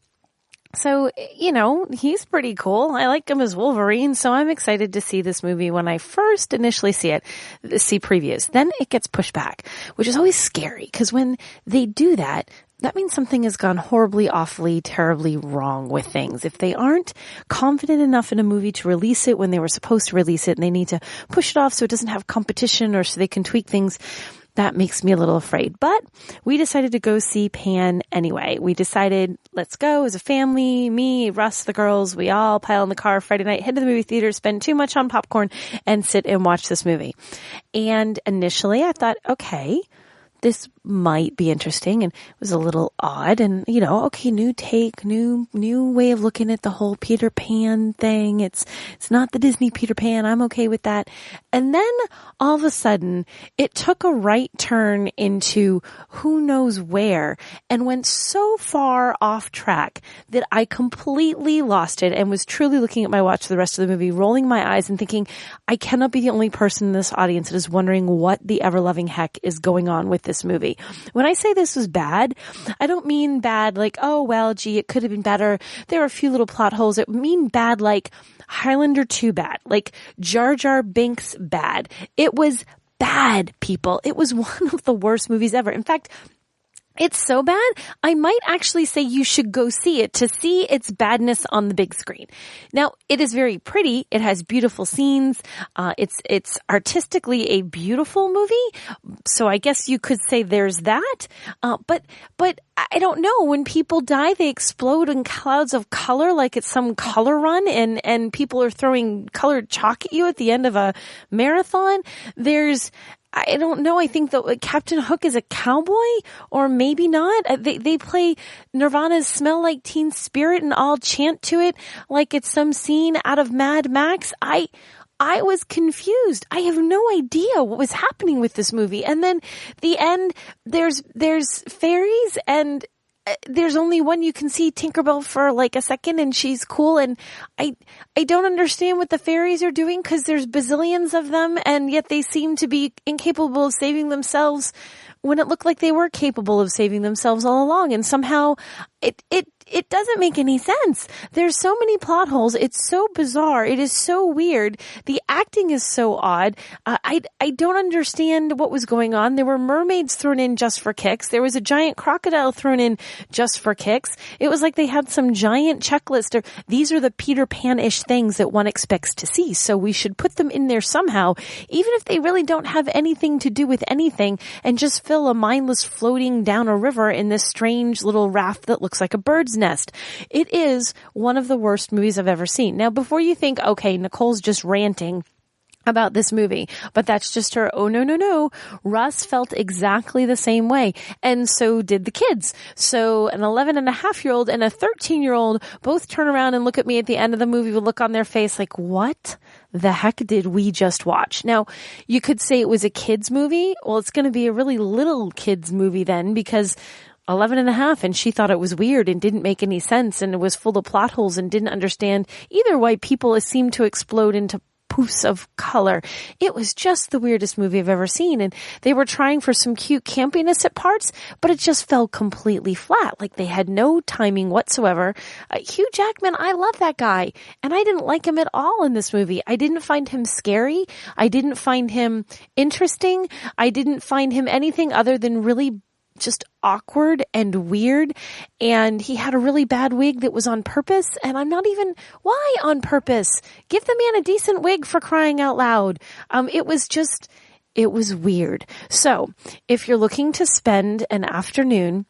So, he's pretty cool. I like him as Wolverine, so I'm excited to see this movie when I first initially see previews. Then it gets pushed back, which is always scary, because when they do that, that means something has gone horribly, awfully, terribly wrong with things. If they aren't confident enough in a movie to release it when they were supposed to release it and they need to push it off so it doesn't have competition or so they can tweak things, that makes me a little afraid. But we decided to go see Pan anyway. We decided, let's go as a family, me, Russ, the girls, we all pile in the car Friday night, head to the movie theater, spend too much on popcorn, and sit and watch this movie. And initially I thought, okay, this might be interesting, and it was a little odd, and okay, new take, new way of looking at the whole Peter Pan thing. It's not the Disney Peter Pan. I'm okay with that. And then all of a sudden, it took a right turn into who knows where, and went so far off track that I completely lost it and was truly looking at my watch for the rest of the movie, rolling my eyes and thinking, I cannot be the only person in this audience that is wondering what the ever-loving heck is going on with this movie. When I say this was bad, I don't mean bad like, oh, well, gee, it could have been better. There are a few little plot holes. I mean bad like Highlander 2 bad, like Jar Jar Binks bad. It was bad, people. It was one of the worst movies ever. In fact, it's so bad, I might actually say you should go see it to see its badness on the big screen. Now, it is very pretty. It has beautiful scenes. It's artistically a beautiful movie. So I guess you could say there's that. But I don't know. When people die, they explode in clouds of color like it's some color run and people are throwing colored chalk at you at the end of a marathon. I don't know. I think that Captain Hook is a cowboy, or maybe not. They play Nirvana's "Smell Like Teen Spirit" and all chant to it like it's some scene out of Mad Max. I was confused. I have no idea what was happening with this movie. And then the end, there's fairies and there's only one you can see, Tinkerbell, for like a second, and she's cool. And I don't understand what the fairies are doing because there's bazillions of them, and yet they seem to be incapable of saving themselves when it looked like they were capable of saving themselves all along. And somehow it doesn't make any sense. There's so many plot holes. It's so bizarre. It is so weird. The acting is so odd. I don't understand what was going on. There were mermaids thrown in just for kicks. There was a giant crocodile thrown in just for kicks. It was like they had some giant checklist of, these are the Peter Pan-ish things that one expects to see, so we should put them in there somehow, even if they really don't have anything to do with anything, and just fill a mindless floating down a river in this strange little raft that looks like a bird's nest. It is one of the worst movies I've ever seen. Now, before you think, okay, Nicole's just ranting about this movie, but that's just her, oh no. Russ felt exactly the same way, and so did the kids. So an 11-and-a-half-year-old and a 13-year-old both turn around and look at me at the end of the movie with a look on their face like, what the heck did we just watch? Now, you could say it was a kids movie. Well, it's going to be a really little kids movie then, because 11-and-a-half, and she thought it was weird and didn't make any sense, and it was full of plot holes and didn't understand either why people seemed to explode into poofs of color. It was just the weirdest movie I've ever seen, and they were trying for some cute campiness at parts, but it just fell completely flat. Like they had no timing whatsoever. Hugh Jackman, I love that guy, and I didn't like him at all in this movie. I didn't find him scary. I didn't find him interesting. I didn't find him anything other than really just awkward and weird, and he had a really bad wig that was on purpose, and I'm not even, why on purpose? Give the man a decent wig, for crying out loud. It was weird. So, if you're looking to spend an afternoon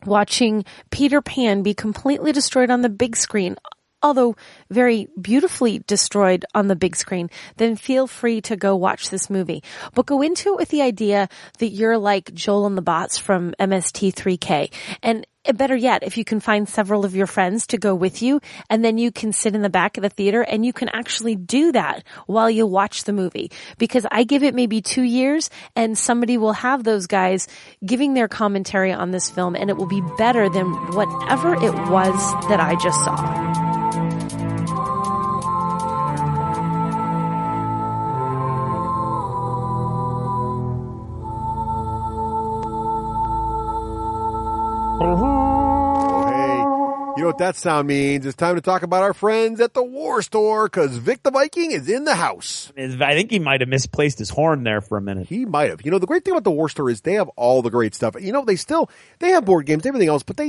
watching Peter Pan be completely destroyed on the big screen, although very beautifully destroyed on the big screen, then feel free to go watch this movie. But go into it with the idea that you're like Joel and the Bots from MST3K. And better yet, if you can find several of your friends to go with you, and then you can sit in the back of the theater and you can actually do that while you watch the movie. Because I give it maybe 2 years and somebody will have those guys giving their commentary on this film, and it will be better than whatever it was that I just saw. Oh, hey, you know what that sound means? It's time to talk about our friends at the War Store, because Vic the Viking is in the house. I think he might have misplaced his horn there for a minute. He might have. You know, the great thing about the War Store is they have all the great stuff. You know, they have board games, everything else, but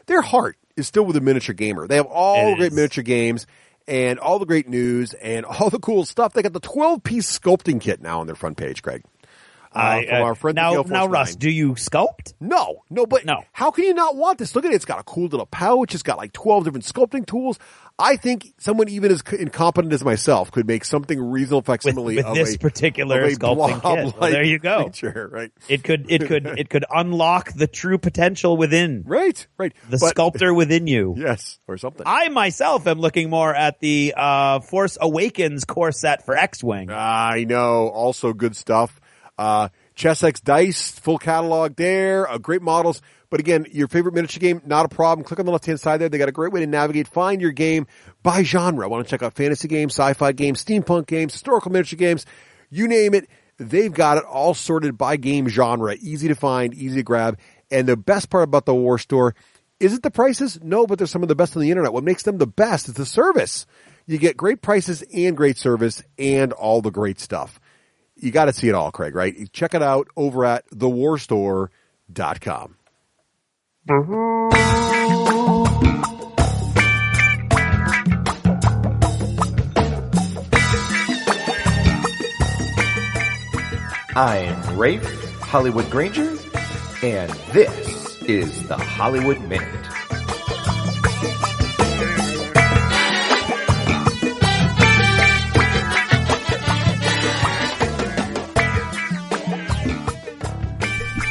their heart is still with the miniature gamer. They have all the great miniature games and all the great news and all the cool stuff. They got the 12-piece sculpting kit now on their front page, Greg. From our friend now, Russ, do you sculpt? No. How can you not want this? Look at it. It's got a cool little pouch. It's got like 12 different sculpting tools. I think someone even as incompetent as myself could make something reasonable facsimile with this particular sculpting kit. Well, there you go. Creature, right. It could unlock the true potential within. Right. The sculptor within you. Yes, or something. I myself am looking more at the Force Awakens core set for X-Wing. I know. Also good stuff. Chessex Dice, full catalog there, great models. But again, your favorite miniature game, not a problem. Click on the left-hand side there. They got a great way to navigate. Find your game by genre. Want to check out fantasy games, sci-fi games, steampunk games, historical miniature games, you name it. They've got it all sorted by game genre. Easy to find, easy to grab. And the best part about the War Store isn't the prices. No, but they're some of the best on the internet. What makes them the best is the service. You get great prices and great service and all the great stuff. You got to see it all, Craig, right? Check it out over at thewarstore.com. I'm Rafe Hollywood Granger, and this is the Hollywood Minute.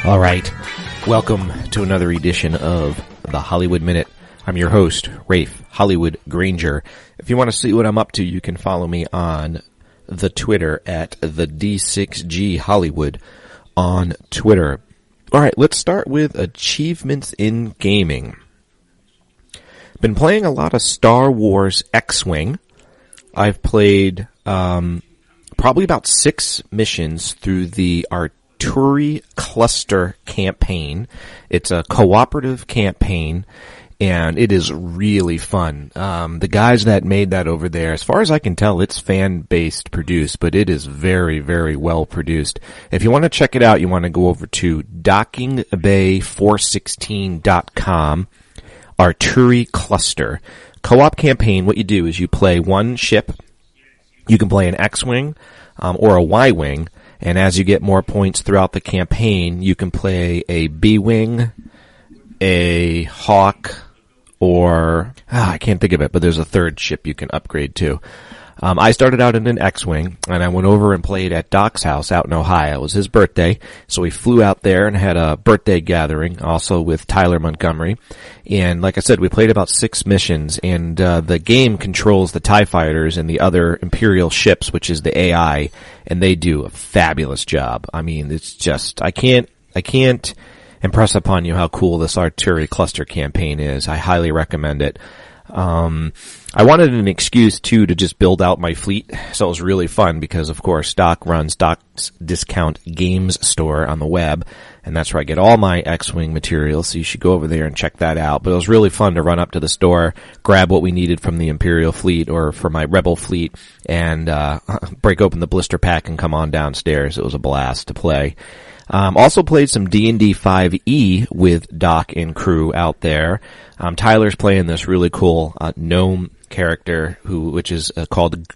All right. Welcome to another edition of the Hollywood Minute. I'm your host, Rafe Hollywood Granger. If you want to see what I'm up to, you can follow me on the Twitter at the D6G Hollywood on Twitter. All right, let's start with achievements in gaming. Been playing a lot of Star Wars X-Wing. I've played probably about 6 missions through the Arturi Cluster campaign. It's a cooperative campaign, and it is really fun. The guys that made that over there, as far as I can tell, it's fan-based produced, but it is very, very well produced. If you want to check it out, you want to go over to dockingbay416.com, Arturi Cluster. Co-op campaign, what you do is you play one ship. You can play an X-Wing or a Y-Wing, and as you get more points throughout the campaign, you can play a B-Wing, a Hawk, or I can't think of it, but there's a third ship you can upgrade to. I started out in an X-Wing, and I went over and played at Doc's house out in Ohio. It was his birthday, so we flew out there and had a birthday gathering, also with Tyler Montgomery. And like I said, we played about 6 missions, and the game controls the TIE fighters and the other Imperial ships, which is the AI, and they do a fabulous job. I mean, it's just, I can't impress upon you how cool this Artillery Cluster campaign is. I highly recommend it. I wanted an excuse too to just build out my fleet, so it was really fun because of course Doc runs Doc's Discount Games store on the web, and that's where I get all my X-Wing materials, so you should go over there and check that out. But it was really fun to run up to the store, grab what we needed from the Imperial fleet or for my Rebel fleet, and break open the blister pack and come on downstairs. It was a blast to play. Also played some D&D 5e with Doc and crew out there. Tyler's playing this really cool gnome character which is called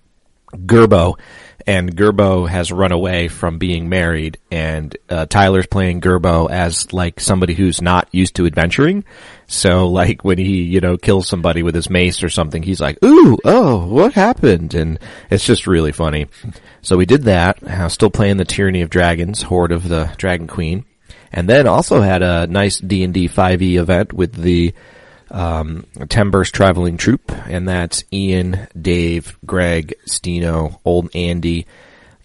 Gerbo, and Gerbo has run away from being married, and Tyler's playing Gerbo as like somebody who's not used to adventuring. So like when he, kills somebody with his mace or something, he's like, "Ooh, oh, what happened?" And it's just really funny. So we did that. Still playing the Tyranny of Dragons, Horde of the Dragon Queen. And then also had a nice D&D 5e event with the Timber's Traveling Troupe, and that's Ian, Dave, Greg, Stino, Old Andy,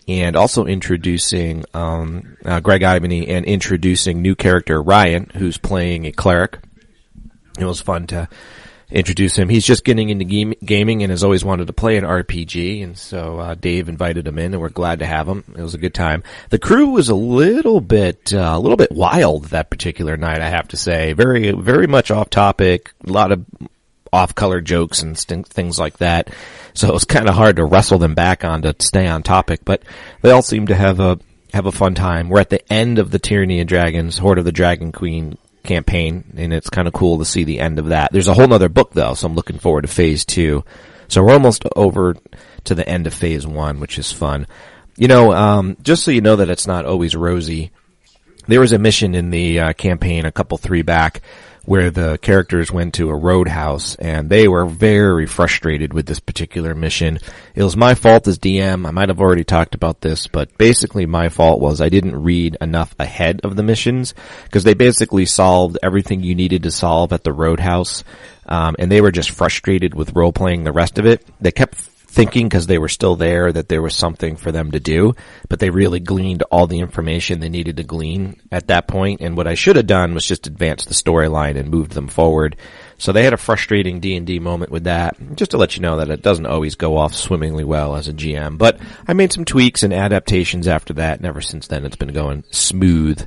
and also introducing Greg Ivany and introducing new character Ryan, who's playing a cleric. It was fun to introduce him. He's just getting into gaming and has always wanted to play an RPG, and so Dave invited him in, and we're glad to have him. It was a good time. The crew was a little bit wild that particular night, I have to say. Very, very much off topic. A lot of off-color jokes and things like that. So it was kind of hard to wrestle them back on to stay on topic, but they all seemed to have a fun time. We're at the end of the Tyranny of Dragons, Horde of the Dragon Queen campaign, and it's kind of cool to see the end of that. There's a whole nother book though, so I'm looking forward to phase 2. So we're almost over to the end of phase 1, which is fun. Just so you know that it's not always rosy, there was a mission in the campaign a couple 3 back where the characters went to a roadhouse, and they were very frustrated with this particular mission. It was my fault as DM. I might have already talked about this, but basically my fault was I didn't read enough ahead of the missions, because they basically solved everything you needed to solve at the roadhouse, and they were just frustrated with role-playing the rest of it. They kept thinking, because they were still there, that there was something for them to do, but they really gleaned all the information they needed to glean at that point, and what I should have done was just advance the storyline and moved them forward. So they had a frustrating D&D moment with that, just to let you know that it doesn't always go off swimmingly well as a GM, but I made some tweaks and adaptations after that, and ever since then it's been going smooth.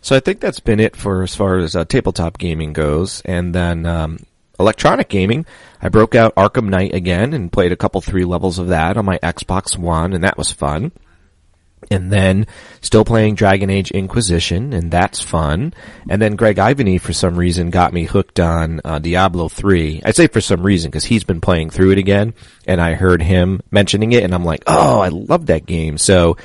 So I think that's been it for as far as tabletop gaming goes, and then electronic gaming, I broke out Arkham Knight again and played a couple 3 levels of that on my Xbox One, and that was fun. And then still playing Dragon Age Inquisition, and that's fun. And then Greg Ivany, for some reason, got me hooked on Diablo 3. I say for some reason because he's been playing through it again, and I heard him mentioning it, and I'm like, oh, I love that game. So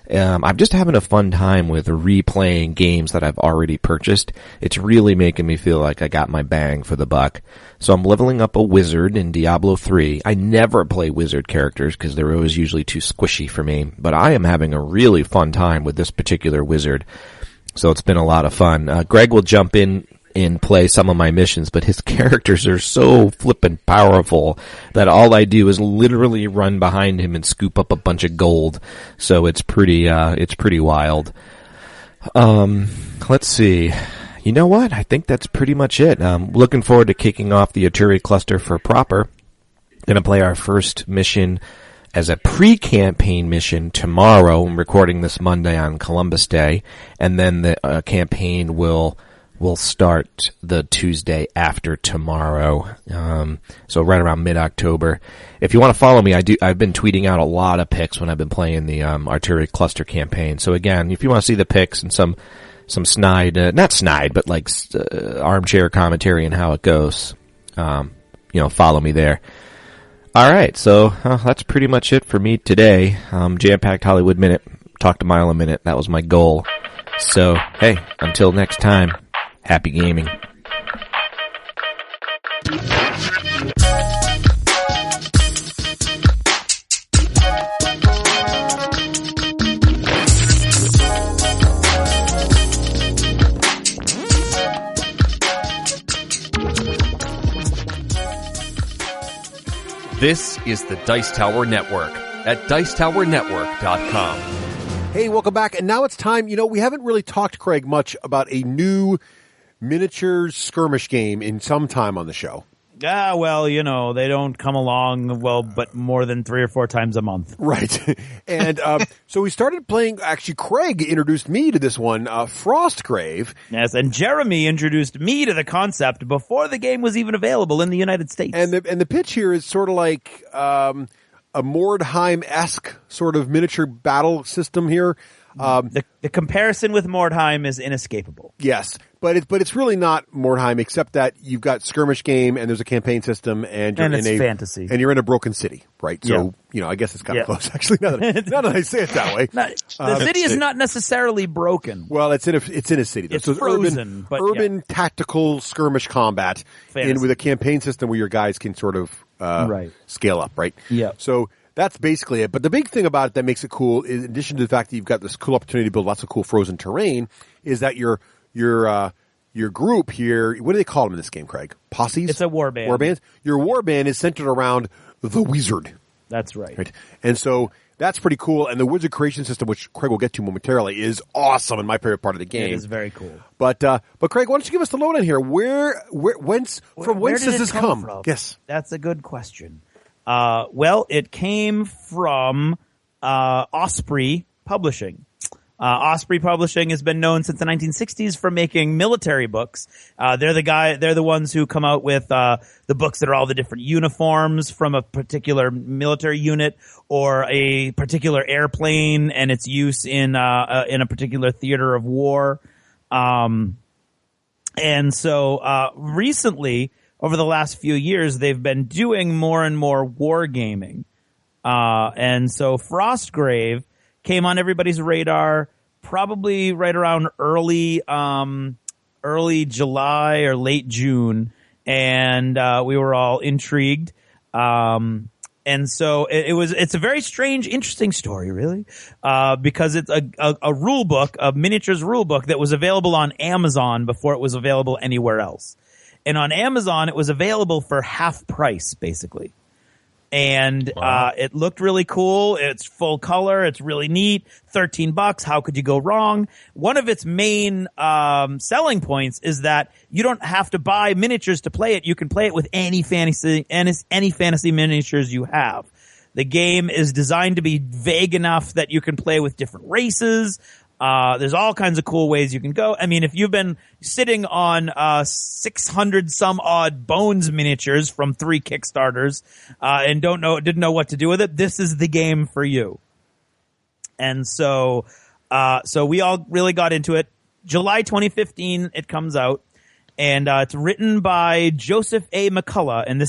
I'm just having a fun time with replaying games that I've already purchased. It's really making me feel like I got my bang for the buck. So I'm leveling up a wizard in Diablo 3. I never play wizard characters because they're always usually too squishy for me, but I am having a really fun time with this particular wizard. So it's been a lot of fun. Greg will jump in and play some of my missions, but his characters are so flippin' powerful that all I do is literally run behind him and scoop up a bunch of gold. So it's pretty wild. Let's see. You know what? I think that's pretty much it. Looking forward to kicking off the Artillery Cluster for proper. Gonna play our first mission as a pre-campaign mission tomorrow. I'm recording this Monday on Columbus Day, and then the campaign will start the Tuesday after tomorrow. So right around mid-October. If you want to follow me, I've been tweeting out a lot of pics when I've been playing the Artillery Cluster campaign. So again, if you want to see the pics and some snide, not snide, but like armchair commentary and how it goes, follow me there. All right, so that's pretty much it for me today. Jam-packed Hollywood Minute, talked a mile a minute. That was my goal. So, hey, until next time, happy gaming. This is the Dice Tower Network at Dicetowernetwork.com. Hey, welcome back. And now it's time. We haven't really talked, Craig, much about a new miniatures skirmish game in some time on the show. Well, they don't come along, but more than 3 or 4 times a month. Right. And so we started playing, actually, Craig introduced me to this one, Frostgrave. Yes, and Jeremy introduced me to the concept before the game was even available in the United States. And the pitch here is sort of like a Mordheim-esque sort of miniature battle system here. The comparison with Mordheim is inescapable. Yes, but it's really not Mordheim, except that you've got skirmish game and there's a campaign system and you're in a fantasy and you're in a broken city, right? So I guess it's kind of close actually. Now that I say it that way, the city is not necessarily broken. Well, it's in a city. It's so frozen, urban tactical skirmish combat with a campaign system where your guys can sort of scale up, right? Yeah. So that's basically it. But the big thing about it that makes it cool, in addition to the fact that you've got this cool opportunity to build lots of cool frozen terrain, is that your group here, what do they call them in this game, Craig? Posses? It's a warband. Warbands? Your warband is centered around the wizard. That's right. And so that's pretty cool. And the wizard creation system, which Craig will get to momentarily, is awesome and my favorite part of the game. It is very cool. But Craig, why don't you give us the lowdown here? Whence does this come from? Yes. That's a good question. Well, it came from Osprey Publishing. Osprey Publishing has been known since the 1960s for making military books. They're the ones who come out with the books that are all the different uniforms from a particular military unit or a particular airplane and its use in a particular theater of war. And so recently, over the last few years, they've been doing more and more wargaming. And so Frostgrave came on everybody's radar probably right around early July or late June. And we were all intrigued. And so it's a very strange, interesting story, really, because it's a rule book, a miniatures rule book that was available on Amazon before it was available anywhere else. And on Amazon, it was available for half price, basically. And it looked really cool. It's full color. It's really neat. $13. How could you go wrong? One of its main selling points is that you don't have to buy miniatures to play it. You can play it with any fantasy miniatures you have. The game is designed to be vague enough that you can play with different races. There's all kinds of cool ways you can go. I mean, if you've been sitting on 600 some odd Bones miniatures from 3 Kickstarters and didn't know what to do with it, this is the game for you. And so we all really got into it. July 2015, it comes out, and it's written by Joseph A. McCullough, and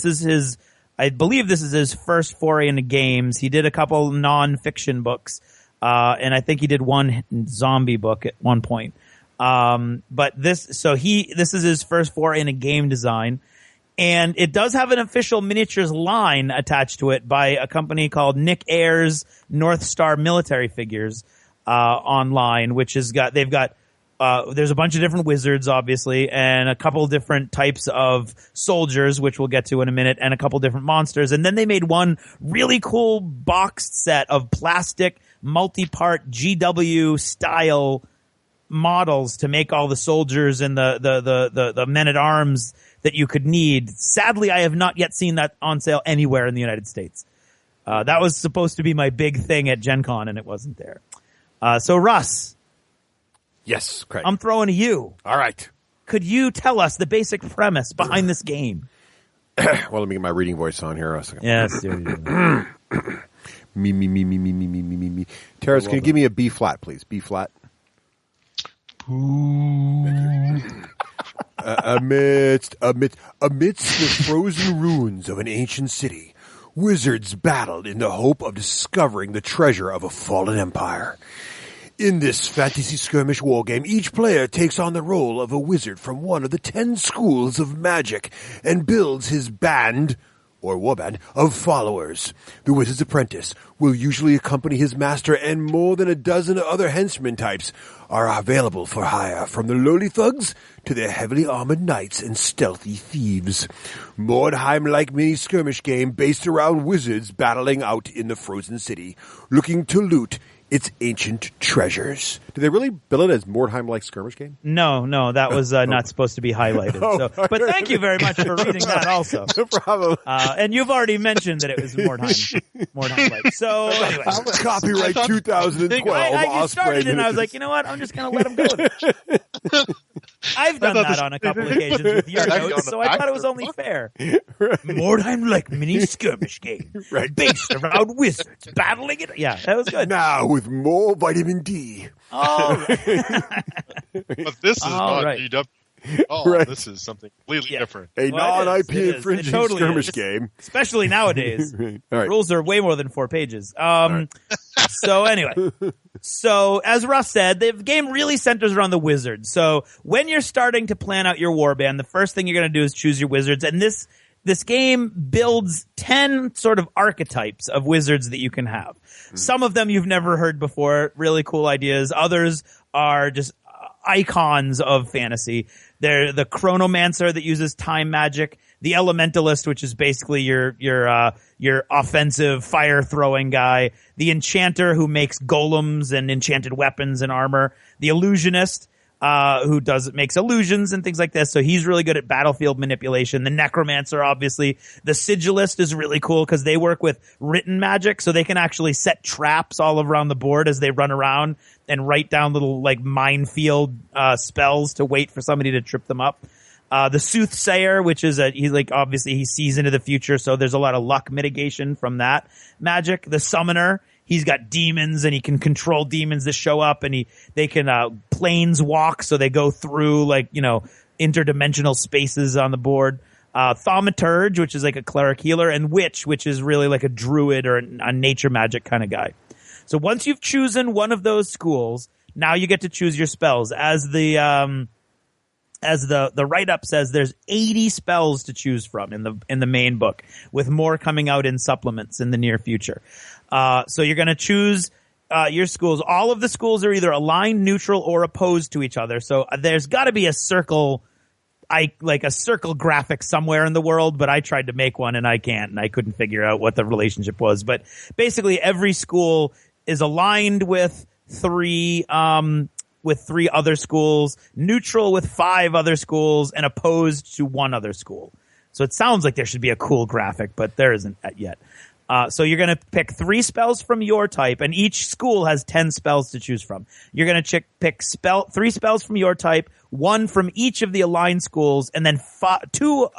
I believe this is his first foray into games. He did a couple non-fiction books. And I think he did one zombie book at one point. But this is his first foray into game design. And it does have an official miniatures line attached to it by a company called Nick Ayers North Star Military Figures, online, which they've got there's a bunch of different wizards, obviously, and a couple different types of soldiers, which we'll get to in a minute, and a couple different monsters. And then they made one really cool boxed set of plastic multi-part GW style models to make all the soldiers and the men-at-arms that you could need. Sadly, I have not yet seen that on sale anywhere in the United States. That was supposed to be my big thing at Gen Con, and it wasn't there. So, Russ. Yes, Craig. I'm throwing to you. All right. Could you tell us the basic premise behind this game? Well, let me get my reading voice on here. Yes. Me. Teras, can you give me a B flat, please? B flat. Amidst the frozen ruins of an ancient city, wizards battled in the hope of discovering the treasure of a fallen empire. In this fantasy skirmish wargame, each player takes on the role of a wizard from one of the 10 schools of magic and builds his band, or warband, of followers. The wizard's apprentice will usually accompany his master, and more than a dozen other henchman types are available for hire, from the lowly thugs to the heavily armored knights and stealthy thieves. Mordheim-like mini-skirmish game based around wizards battling out in the frozen city, looking to loot its ancient treasures. Did they really bill it as Mordheim-like skirmish game? No, that was not supposed to be highlighted. But thank you very much for reading that also. No problem. And you've already mentioned that it was Mordheim-like. So anyway. Copyright 2012. I just started and I was like, you know what? I'm just going to let him go with it. I've done that on a couple occasions with your notes, so I thought it was only fair. Mordheim-like mini-skirmish game. Right. Based around wizards battling it. Yeah, that was good. Now with more vitamin D. All right. But this is not GW. Oh, Right. This is something completely different. A non-IP it is. infringing It totally skirmish is. game. Especially nowadays. All right. Rules are way more than 4 pages. So anyway, as Russ said, the game really centers around the wizards. So when you're starting to plan out your warband, the first thing you're going to do is choose your wizards. And this game builds 10 sort of archetypes of wizards that you can have. Some of them you've never heard before, really cool ideas. Others are just icons of fantasy. They're the chronomancer that uses time magic, the elementalist, which is basically your offensive fire throwing guy, the enchanter who makes golems and enchanted weapons and armor, the illusionist, who makes illusions and things like this. So he's really good at battlefield manipulation. The necromancer, obviously. The sigilist is really cool because they work with written magic, so they can actually set traps all around the board as they run around and write down little like minefield spells to wait for somebody to trip them up. The soothsayer, which is obviously he sees into the future, so there's a lot of luck mitigation from that magic. The summoner. He's got demons and he can control demons that show up, and they can planes walk, so they go through interdimensional spaces on the board. Thaumaturge, which is like a cleric healer, and witch, which is really like a druid or a nature magic kind of guy. So once you've chosen one of those schools, now you get to choose your spells. As the write-up says, there's 80 spells to choose from in the main book, with more coming out in supplements in the near future. So you're going to choose your schools. All of the schools are either aligned, neutral, or opposed to each other. So there's got to be a circle graphic somewhere in the world, but I tried to make one and I can't, and I couldn't figure out what the relationship was. But basically every school is aligned with three other schools, neutral with 5 other schools, and opposed to 1 other school. So it sounds like there should be a cool graphic, but there isn't yet. So you're going to pick 3 spells from your type, and each school has 10 spells to choose from. You're going to pick 3 spells from your type, 1 from each of the aligned schools, and then 2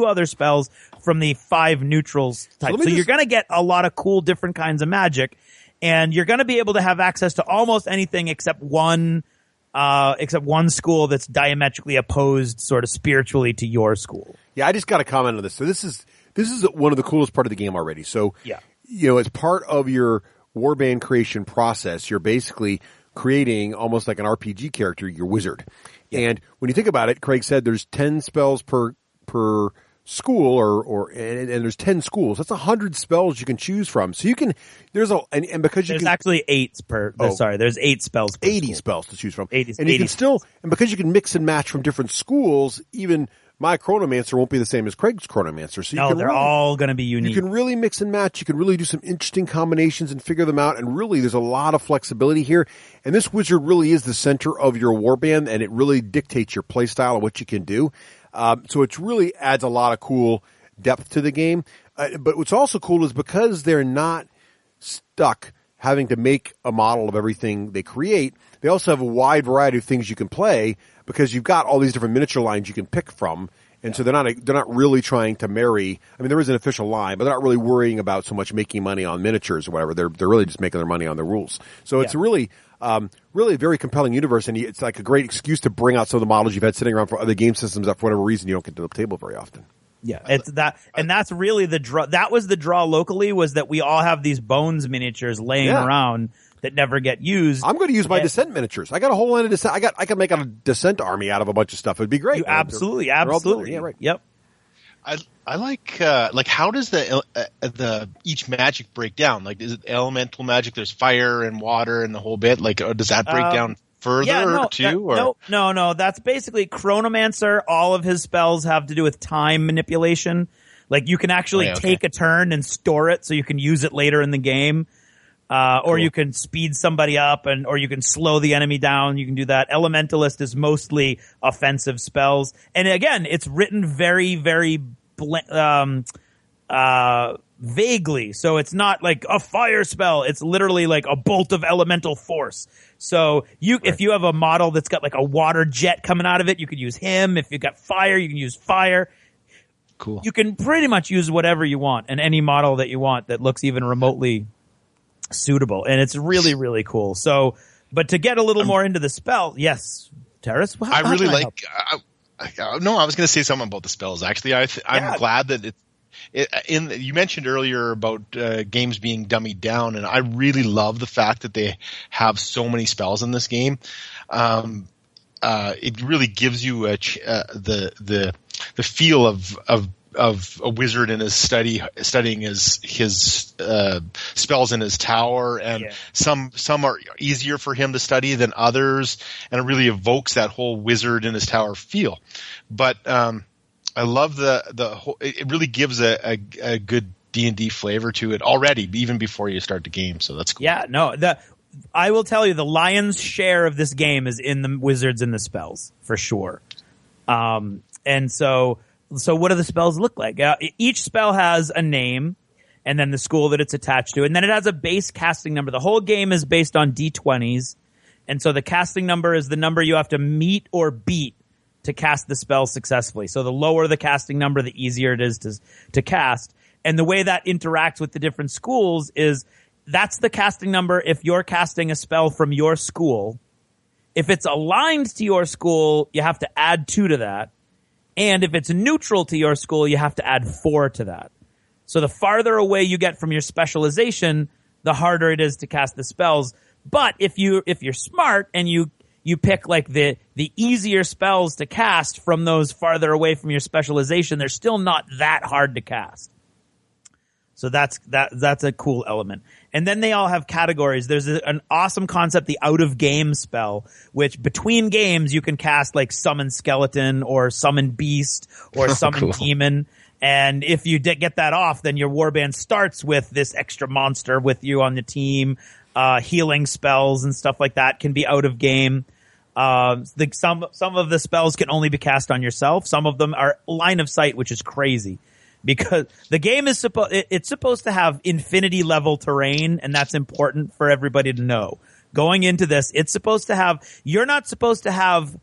other spells from the 5 neutrals type. So you're going to get a lot of cool different kinds of magic, and you're going to be able to have access to almost anything except one school that's diametrically opposed sort of spiritually to your school. Yeah, I just got to comment on this. So this is one of the coolest part of the game already. So, as part of your warband creation process, you're basically creating almost like an RPG character, your wizard. Yeah. And when you think about it, Craig said there's 10 spells per school and there's 10 schools. That's 100 spells you can choose from. So you can, there's actually 8 per, there's 8 spells per 80 school. spells to choose from. 80, and you can still, and because you can mix and match from different schools, even my Chronomancer won't be the same as Craig's Chronomancer. So they're all going to be unique. You can really mix and match. You can really do some interesting combinations and figure them out. And really, there's a lot of flexibility here. And this wizard really is the center of your warband, and it really dictates your play style and what you can do. So it really adds a lot of cool depth to the game. But what's also cool is because they're not stuck having to make a model of everything they create, they also have a wide variety of things you can play because you've got all these different miniature lines you can pick from. And so they're not really trying to marry. I mean, there is an official line, but they're not really worrying about so much making money on miniatures or whatever. They're really just making their money on the rules. So it's really a very compelling universe, and it's like a great excuse to bring out some of the models you've had sitting around for other game systems that for whatever reason you don't get to the table very often. Yeah, it's that, and that's really the draw. That was the draw locally, was that we all have these Bones miniatures laying around that never get used. I'm going to use my Descent miniatures. I got a whole line of Descent. I can make a Descent army out of a bunch of stuff. It'd be great. Absolutely. Yeah, right. Yep. I like how does the each magic break down? Like, is it elemental magic? There's fire and water and the whole bit. Like, does that break down further too? No. That's basically Chronomancer. All of his spells have to do with time manipulation. Like, you can actually take a turn and store it so you can use it later in the game. Or you can speed somebody up or you can slow the enemy down. You can do that. Elementalist is mostly offensive spells. And again, it's written very, very, vaguely. So it's not like a fire spell. It's literally like a bolt of elemental force. So if you have a model that's got like a water jet coming out of it, you could use him. If you've got fire, you can use fire. Cool. You can pretty much use whatever you want and any model that you want that looks even remotely suitable, and it's really, really cool. So, but to get a little more into the spell, yes, Teras, I really like. I was going to say something about the spells. Actually, I'm glad that you mentioned earlier about games being dummied down, and I really love the fact that they have so many spells in this game. It really gives you the feel of a wizard in his studying his spells in his tower, and some are easier for him to study than others, and it really evokes that whole wizard in his tower feel. But I love the whole. It really gives a good D&D flavor to it already, even before you start the game. So that's cool. Yeah, no, I will tell you, the lion's share of this game is in the wizards and the spells for sure. And so what do the spells look like? Each spell has a name, and then the school that it's attached to, and then it has a base casting number. The whole game is based on D20s, and so the casting number is the number you have to meet or beat to cast the spell successfully. So the lower the casting number, the easier it is to cast. And the way that interacts with the different schools is that's the casting number if you're casting a spell from your school. If it's aligned to your school, you have to add 2 to that. And if it's neutral to your school, you have to add 4 to that. So the farther away you get from your specialization, the harder it is to cast the spells. But if you're smart and you pick like the easier spells to cast from those farther away from your specialization, they're still not that hard to cast. So that's a cool element. And then they all have categories. There's an awesome concept, the out of game spell, which between games you can cast like summon skeleton or summon beast or summon demon. And if you get that off, then your warband starts with this extra monster with you on the team. Healing spells and stuff like that can be out of game. Some of the spells can only be cast on yourself. Some of them are line of sight, which is crazy. Because the game is supposed to have infinity level terrain, and that's important for everybody to know. Going into this, you're not supposed to have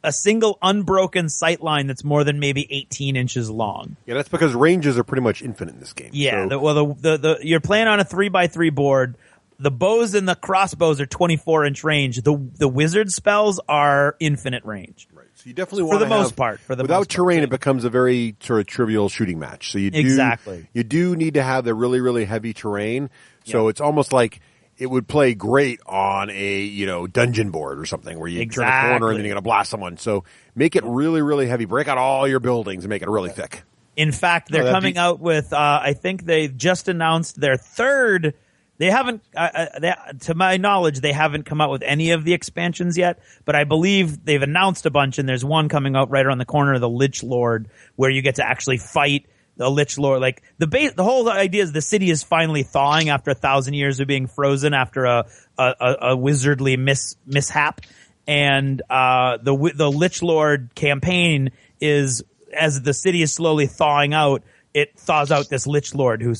a single unbroken sight line that's more than maybe 18 inches long. Yeah, that's because ranges are pretty much infinite in this game. Yeah, so. You're playing on a 3x3 board. The bows and the crossbows are 24-inch range. The wizard spells are infinite range. Right. So you definitely want for the most part. Without terrain, it becomes a very sort of trivial shooting match. So you do need to have the really, really heavy terrain. So it's almost like it would play great on a dungeon board or something where you turn a corner and then you're going to blast someone. So make it really, really heavy. Break out all your buildings and make it really thick. In fact, they're coming out with, I think they just announced their third. They haven't, to my knowledge, they haven't come out with any of the expansions yet, but I believe they've announced a bunch, and there's one coming out right around the corner, the Lich Lord, where you get to actually fight the Lich Lord. Like, the whole idea is the city is finally thawing after 1,000 years of being frozen after a wizardly mishap. And, the Lich Lord campaign is, as the city is slowly thawing out, it thaws out this Lich Lord who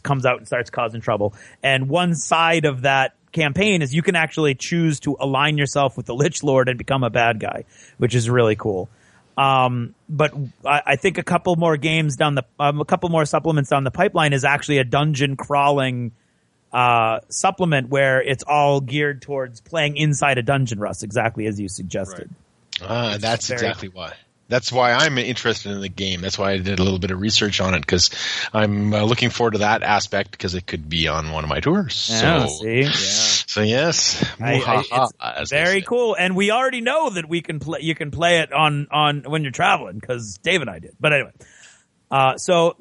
comes out and starts causing trouble. And one side of that campaign is you can actually choose to align yourself with the Lich Lord and become a bad guy, which is really cool. But I think a couple more games a couple more supplements down the pipeline is actually a dungeon crawling supplement where it's all geared towards playing inside a dungeon, Russ, exactly as you suggested. Right. That's exactly why. That's why I'm interested in the game. That's why I did a little bit of research on it, because I'm looking forward to that aspect, because it could be on one of my tours. Yeah, So yes, it's very cool. And we already know that we can play. You can play it on when you're traveling, because Dave and I did. But anyway, so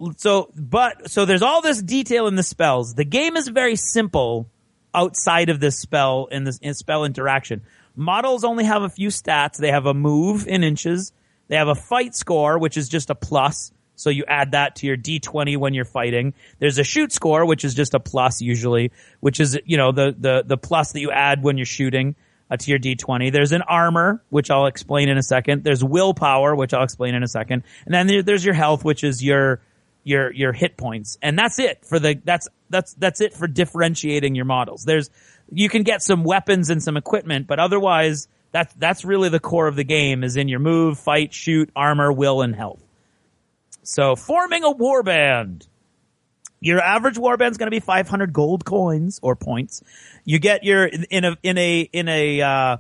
there's all this detail in the spells. The game is very simple outside of this spell in spell interaction. Models only have a few stats. They have a move in inches. They have a fight score, which is just a plus. So you add that to your D20 when you're fighting. There's a shoot score, which is just a plus usually, which is, the plus that you add when you're shooting to your D20. There's an armor, which I'll explain in a second. There's willpower, which I'll explain in a second. And then there's your health, which is your hit points. And that's it for that's it for differentiating your models. You can get some weapons and some equipment, but otherwise that's really the core of the game, is in your move, fight, shoot, armor, will, and health. So, forming a warband. Your average warband is going to be 500 gold coins or points. You get your a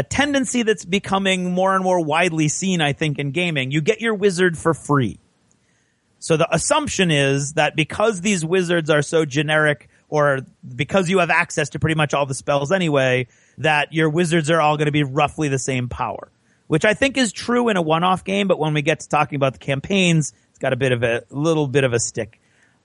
tendency that's becoming more and more widely seen, I think, in gaming. You get your wizard for free. So the assumption is that because these wizards are so generic, or because you have access to pretty much all the spells anyway, that your wizards are all going to be roughly the same power, which I think is true in a one-off game. But when we get to talking about the campaigns, it's got a little bit of a stick.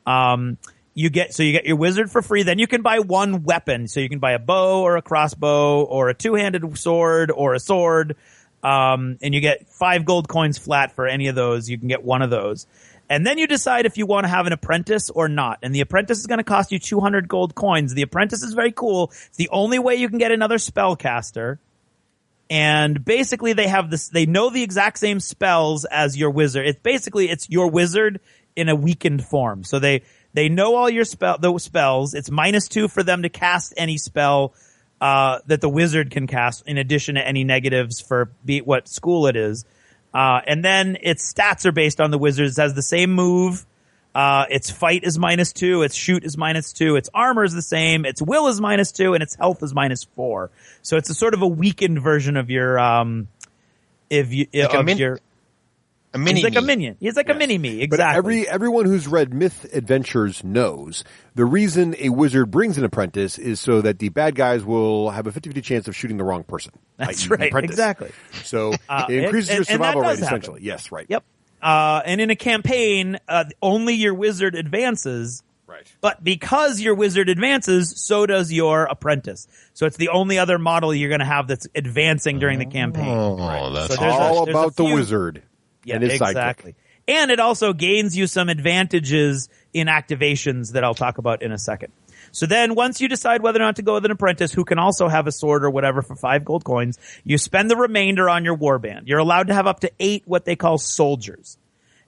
You get your wizard for free. Then you can buy one weapon. So you can buy a bow or a crossbow or a two-handed sword or a sword. And you get 5 gold coins flat for any of those. You can get one of those. And then you decide if you want to have an apprentice or not. And the apprentice is going to cost you 200 gold coins. The apprentice is very cool. It's the only way you can get another spellcaster. And basically they know the exact same spells as your wizard. It's your wizard in a weakened form. So they know all your spells. It's -2 for them to cast any spell that the wizard can cast, in addition to any negatives for what school it is. And then its stats are based on the wizards. It has the same move. Its fight is -2. Its shoot is -2. Its armor is the same. Its will is -2, and its health is -4. So it's a sort of a weakened version of your a mini. He's like a minion. He's like a mini me. Exactly. But everyone who's read Myth Adventures knows the reason a wizard brings an apprentice is so that the bad guys will have a 50-50 chance of shooting the wrong person. That's right. Exactly. So it increases your survival rate, essentially. Happen. Yes, right. Yep. And in a campaign, only your wizard advances. Right. But because your wizard advances, so does your apprentice. So it's the only other model you're going to have that's advancing during the campaign. Oh, that's all about the wizard. Yeah, and his exactly. sidekick. And it also gains you some advantages in activations that I'll talk about in a second. So then once you decide whether or not to go with an apprentice who can also have a sword or whatever for 5 gold coins, you spend the remainder on your warband. You're allowed to have up to 8 what they call soldiers.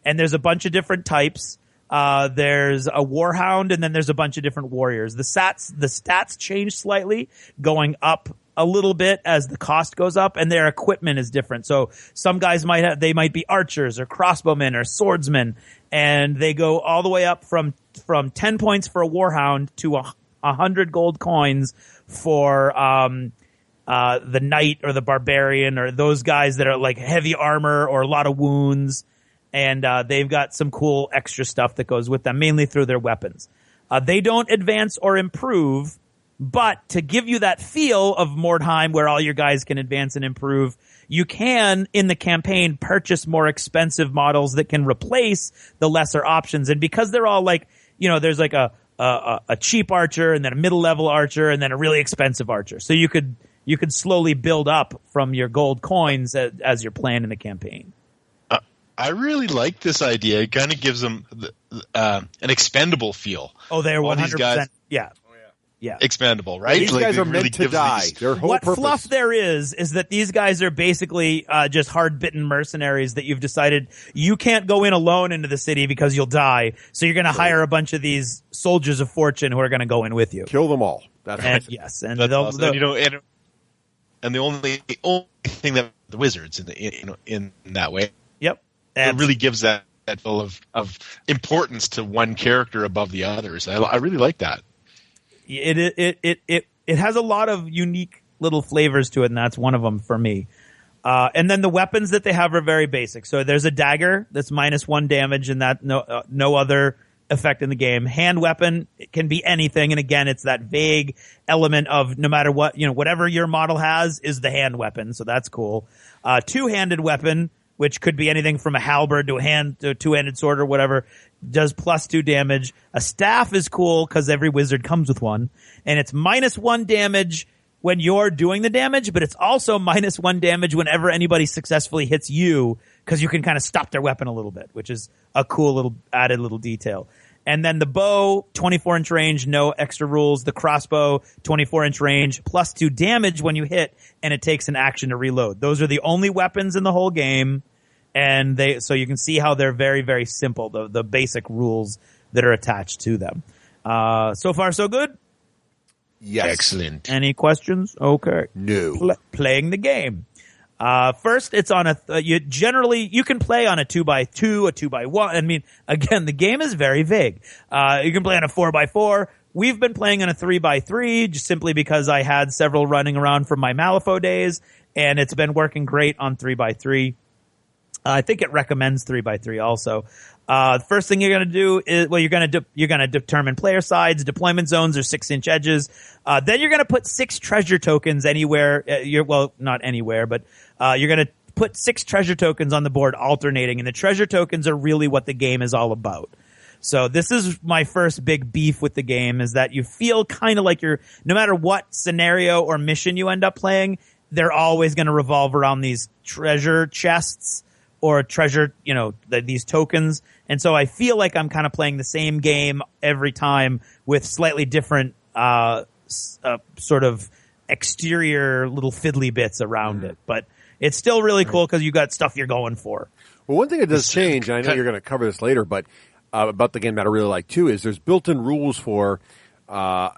And there's a bunch of different types. There's a warhound, and then there's a bunch of different warriors. The stats change slightly, going up a little bit as the cost goes up, and their equipment is different. So some guys might be archers or crossbowmen or swordsmen, and they go all the way up from 10 points for a warhound to 100 gold coins for the knight or the barbarian, or those guys that are like heavy armor or a lot of wounds. And they've got some cool extra stuff that goes with them, mainly through their weapons. They don't advance or improve But to give you that feel of Mordheim where all your guys can advance and improve, you can, in the campaign, purchase more expensive models that can replace the lesser options. And because they're all like, there's like a cheap archer and then a middle level archer and then a really expensive archer. So you could slowly build up from your gold coins as you're playing in the campaign. I really like this idea. It kind of gives them an expendable feel. Oh, they're 100%. These guys, yeah. Expendable, right? These guys are meant to die. Their whole what purpose. fluff there is that these guys are basically just hard-bitten mercenaries that you've decided you can't go in alone into the city because you'll die. So you're going to hire a bunch of these soldiers of fortune who are going to go in with you. Kill them all. That's and yes, and that's they'll, awesome. And the only thing that the wizards in that way. Yep. It really gives that feel of importance to one character above the others. I really like that. It has a lot of unique little flavors to it, and that's one of them for me. And then the weapons that they have are very basic. So there's a dagger that's -1 damage, and that no other effect in the game. Hand weapon, it can be anything, and again, it's that vague element of no matter what, whatever your model has is the hand weapon. So that's cool. Two-handed weapon, which could be anything from a halberd to a two-handed sword or whatever, does +2 damage. A staff is cool because every wizard comes with one, and it's -1 damage when you're doing the damage, but it's also -1 damage whenever anybody successfully hits you because you can kind of stop their weapon a little bit, which is a cool little added little detail. And then the bow, 24-inch range, no extra rules. The crossbow, 24-inch range, +2 damage when you hit, and it takes an action to reload. Those are the only weapons in the whole game, and so you can see how they're very, very simple, the basic rules that are attached to them. So far, so good? Yes. Excellent. Any questions? Okay. No. Playing the game. First, it's on you can play on a 2x2, a 2x1. I mean, again, the game is very vague. You can play on a 4x4. We've been playing on a 3x3 just simply because I had several running around from my Malifaux days, and it's been working great on 3x3. I think it recommends 3x3 also. First thing you're going to do is, you're going to determine player sides. Deployment zones are 6-inch edges. Then you're going to put 6 treasure tokens anywhere. Not anywhere, but you're going to put 6 treasure tokens on the board alternating, and the treasure tokens are really what the game is all about. So this is my first big beef with the game, is that you feel kind of like no matter what scenario or mission you end up playing, they're always going to revolve around these treasure chests or treasure, these tokens. And so I feel like I'm kind of playing the same game every time with slightly different sort of exterior little fiddly bits around it. But it's still really cool because you got stuff you're going for. Well, one thing that does change, and I know you're going to cover this later, but about the game that I really like too, is there's built-in rules for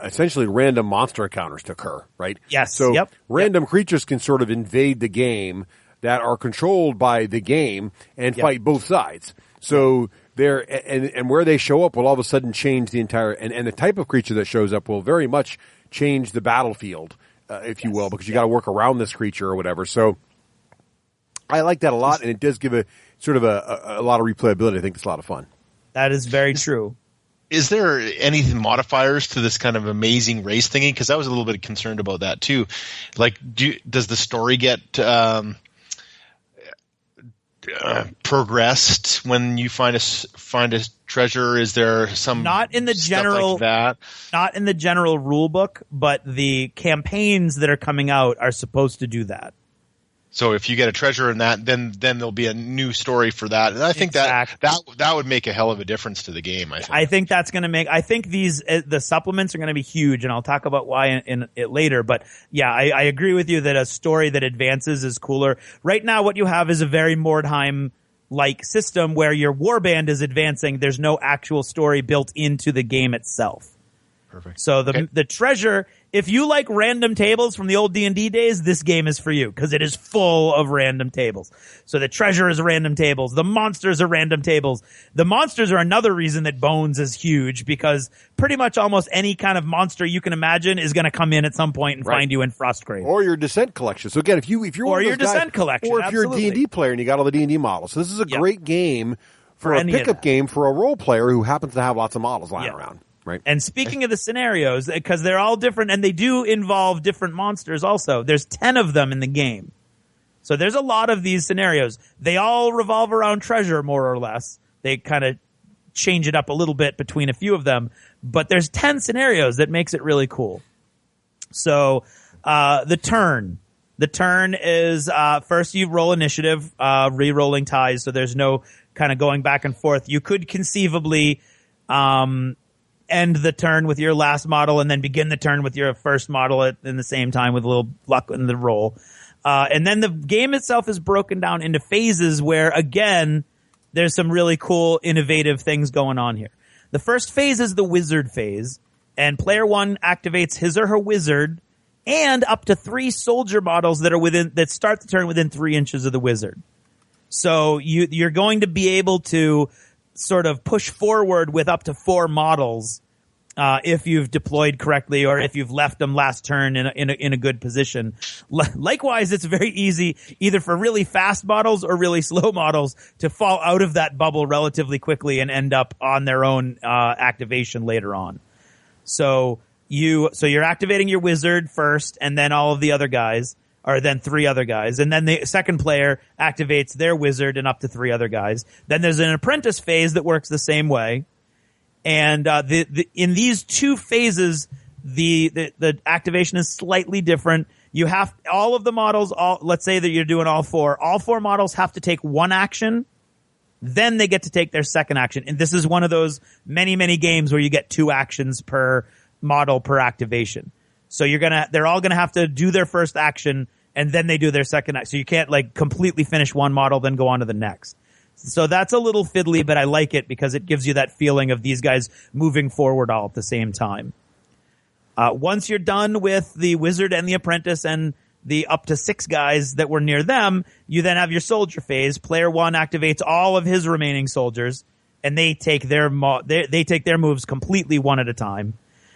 essentially random monster encounters to occur, right? Yes. So random creatures can sort of invade the game that are controlled by the game and fight both sides. So they're and where they show up will all of a sudden change the entire and the type of creature that shows up will very much change the battlefield, if you will, because you got to work around this creature or whatever. So I like that a lot, and it does give a sort of a lot of replayability. I think it's a lot of fun. That is very true. Is there any modifiers to this kind of amazing race thingy? Because I was a little bit concerned about that too. Like, does the story get progressed when you find a treasure? Is there some not in the general like that? Not in the general rule book, but the campaigns that are coming out are supposed to do that. So if you get a treasure in that, then there'll be a new story for that, and I think that would make a hell of a difference to the game. I think that's going to make. I think the supplements are going to be huge, and I'll talk about why in it later. But yeah, I agree with you that a story that advances is cooler. Right now, what you have is a very Mordheim-like system where your warband is advancing. There's no actual story built into the game itself. Perfect. So the treasure, if you like random tables from the old D&D days, this game is for you because it is full of random tables. So the treasure is random tables. The monsters are random tables. The monsters are another reason that Bones is huge because pretty much almost any kind of monster you can imagine is going to come in at some point and find you in Frostgrave. Or your Descent collection. So again, if you're or your Descent collection, or if you're a D&D player and you got all the D&D models. So this is a great game for a pickup game for a role player who happens to have lots of models lying around. Right. And speaking of the scenarios, because they're all different and they do involve different monsters also, there's 10 of them in the game. So there's a lot of these scenarios. They all revolve around treasure, more or less. They kind of change it up a little bit between a few of them. But there's 10 scenarios that makes it really cool. So the turn. The turn is first you roll initiative, re-rolling ties, so there's no kind of going back and forth. You could conceivably end the turn with your last model and then begin the turn with your first model in the same time with a little luck in the roll. And then the game itself is broken down into phases where, again, there's some really cool, innovative things going on here. The first phase is the wizard phase, and player 1 activates his or her wizard and up to 3 soldier models that start the turn within 3 inches of the wizard. So you're going to be able to sort of push forward with up to 4 models if you've deployed correctly or if you've left them last turn in a good position. Likewise, it's very easy either for really fast models or really slow models to fall out of that bubble relatively quickly and end up on their own activation later on. So you're activating your wizard first, and then all of the other guys, or then 3 other guys, and then the second player activates their wizard and up to 3 other guys. Then there's an apprentice phase that works the same way. And in these 2 phases, the activation is slightly different. You have all of the models. Let's say that you're doing all 4. All 4 models have to take 1 action. Then they get to take their second action. And this is one of those many, many games where you get 2 actions per model per activation. So they're all gonna have to do their first action and then they do their second action. So you can't like completely finish one model then go on to the next. So that's a little fiddly, but I like it because it gives you that feeling of these guys moving forward all at the same time. Once you're done with the wizard and the apprentice and the up to 6 guys that were near them, you then have your soldier phase. Player 1 activates all of his remaining soldiers, and they take their moves completely one at a time.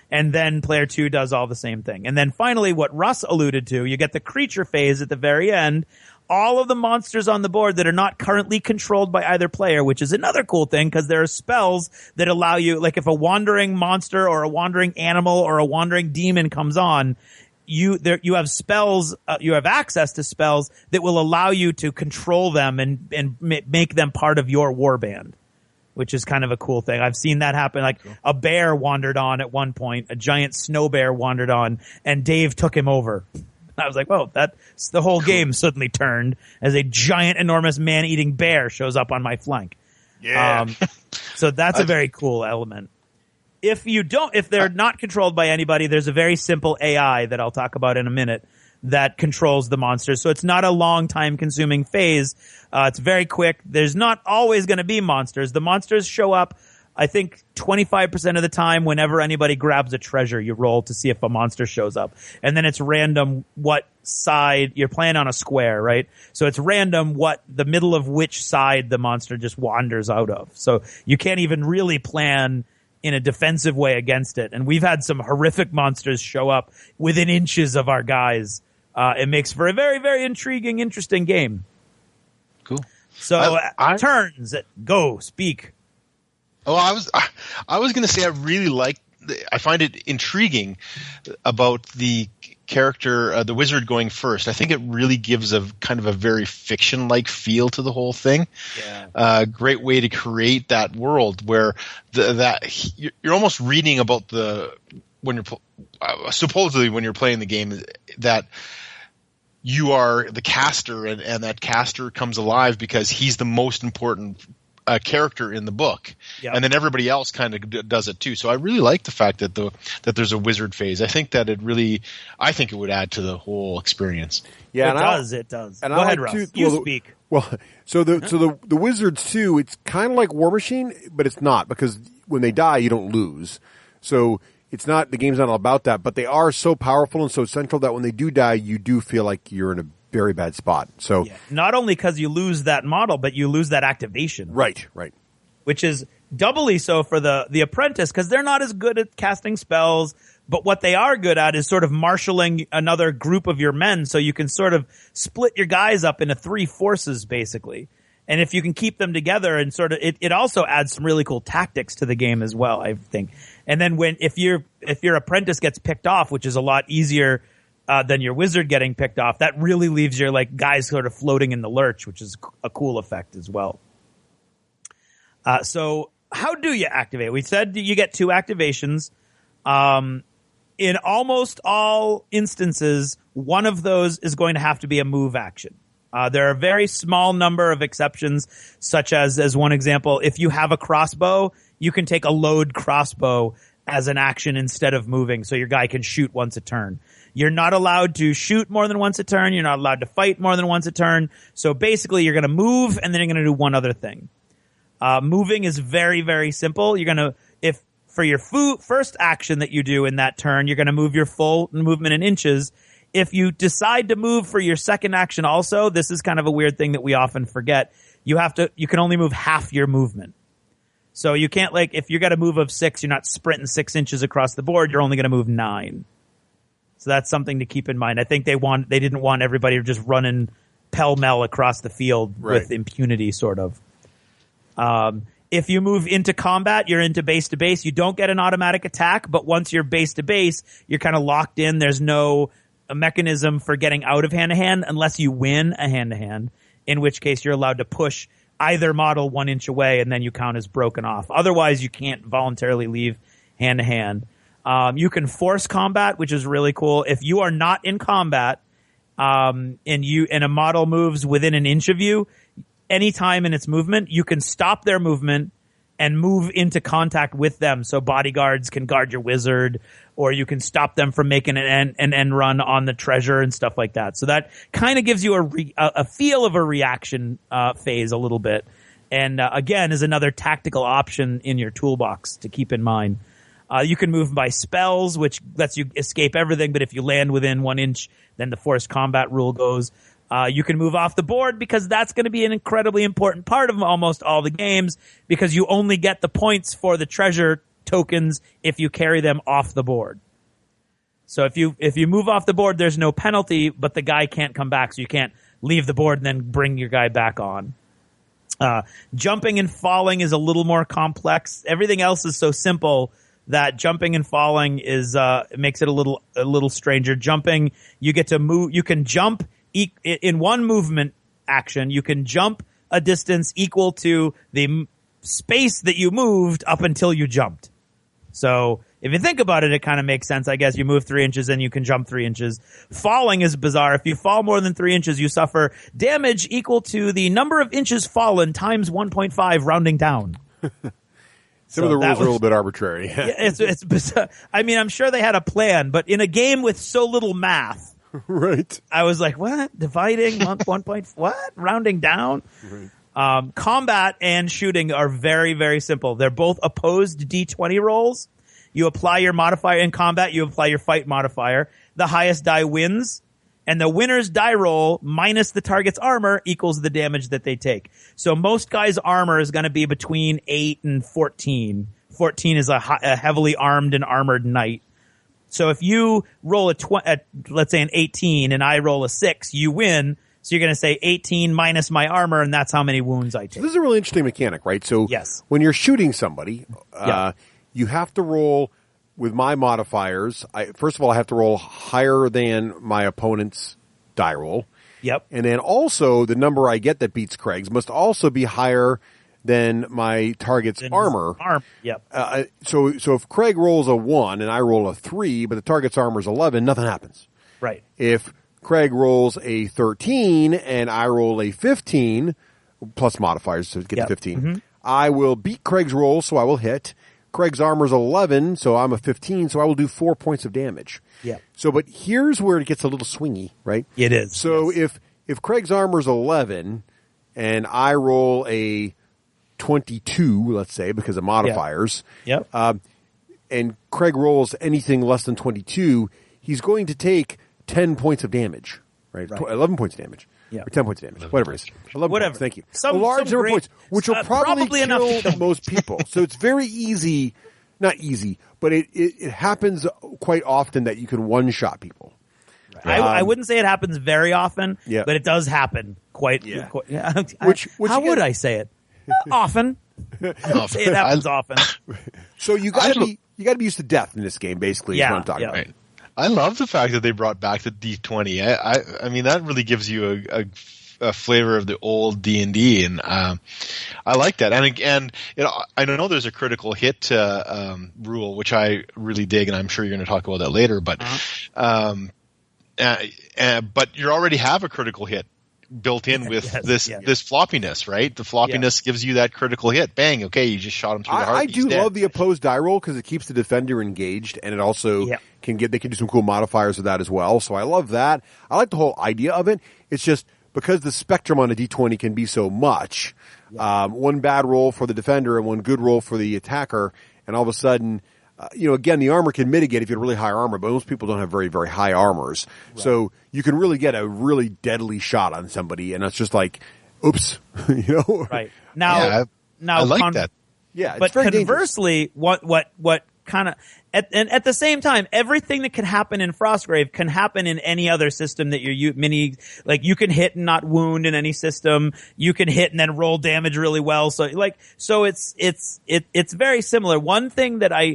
And then player 2 does all the same thing. And then finally, what Russ alluded to, you get the creature phase at the very end. All of the monsters on the board that are not currently controlled by either player, which is another cool thing because there are spells that allow you, like if a wandering monster or a wandering animal or a wandering demon comes on, you have spells, you have access to spells that will allow you to control them and make them part of your warband, which is kind of a cool thing. I've seen that happen. Like a bear wandered on at one point, a giant snow bear wandered on, and Dave took him over. I was like, whoa, that's the whole game suddenly turned as a giant, enormous man-eating bear shows up on my flank. Yeah. So that's a very cool element. If they're not controlled by anybody, there's a very simple AI that I'll talk about in a minute that controls the monsters. So it's not a long time consuming phase. It's very quick. There's not always going to be monsters. The monsters show up, I think 25% of the time whenever anybody grabs a treasure, you roll to see if a monster shows up. And then it's random what side you're playing on a square, right? So it's random what the middle of which side the monster just wanders out of. So you can't even really plan in a defensive way against it. And we've had some horrific monsters show up within inches of our guys. It makes for a very, very intriguing, interesting game. Cool. So turns, go, speak. Oh, I was going to say I find it intriguing about the character, the wizard going first. I think it really gives a kind of a very fiction-like feel to the whole thing. Yeah. Great way to create that world where you're almost reading about supposedly when you're playing the game that you are the caster and that caster comes alive because he's the most important character in the book, and then everybody else kind of does it too. So I really like the fact that that there's a wizard phase. I think that it would add to the whole experience. Yeah, it does. And go ahead, Russ. Speak. Well, so the wizards too. It's kind of like War Machine, but it's not because when they die, you don't lose. So it's not the game's not all about that. But they are so powerful and so central that when they do die, you do feel like you're in a very bad spot. So not only because you lose that model, but you lose that activation. Right. Which is doubly so for the apprentice because they're not as good at casting spells, but what they are good at is sort of marshaling another group of your men so you can sort of split your guys up into 3 forces basically. And if you can keep them together and sort of, it also adds some really cool tactics to the game as well, I think. And then if your apprentice gets picked off, which is a lot easier than your wizard getting picked off, that really leaves your like guys sort of floating in the lurch, which is a cool effect as well. So how do you activate? We said you get 2 activations. In almost all instances, one of those is going to have to be a move action. There are a very small number of exceptions, such as one example, if you have a crossbow, you can take a load crossbow as an action instead of moving, so your guy can shoot once a turn. You're not allowed to shoot more than once a turn. You're not allowed to fight more than once a turn. So basically, you're going to move, and then you're going to do one other thing. Moving is very, very simple. You're going to, for your first action that you do in that turn, you're going to move your full movement in inches. If you decide to move for your second action also, this is kind of a weird thing that we often forget. You can only move half your movement. So you can't, like, if you got a move of 6, you're not sprinting 6 inches across the board, you're only going to move 9. So that's something to keep in mind. I think they didn't want everybody just running pell-mell across the field with impunity, sort of. If you move into combat, you're into base to base. You don't get an automatic attack, but once you're base to base, you're kind of locked in. There's no mechanism for getting out of hand to hand unless you win a hand to hand, in which case you're allowed to push either model 1 inch away and then you count as broken off. Otherwise, you can't voluntarily leave hand to hand. You can force combat, which is really cool. If you are not in combat, and a model moves within an inch of you, anytime in its movement, you can stop their movement and move into contact with them. So bodyguards can guard your wizard, or you can stop them from making an end run on the treasure and stuff like that. So that kind of gives you a feel of a reaction phase a little bit. And again, is another tactical option in your toolbox to keep in mind. You can move by spells, which lets you escape everything, but if you land within 1 inch, then the forced combat rule goes. You can move off the board, because that's going to be an incredibly important part of almost all the games, because you only get the points for the treasure tokens if you carry them off the board. So if you move off the board, there's no penalty, but the guy can't come back, so you can't leave the board and then bring your guy back on. Jumping and falling is a little more complex. Everything else is so simple that jumping and falling makes it a little stranger. Jumping, you get to move. You can jump in one movement action. You can jump a distance equal to the space that you moved up until you jumped. So if you think about it, it kind of makes sense. I guess you move 3 inches and you can jump 3 inches. Falling is bizarre. If you fall more than 3 inches, you suffer damage equal to the number of inches fallen times 1.5, rounding down. Some of the rules are a little bit arbitrary. It's bizarre. I mean, I'm sure they had a plan, but in a game with so little math, right? I was like, what? Dividing 1 point? What? Rounding down? Right. Combat and shooting are very, very simple. They're both opposed D20 rolls. You apply your modifier in combat. You apply your fight modifier. The highest die wins. And the winner's die roll minus the target's armor equals the damage that they take. So most guys' armor is going to be between 8 and 14. 14 is a heavily armed and armored knight. So if you roll let's say an 18 and I roll a 6, you win. So you're going to say 18 minus my armor, and that's how many wounds I take. So this is a really interesting mechanic, right? So yes. When you're shooting somebody, you have to roll with my modifiers. First of all, I have to roll higher than my opponent's die roll. Yep. And then also the number I get that beats Craig's must also be higher than my target's armor. Yep. So if Craig rolls a 1 and I roll a 3, but the target's armor is 11, nothing happens. Right. If Craig rolls a 13 and I roll a 15, plus modifiers to get to 15, I will beat Craig's roll, so I will hit. Craig's armor's 11, so I'm a 15, so I will do 4 points of damage. Yeah. So, but here's where it gets a little swingy, right? It is. So if Craig's armor's 11 and I roll a 22, let's say, because of modifiers, and Craig rolls anything less than 22, he's going to take 10 points of damage, right? 11 points of damage. Yeah. Or 10 points of damage. Whatever it is. 11 Whatever. points, thank you. A large number of points, which will probably enough kill most people. So it's very easy, not easy, but it happens quite often that you can one-shot people. I wouldn't say it happens very often, Yeah. but it does happen quite. Yeah. Which how again- would I say it? Often. Say it happens often. So you got to be used to death in this game. Basically, is what I'm talking about. Right. I love the fact that they brought back the D20. I mean, that really gives you a flavor of the old D&D, and I like that. And I know there's a critical hit rule, which I really dig, and I'm sure you're going to talk about that later. But but you already have a critical hit built in with this floppiness, right? The floppiness gives you that critical hit. Bang! Okay, you just shot him through the heart. I do love the opposed die roll because it keeps the defender engaged, and it also they can do some cool modifiers with that as well. So I love that. I like the whole idea of it. It's just because the spectrum on a D20 can be so much. One bad roll for the defender and one good roll for the attacker, and all of a sudden, again, the armor can mitigate if you have really high armor, but most people don't have very, very high armors. Right. So you can really get a really deadly shot on somebody, and it's just like, oops, Right. Now, I like that. Yeah, but conversely, what kind of at the same time, everything that can happen in Frostgrave can happen in any other system that you're you can hit and not wound in any system. You can hit and then roll damage really well. So it's very similar. One thing that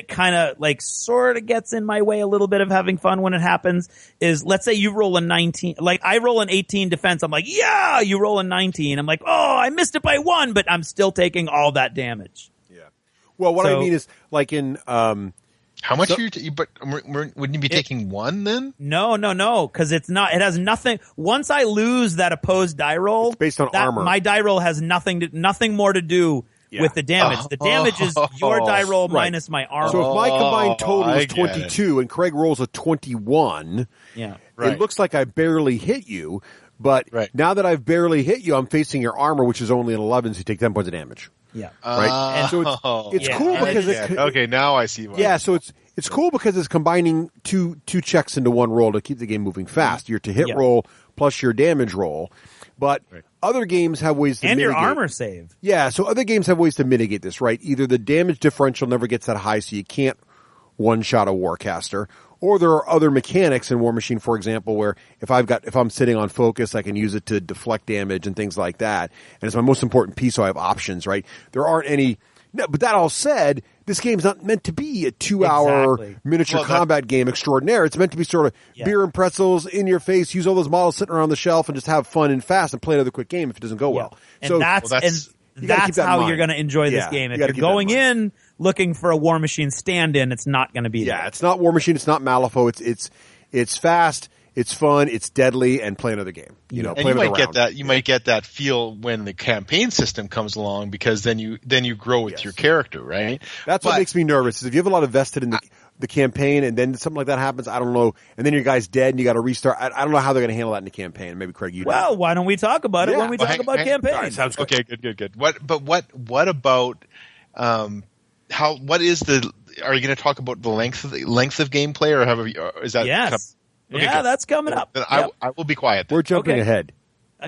kind of sort of gets in my way a little bit of having fun when it happens is, let's say you roll a 19, I roll an 18 defense. I'm like, yeah, you roll a 19. I'm like, oh, I missed it by 1, but I'm still taking all that damage. Yeah. Well, what I mean is in, how much are you? But wouldn't you be taking 1 then? No, because it's not. It has nothing. Once I lose that opposed die roll, it's based on armor. My die roll has nothing more to do with the damage. The damage is your die roll minus my armor. So if my combined total is 22 and Craig rolls a 21, it looks like I barely hit you. But now that I've barely hit you, I'm facing your armor, which is only an 11, so you take 10 points of damage. Yeah. Right. And so it's cool because okay, now I see why. Yeah. So it's cool because it's combining two checks into one roll to keep the game moving fast. Your to hit roll plus your damage roll, but other games have ways to mitigate. Your armor save. Yeah. So other games have ways to mitigate this, right? Either the damage differential never gets that high, so you can't one shot a Warcaster. Or there are other mechanics in War Machine, for example, where if I'm sitting on focus, I can use it to deflect damage and things like that. And it's my most important piece, so I have options, right? There aren't any. No, but that all said, this game's not meant to be a 2-hour miniature combat game extraordinaire. It's meant to be sort of beer and pretzels in your face, use all those models sitting around the shelf, and just have fun and fast and play another quick game if it doesn't go well. And so that's how you're going to enjoy this game. If you're going in looking for a War Machine stand-in, it's not going to be there. Yeah, it's not War Machine. It's not Malifaux. It's fast. It's fun. It's deadly, and play another game. And you might get that. You might get that feel when the campaign system comes along, because then you grow with your character, right? That's what makes me nervous. Is if you have a lot invested in the campaign, and then something like that happens, I don't know, and then your guy's dead, and you got to restart. I don't know how they're going to handle that in the campaign. Maybe Craig, you. Well, why don't we talk about it when we talk about campaign? Right, sounds good. Okay, good. What about what is the? Are you going to talk about the length of gameplay, or is that? Yes. Okay, yeah, that's coming up. Then I will be quiet. We're jumping ahead.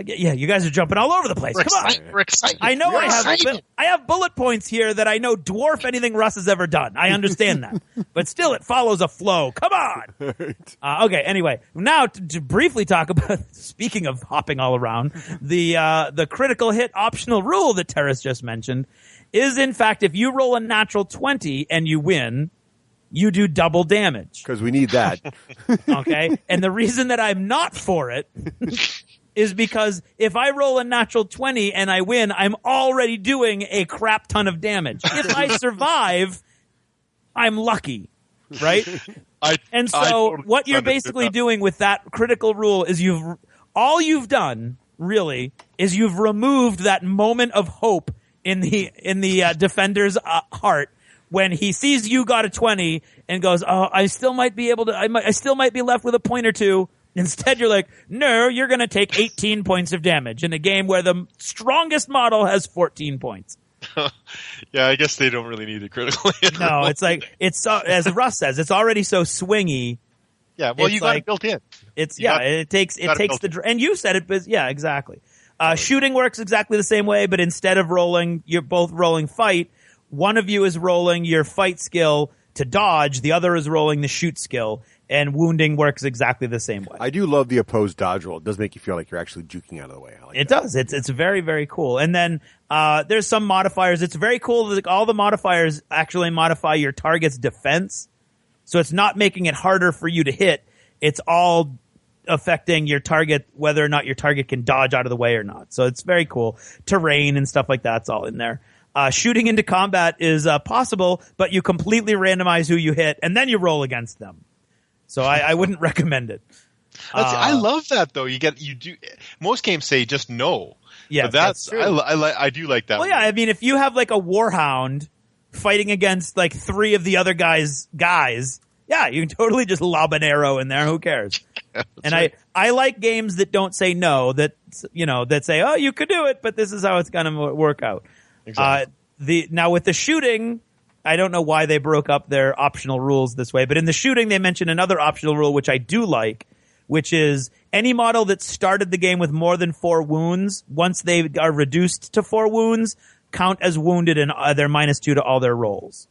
Yeah, you guys are jumping all over the place. Come on. We're excited. I know I have bullet points here that I know dwarf anything Russ has ever done. I understand that. But still, it follows a flow. Come on. Okay, anyway. Now, to briefly talk about, speaking of hopping all around, the critical hit optional rule that Teras just mentioned is, in fact, if you roll a natural 20 and you win, you do double damage. Because we need that. Okay? And the reason that I'm not for it is because if I roll a natural 20 and I win, I'm already doing a crap ton of damage. If I survive, I'm lucky. Right? What you're basically doing with that critical rule is all you've done, really, is you've removed that moment of hope in the defender's heart, when he sees you got a 20 and goes, oh, I still might be left with a point or two. Instead, you're like, no, you're going to take 18 points of damage in a game where the strongest model has 14 points. Yeah, I guess they don't really need a critical hit. No, it's like, as Russ says, it's already so swingy. Yeah, well, you got it built in. It takes and you said it, but yeah, exactly. Shooting works exactly the same way, but instead of you're both rolling fight. One of you is rolling your fight skill to dodge, the other is rolling the shoot skill, And wounding works exactly the same way. I do love the opposed dodge roll. It does make you feel like you're actually juking out of the way. I like It that. does. It's very, very cool. And then there's some modifiers. It's very cool. Like, all the modifiers actually modify your target's defense. So it's not making it harder for you to hit. It's all affecting your target, whether or not your target can dodge out of the way or not. So it's very cool. Terrain and stuff like that's all in there. Shooting into combat is possible, but you completely randomize who you hit, and then you roll against them. So I wouldn't recommend it. I love that though. You do. Most games say just no. Yeah, but that's true. I do like that. Well, yeah. I mean, if you have like a warhound fighting against like 3 of the other guys, yeah, you can totally just lob an arrow in there. Who cares? And right. I like games that don't say no. That that say, oh, you could do it, but this is how it's going to work out. Exactly. Now with the shooting, I don't know why they broke up their optional rules this way, but in the shooting, they mentioned another optional rule, which I do like, which is any model that started the game with more than 4 wounds, once they are reduced to 4 wounds, count as wounded and they're -2 to all their rolls.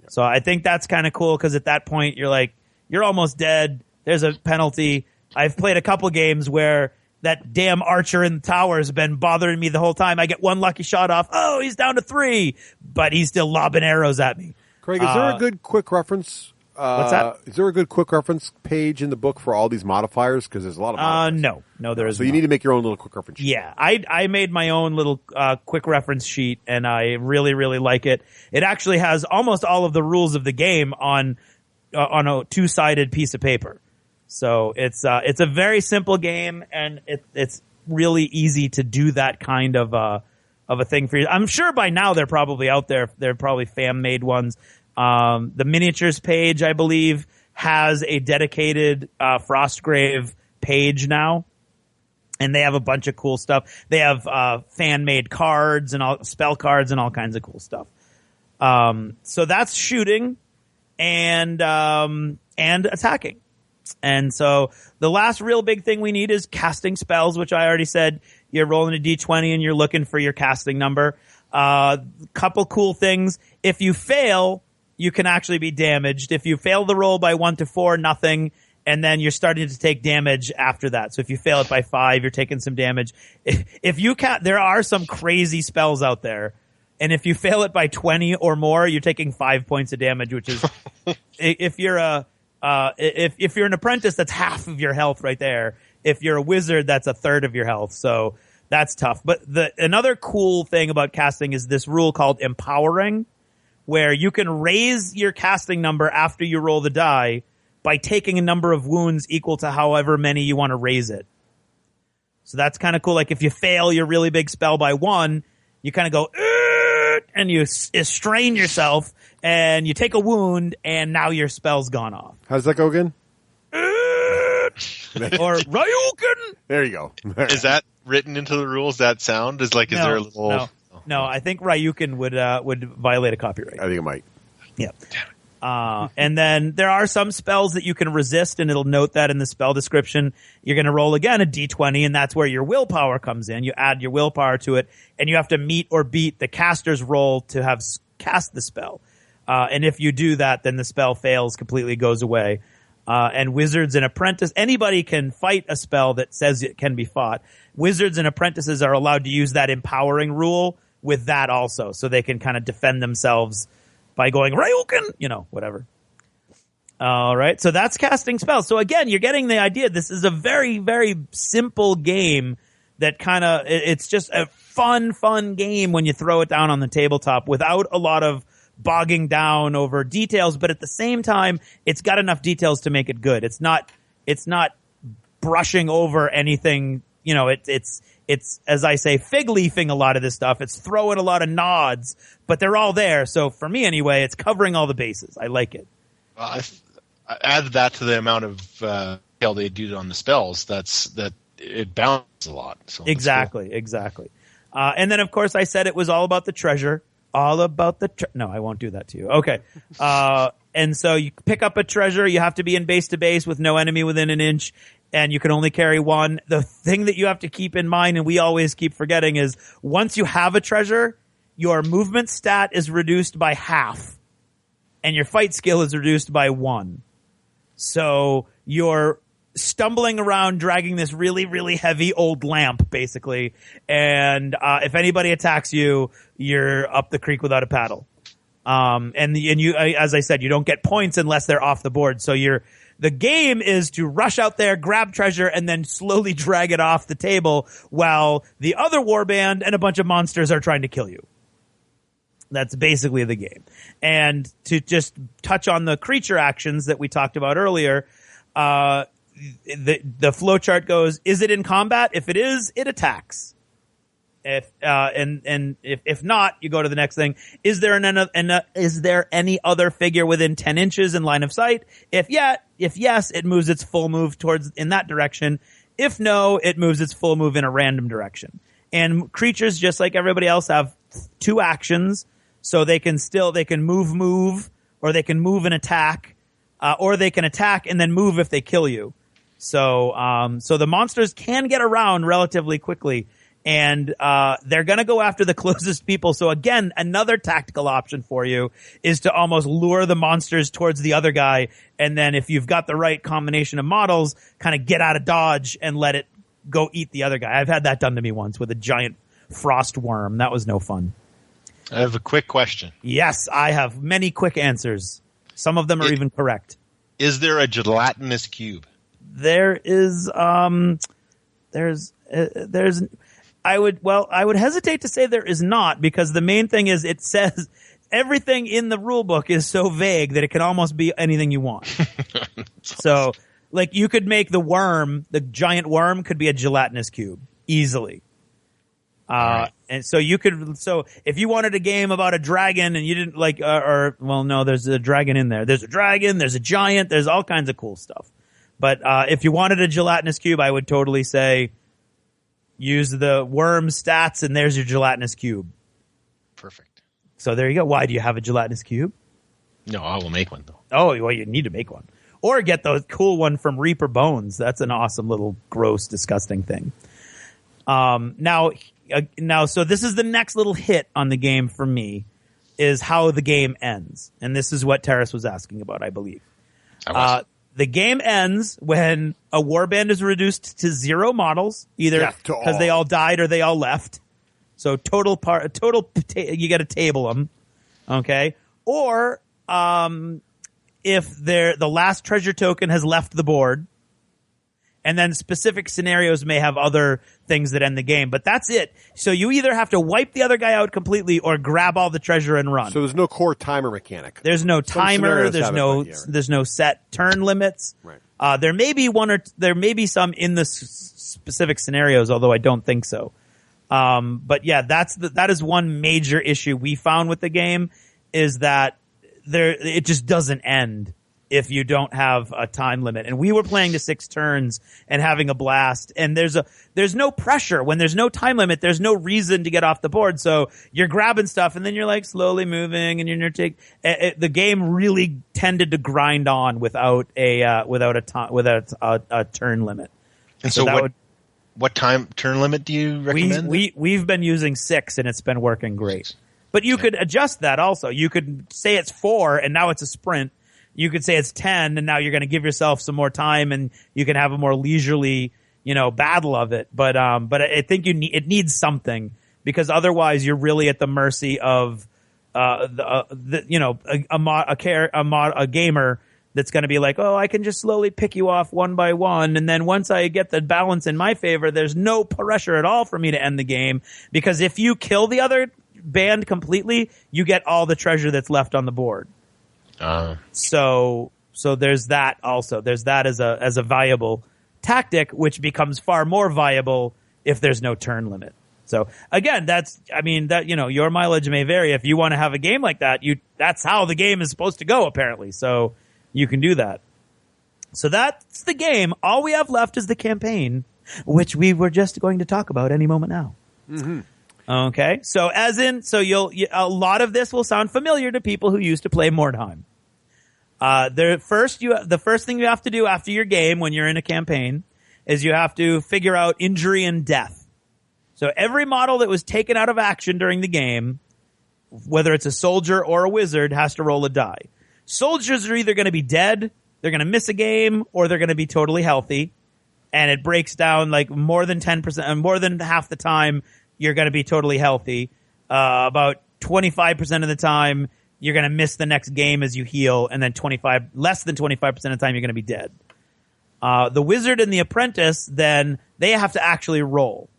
Yeah. So I think that's kind of cool because at that point, you're like, you're almost dead. There's a penalty. I've played a couple games where that damn archer in the tower has been bothering me the whole time. I get one lucky shot off. Oh, he's down to 3, but he's still lobbing arrows at me. Craig, is there a good quick reference? What's that? Is there a good quick reference page in the book for all these modifiers? Because there's a lot of modifiers. No, there is. So you need to make your own little quick reference sheet. Yeah, I made my own little quick reference sheet, and I really, really like it. It actually has almost all of the rules of the game on a 2-sided piece of paper. So it's a very simple game, and it's really easy to do that kind of a thing for you. I'm sure by now they're probably out there. They're probably fan-made ones. The miniatures page, I believe, has a dedicated Frostgrave page now, and they have a bunch of cool stuff. They have fan-made cards and all spell cards and all kinds of cool stuff. So that's shooting and attacking. And so the last real big thing we need is casting spells, which I already said. You're rolling a d20 and you're looking for your casting number. Couple cool things. If you fail, you can actually be damaged. If you fail the roll by 1 to 4, nothing. And then you're starting to take damage after that. So if you fail it by 5, you're taking some damage. If you can't, there are some crazy spells out there. And if you fail it by 20 or more, you're taking 5 points of damage, which is, if you're an apprentice, that's half of your health right there. If you're a wizard, that's a third of your health. So that's tough. But another cool thing about casting is this rule called empowering, where you can raise your casting number after you roll the die by taking a number of wounds equal to however many you want to raise it. So that's kind of cool. Like if you fail your really big spell by 1, you kind of go, and you strain yourself, and you take a wound, and now your spell's gone off. How's that go again? Or Ryuken! There you go. Is that written into the rules, that sound? Is there a little... No, I think Ryuken would violate a copyright. I think it might. Yeah. And then there are some spells that you can resist, and it'll note that in the spell description. You're going to roll again a d20, and that's where your willpower comes in. You add your willpower to it, and you have to meet or beat the caster's roll to have cast the spell. And if you do that, then the spell fails, completely goes away. And wizards and apprentices, anybody can fight a spell that says it can be fought. Wizards and apprentices are allowed to use that empowering rule with that also, so they can kind of defend themselves by going, Ryuken, whatever. All right, so that's casting spells. So again, you're getting the idea. This is a very, very simple game that kind of, it's just a fun game when you throw it down on the tabletop without a lot of bogging down over details, but at the same time, it's got enough details to make it good. It's not brushing over anything. It's as I say, fig leafing a lot of this stuff. It's throwing a lot of nods, but they're all there. So for me anyway, it's covering all the bases. I like it. I add that to the amount of detail they do on the spells. That it balances a lot. So exactly. And then of course I said it was all about the treasure. All about the no, I won't do that to you. Okay. And so you pick up a treasure. You have to be in base to base with no enemy within an inch, and you can only carry 1. The thing that you have to keep in mind, and we always keep forgetting, is once you have a treasure, your movement stat is reduced by half, and your fight skill is reduced by 1. So you're stumbling around dragging this really, really heavy old lamp, basically. And if anybody attacks you, you're up the creek without a paddle. And you, as I said, you don't get points unless they're off the board. So the game is to rush out there, grab treasure, and then slowly drag it off the table while the other warband and a bunch of monsters are trying to kill you. That's basically the game. And to just touch on the creature actions that we talked about earlier, the flowchart goes, is it in combat? If it is, it attacks. If not, you go to the next thing. Is there any other figure within 10 inches in line of sight? If yes, it moves its full move towards in that direction. If no, it moves its full move in a random direction. And creatures, just like everybody else, have 2 actions. So they can move, or they can move and attack, or they can attack and then move if they kill you. So the monsters can get around relatively quickly, and they're gonna go after the closest people. So again, another tactical option for you is to almost lure the monsters towards the other guy, and then if you've got the right combination of models, kind of get out of dodge and let it go eat the other guy. I've had that done to me once with a giant frost worm. That was no fun. I have a quick question. Yes, I have many quick answers. Some of them are even correct. Is there a gelatinous cube? There is. I would hesitate to say there is not, because the main thing is it says everything in the rule book is so vague that it can almost be anything you want. So, like, you could make the giant worm could be a gelatinous cube easily. And so if you wanted a game about a dragon and you didn't like, there's a dragon in there. There's a dragon, there's a giant, there's all kinds of cool stuff. But, if you wanted a gelatinous cube, I would totally say use the worm stats and there's your gelatinous cube. Perfect. So there you go. Why do you have a gelatinous cube? No, I will make one though. Oh, well, you need to make one. Or get the cool one from Reaper Bones. That's an awesome little gross, disgusting thing. Now, so this is the next little hit on the game for me, is how the game ends. And this is what Teras was asking about, I believe. The game ends when a warband is reduced to 0 models, either because they all died or they all left. So you got to table them. Okay. Or, if the last treasure token has left the board. And then specific scenarios may have other things that end the game, but that's it. So you either have to wipe the other guy out completely or grab all the treasure and run. So there's no core timer mechanic. There's no timer. There's no set turn limits. Right. There may be some in the specific scenarios, although I don't think so. But yeah, that is one major issue we found with the game, is that it just doesn't end if you don't have a time limit. And we were playing to 6 turns and having a blast. And there's no pressure. When there's no time limit, there's no reason to get off the board. So you're grabbing stuff and then you're like slowly moving and the game really tended to grind on without a turn limit. And so what time turn limit do you recommend? We've been using 6 and it's been working great. But you could adjust that also. You could say it's 4 and now it's a sprint. You could say it's 10 and now you're going to give yourself some more time and you can have a more leisurely, battle of it. But I think it needs something, because otherwise you're really at the mercy of, a gamer that's going to be like, oh, I can just slowly pick you off one by one. And then once I get the balance in my favor, there's no pressure at all for me to end the game, because if you kill the other band completely, you get all the treasure that's left on the board. So there's that also. There's that as a viable tactic, which becomes far more viable if there's no turn limit. So again, your mileage may vary. If you want to have a game like that, that's how the game is supposed to go, apparently. So you can do that. So that's the game. All we have left is the campaign, which we were just going to talk about any moment now. Mm-hmm. Okay. So a lot of this will sound familiar to people who used to play Mordheim. The first thing you have to do after your game when you're in a campaign is you have to figure out injury and death. So every model that was taken out of action during the game, whether it's a soldier or a wizard, has to roll a die. Soldiers are either going to be dead they're going to miss a game or they're going to be totally healthy. And it breaks down like more than 10%, and more than half the time you're going to be totally healthy. About 25% of the time you're going to miss the next game as you heal, and then less than 25% of the time you're going to be dead. The wizard and the apprentice, then they have to actually roll.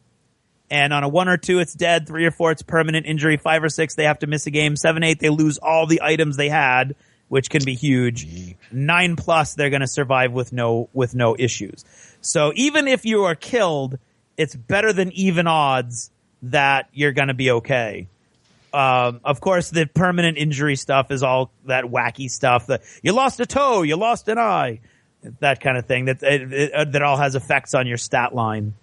And on a 1 or 2, it's dead. 3 or 4, it's permanent injury. 5 or 6, they have to miss a game. 7, 8, they lose all the items they had, which can be huge. 9+, they're going to survive with no issues. So even if you are killed, it's better than even odds that you're going to be okay. Of course, the permanent injury stuff is all that wacky stuff. You lost a toe, you lost an eye, that kind of thing. That all has effects on your stat line.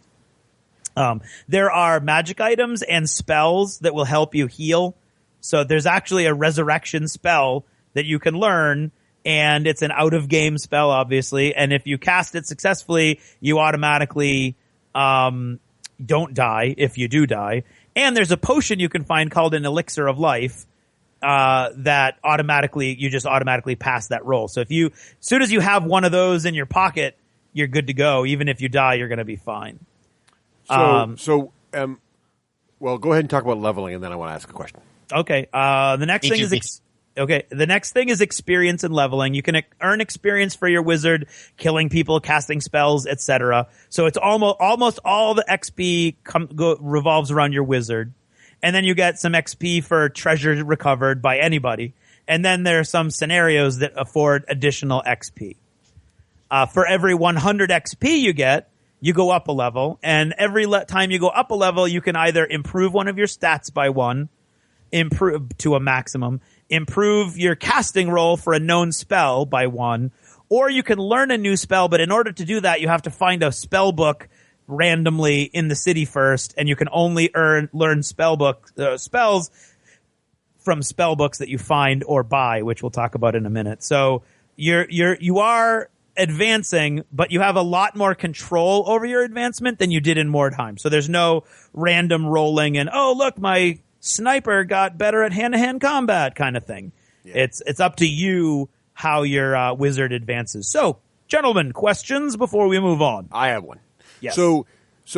There are magic items and spells that will help you heal. So there's actually a resurrection spell that you can learn, and it's an out-of-game spell, obviously. And if you cast it successfully, you automatically don't die if you do die. And there's a potion you can find called an elixir of life that you just automatically pass that roll. So as soon as you have one of those in your pocket, you're good to go. Even if you die, you're going to be fine. Well, go ahead and talk about leveling, and then I want to ask a question. Okay. The next thing is experience and leveling. You can earn experience for your wizard, killing people, casting spells, etc. So it's almost all the XP revolves around your wizard. And then you get some XP for treasure recovered by anybody. And then there are some scenarios that afford additional XP. For every 100 XP you get, you go up a level. And every time you go up a level, you can either improve one of your stats by 1, improve to a maximum, improve your casting roll for a known spell by 1, or you can learn a new spell, but in order to do that, you have to find a spell book randomly in the city first, and you can only learn spells from spell books that you find or buy, which we'll talk about in a minute. So you are advancing, but you have a lot more control over your advancement than you did in Mordheim. So there's no random rolling and, oh, look, my sniper got better at hand-to-hand combat kind of thing. Yeah. It's up to you how your wizard advances. So, gentlemen, questions before we move on? I have one. Yes. So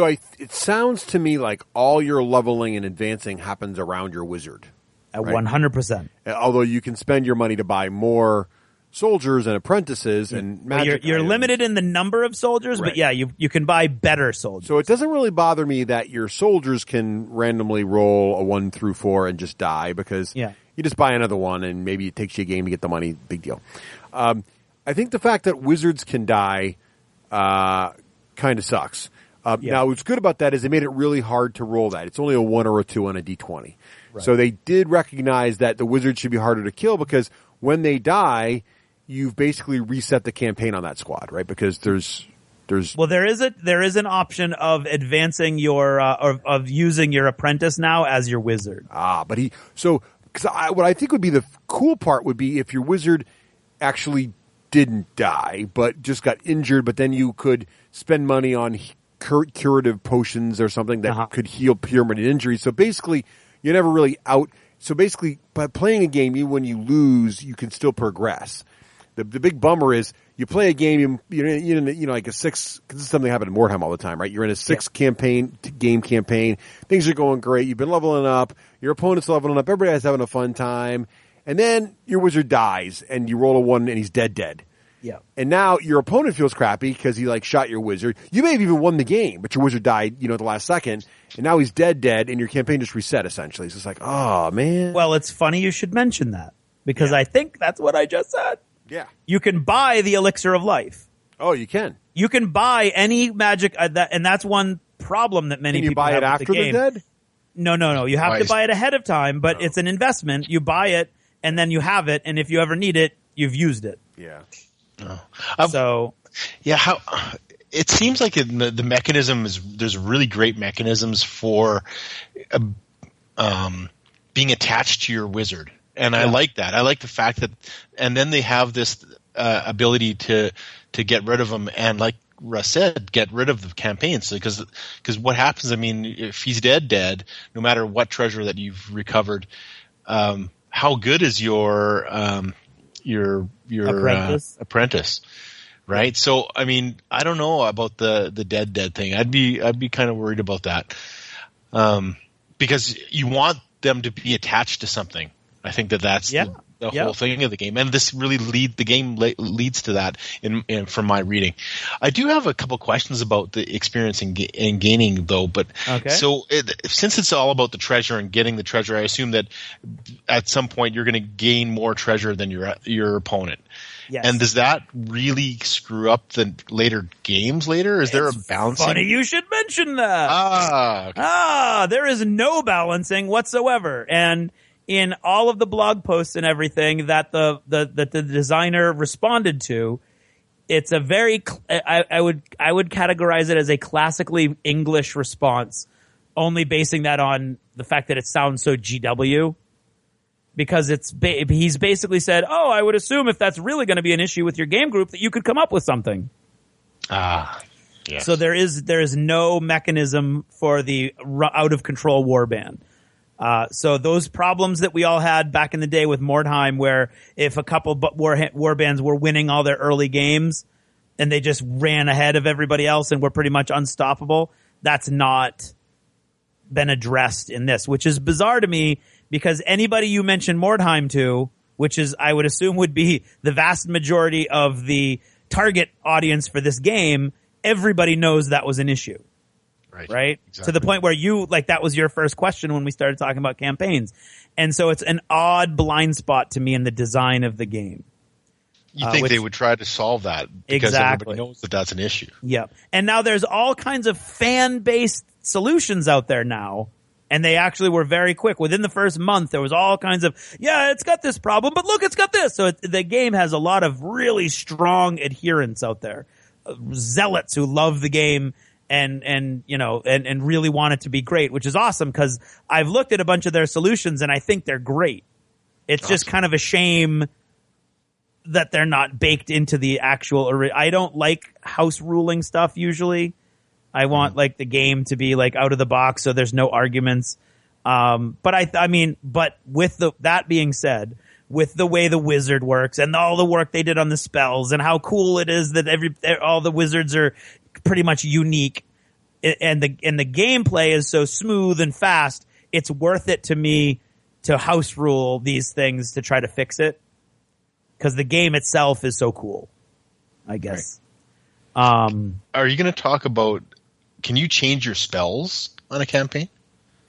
it sounds to me like all your leveling and advancing happens around your wizard. At 100%. Although you can spend your money to buy more soldiers and apprentices and magic you're items. Limited in the number of soldiers, right. But yeah, you can buy better soldiers. So it doesn't really bother me that your soldiers can randomly roll a 1 through 4 and just die, because you just buy another one and maybe it takes you a game to get the money. Big deal. I think the fact that wizards can die kind of sucks. Now, what's good about that is they made it really hard to roll that. It's only a 1 or a 2 on a D20. Right. So they did recognize that the wizard should be harder to kill, because when they die, you've basically reset the campaign on that squad, right? Because there's there is an option of advancing your of using your apprentice now as your wizard. What I think would be the cool part would be if your wizard actually didn't die but just got injured, but then you could spend money on curative potions or something that could heal permanent injuries. So basically, you're never really out. So basically, by playing a game, even when you lose, you can still progress. The big bummer is you play a game, you're in like a 6, because this is something that happened in Mordheim all the time, right? You're in a 6 game campaign. Things are going great. You've been leveling up. Your opponent's leveling up. Everybody's having a fun time. And then your wizard dies, and you roll a 1, and he's dead. Yeah. And now your opponent feels crappy because he shot your wizard. You may have even won the game, but your wizard died, at the last second, and now he's dead, and your campaign just reset essentially. So it's like, oh man. Well, it's funny you should mention that, because I think that's what I just said. Yeah. You can buy the elixir of life. Oh, you can. You can buy any magic, and that's one problem that many people have with the game. Can you buy it after they're dead? No. You have to buy it ahead of time, but it's an investment. You buy it, and then you have it, and if you ever need it, you've used it. Yeah. It seems like the mechanism there's really great mechanisms for being attached to your wizard. And I like that. I like the fact that, and then they have this ability to get rid of them, and like Russ said, get rid of the campaigns, because what happens? I mean, if he's dead, no matter what treasure that you've recovered, how good is your your apprentice. Right. So, I mean, I don't know about the dead thing. I'd be kind of worried about that. Because you want them to be attached to something. I think that's the whole thing of the game. And this really leads to that from my reading. I do have a couple questions about the experience in gaining though, but so since it's all about the treasure and getting the treasure, I assume that at some point you're going to gain more treasure than your opponent. Yes. And does that really screw up the later games later? Is there a balancing? Funny you should mention that. There is no balancing whatsoever. And in all of the blog posts and everything that the designer responded to, it's a very I would categorize it as a classically English response, only basing that on the fact that it sounds so GW. Because he's basically said, I would assume if that's really going to be an issue with your game group that you could come up with something. Yes. So there is no mechanism for the out of control warband. So those problems that we all had back in the day with Mordheim, where if a couple warbands were winning all their early games and they just ran ahead of everybody else and were pretty much unstoppable, that's not been addressed in this, which is bizarre to me. Because anybody you mention Mordheim to, which is, I would assume, would be the vast majority of the target audience for this game, everybody knows that was an issue. Right? Exactly. To the point where that was your first question when we started talking about campaigns. And so it's an odd blind spot to me in the design of the game. You think they would try to solve that because everybody knows that that's an issue. Yeah. And now there's all kinds of fan-based solutions out there now. And they actually were very quick. Within the first month, there was all kinds of, it's got this problem, but look, it's got this. So the game has a lot of really strong adherents out there. Zealots who love the game and really want it to be great, which is awesome because I've looked at a bunch of their solutions and I think they're great. It's just kind of a shame that they're not baked into the actual, I don't like house ruling stuff usually. I want the game to be out of the box so there's no arguments. But but with that being said, with the way the wizard works and all the work they did on the spells and how cool it is that all the wizards are pretty much unique and the gameplay is so smooth and fast, it's worth it to me to house rule these things to try to fix it. Cause the game itself is so cool, I guess. Right. Are you going to talk about, can you change your spells on a campaign?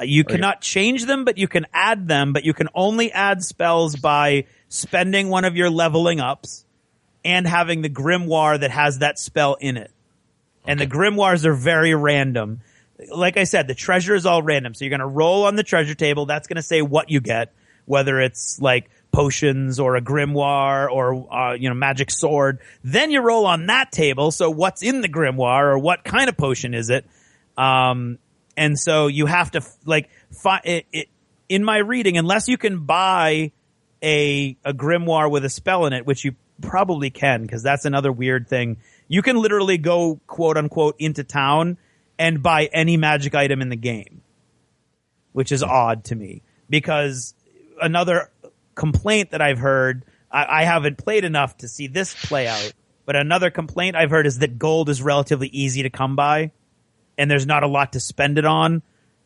You cannot change them, but you can add them, but you can only add spells by spending one of your leveling ups and having the grimoire that has that spell in it. Okay. And the grimoires are very random. Like I said, the treasure is all random. So you're going to roll on the treasure table. That's going to say what you get, whether it's potions or a grimoire or magic sword. Then you roll on that table. So what's in the grimoire or what kind of potion is it? And so you have to in my reading, unless you can buy a grimoire with a spell in it, which you probably can, because that's another weird thing. You can literally go quote unquote into town and buy any magic item in the game, which is odd to me because another complaint that I've heard, I haven't played enough to see this play out, but another complaint I've heard is that gold is relatively easy to come by and there's not a lot to spend it on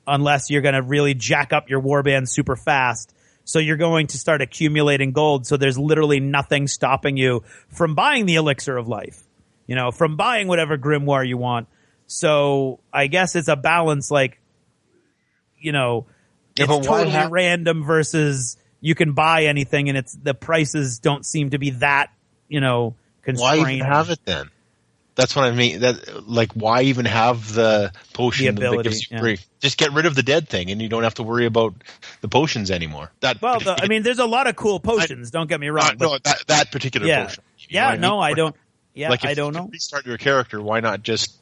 unless you're going to really jack up your warband super fast. So you're going to start accumulating gold. So there's literally nothing stopping you from buying the elixir of life, from buying whatever grimoire you want. So I guess it's a balance, it's totally random versus you can buy anything and the prices don't seem to be that, constrained. Why even have it then? That's what I mean. Why even have the potion? The ability, that gives you free? Just get rid of the dead thing, and you don't have to worry about the potions anymore. There's a lot of cool potions. Don't get me wrong. That particular potion. I don't. Yeah, I don't know. Restart your character. Why not just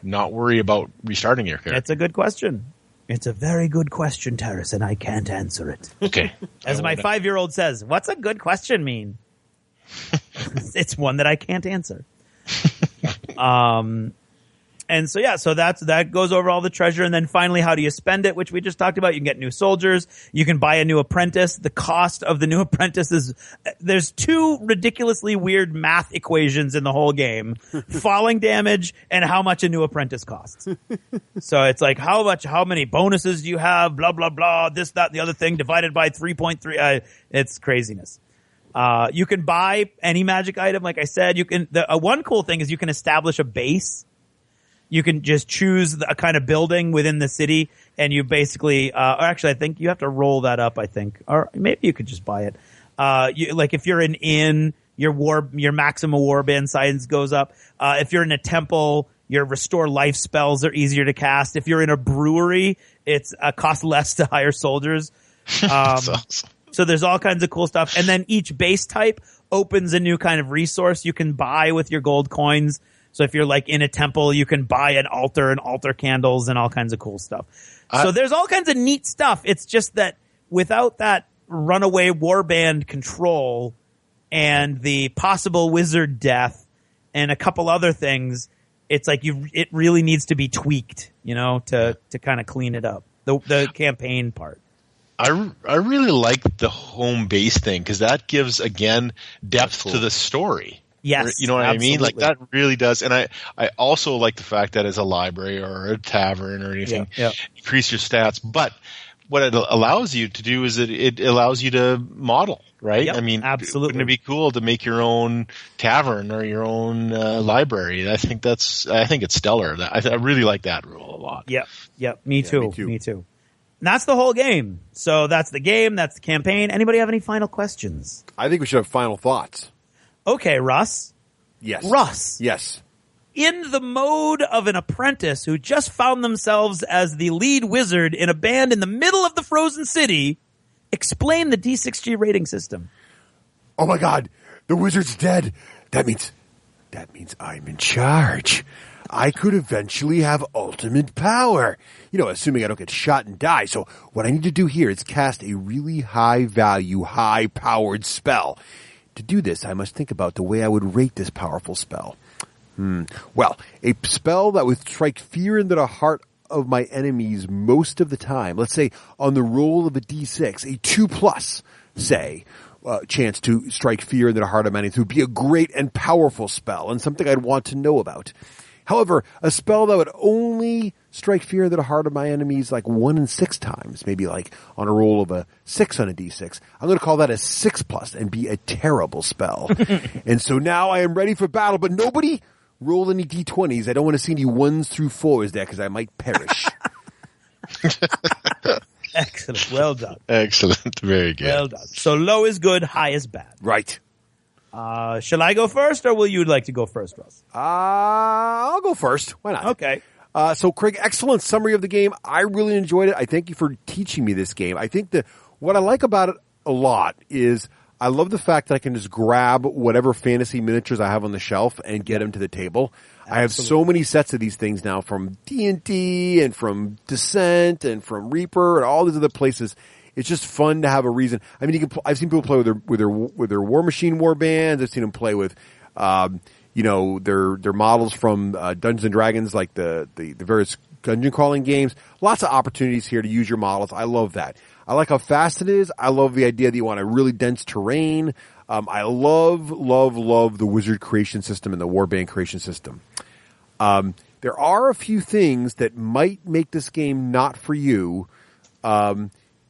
not worry about restarting your character? That's a good question. It's a very good question, Teras, and I can't answer it. Okay. As my 5-year-old says, what's a good question mean? It's one that I can't answer. And so, so that goes over all the treasure. And then finally, how do you spend it, which we just talked about? You can get new soldiers. You can buy a new apprentice. The cost of the new apprentice is, there's 2 ridiculously weird math equations in the whole game. Falling damage and how much a new apprentice costs. So it's like, how many bonuses do you have? Blah, blah, blah. This, that, the other thing divided by 3.3. It's craziness. You can buy any magic item. Like I said, one cool thing is you can establish a base. You can just choose a kind of building within the city, and you basically, or actually, I think you have to roll that up. I think, or maybe you could just buy it. Like if you're an inn, your maximum warband size goes up. If you're in a temple, your restore life spells are easier to cast. If you're in a brewery, it's costs less to hire soldiers. That's awesome. So there's all kinds of cool stuff, and then each base type opens a new kind of resource you can buy with your gold coins. So if you're like in a temple, you can buy an altar and altar candles and all kinds of cool stuff. So there's all kinds of neat stuff. It's just that without that runaway warband control and the possible wizard death and a couple other things, it's like it really needs to be tweaked, to kind of clean it up. The campaign part. I really like the home base thing because that gives, again, depth to the story. Yes. You know what absolutely. I mean? Like that really does. And I also like the fact that as a library or a tavern or anything, increase your stats. But what it allows you to do is it allows you to model, right? Yep, I mean, absolutely. Wouldn't it be cool to make your own tavern or your own library? I think it's stellar. I really like that rule a lot. Yep. Me too. And that's the whole game. So that's the game. That's the campaign. Anybody have any final questions? I think we should have final thoughts. Okay, Russ. Yes. Russ. Yes. In the mode of an apprentice who just found themselves as the lead wizard in a band in the middle of the frozen city, explain the D6G rating system. Oh my God, the wizard's dead. That means I'm in charge. I could eventually have ultimate power. Assuming I don't get shot and die. So what I need to do here is cast a really high value, high powered spell. To do this, I must think about the way I would rate this powerful spell. Well, a spell that would strike fear into the heart of my enemies most of the time. Let's say on the roll of a D6, a 2+, say, chance to strike fear into the heart of my enemies would be a great and powerful spell and something I'd want to know about. However, a spell that would only strike fear into the heart of my enemies like 1 in 6 times, maybe like on a roll of a 6 on a D6, I'm going to call that a 6+ and be a terrible spell. And so now I am ready for battle, but nobody roll any D20s. I don't want to see any 1s through 4s there because I might perish. Excellent. Well done. Excellent. Very good. Well done. So low is good, high is bad. Right. Shall I go first, or will you like to go first, Russ? I'll go first. Why not? Okay. So, Craig, excellent summary of the game. I really enjoyed it. I thank you for teaching me this game. I think that what I like about it a lot is I love the fact that I can just grab whatever fantasy miniatures I have on the shelf and get them to the table. Absolutely. I have so many sets of these things now from D&D and from Descent and from Reaper and all these other places. It's just fun to have a reason. I mean, I've seen people play with their War Machine war bands. I've seen them play with, their models from Dungeons and Dragons, like the various dungeon crawling games. Lots of opportunities here to use your models. I love that. I like how fast it is. I love the idea that you want a really dense terrain. I love the wizard creation system and the warband creation system. There are a few things that might make this game not for you.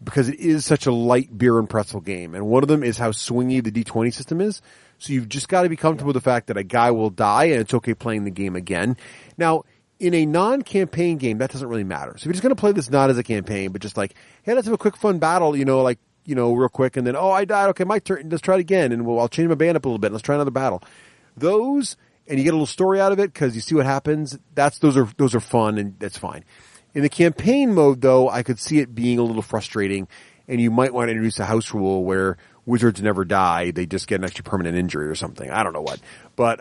Because it is such a light beer and pretzel game. And one of them is how swingy the D20 system is. So you've just got to be comfortable with the fact that a guy will die and it's okay playing the game again. Now, in a non-campaign game, that doesn't really matter. So if you're just going to play this not as a campaign, but just like, hey, let's have a quick fun battle, real quick. And then, oh, I died. Okay, my turn. Let's try it again. And I'll change my band up a little bit. Let's try another battle. Those, and you get a little story out of it because you see what happens. Those are fun and that's fine. In the campaign mode, though, I could see it being a little frustrating, and you might want to introduce a house rule where wizards never die; they just get an extra permanent injury or something. I don't know what, but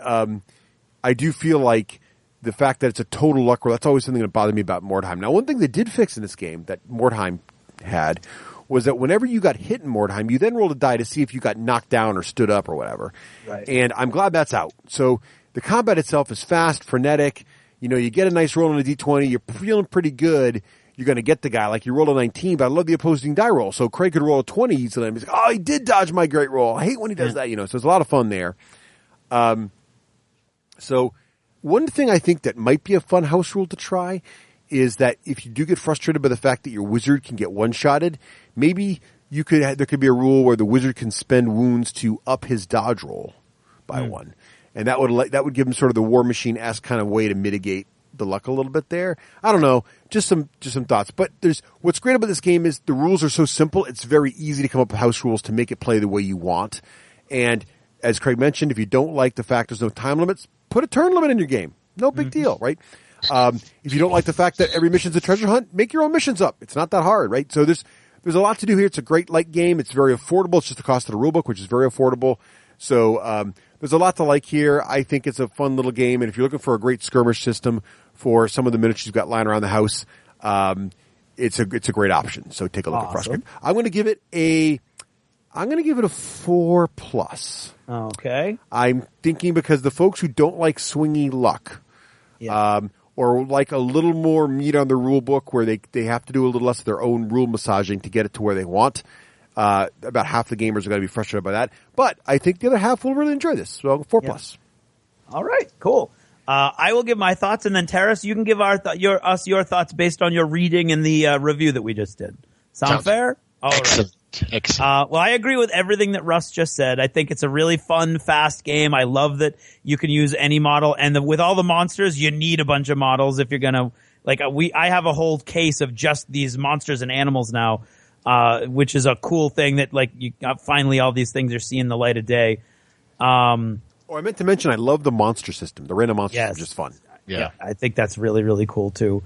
I do feel like the fact that it's a total luck roll, that's always something that bothered me about Mordheim. Now, one thing they did fix in this game that Mordheim had was that whenever you got hit in Mordheim, you then rolled a die to see if you got knocked down or stood up or whatever. Right. And I'm glad that's out. So the combat itself is fast, frenetic. you get a nice roll on a D20, you're feeling pretty good, you're going to get the guy. Like you roll a 19, but I love the opposing die roll. So Craig could roll a 20 easily. He's like, oh, he did dodge my great roll. I hate when he does that, So there's a lot of fun there. So one thing I think that might be a fun house rule to try is that if you do get frustrated by the fact that your wizard can get one-shotted, maybe there could be a rule where the wizard can spend wounds to up his dodge roll by one. And that would give him sort of the War Machine-esque kind of way to mitigate the luck a little bit there. I don't know, just some thoughts. But what's great about this game is the rules are so simple. It's very easy to come up with house rules to make it play the way you want. And as Craig mentioned, if you don't like the fact there's no time limits, put a turn limit in your game. No big deal, right? If you don't like the fact that every mission's a treasure hunt, make your own missions up. It's not that hard, right? So there's a lot to do here. It's a great light game. It's very affordable. It's just the cost of the rulebook, which is very affordable. So there's a lot to like here. I think it's a fun little game. And if you're looking for a great skirmish system for some of the miniatures you've got lying around the house, it's a great option. So take a look at Frostgrave. I'm going to give it a 4+. Okay. I'm thinking because the folks who don't like swingy luck, or like a little more meat on the rule book where they have to do a little less of their own rule massaging to get it to where they want. About half the gamers are going to be frustrated by that. But I think the other half will really enjoy this. So 4+. Yeah. All right, cool. I will give my thoughts, and then Teras, you can give your thoughts based on your reading and the review that we just did. Sound fair? All Excellent. right. Excellent. Well, I agree with everything that Russ just said. I think it's a really fun, fast game. I love that you can use any model, and with all the monsters, you need a bunch of models if you're gonna I have a whole case of just these monsters and animals now, which is a cool thing that finally all these things are seeing the light of day. I meant to mention I love the monster system. The random monsters are just fun. Yeah, I think that's really, really cool too.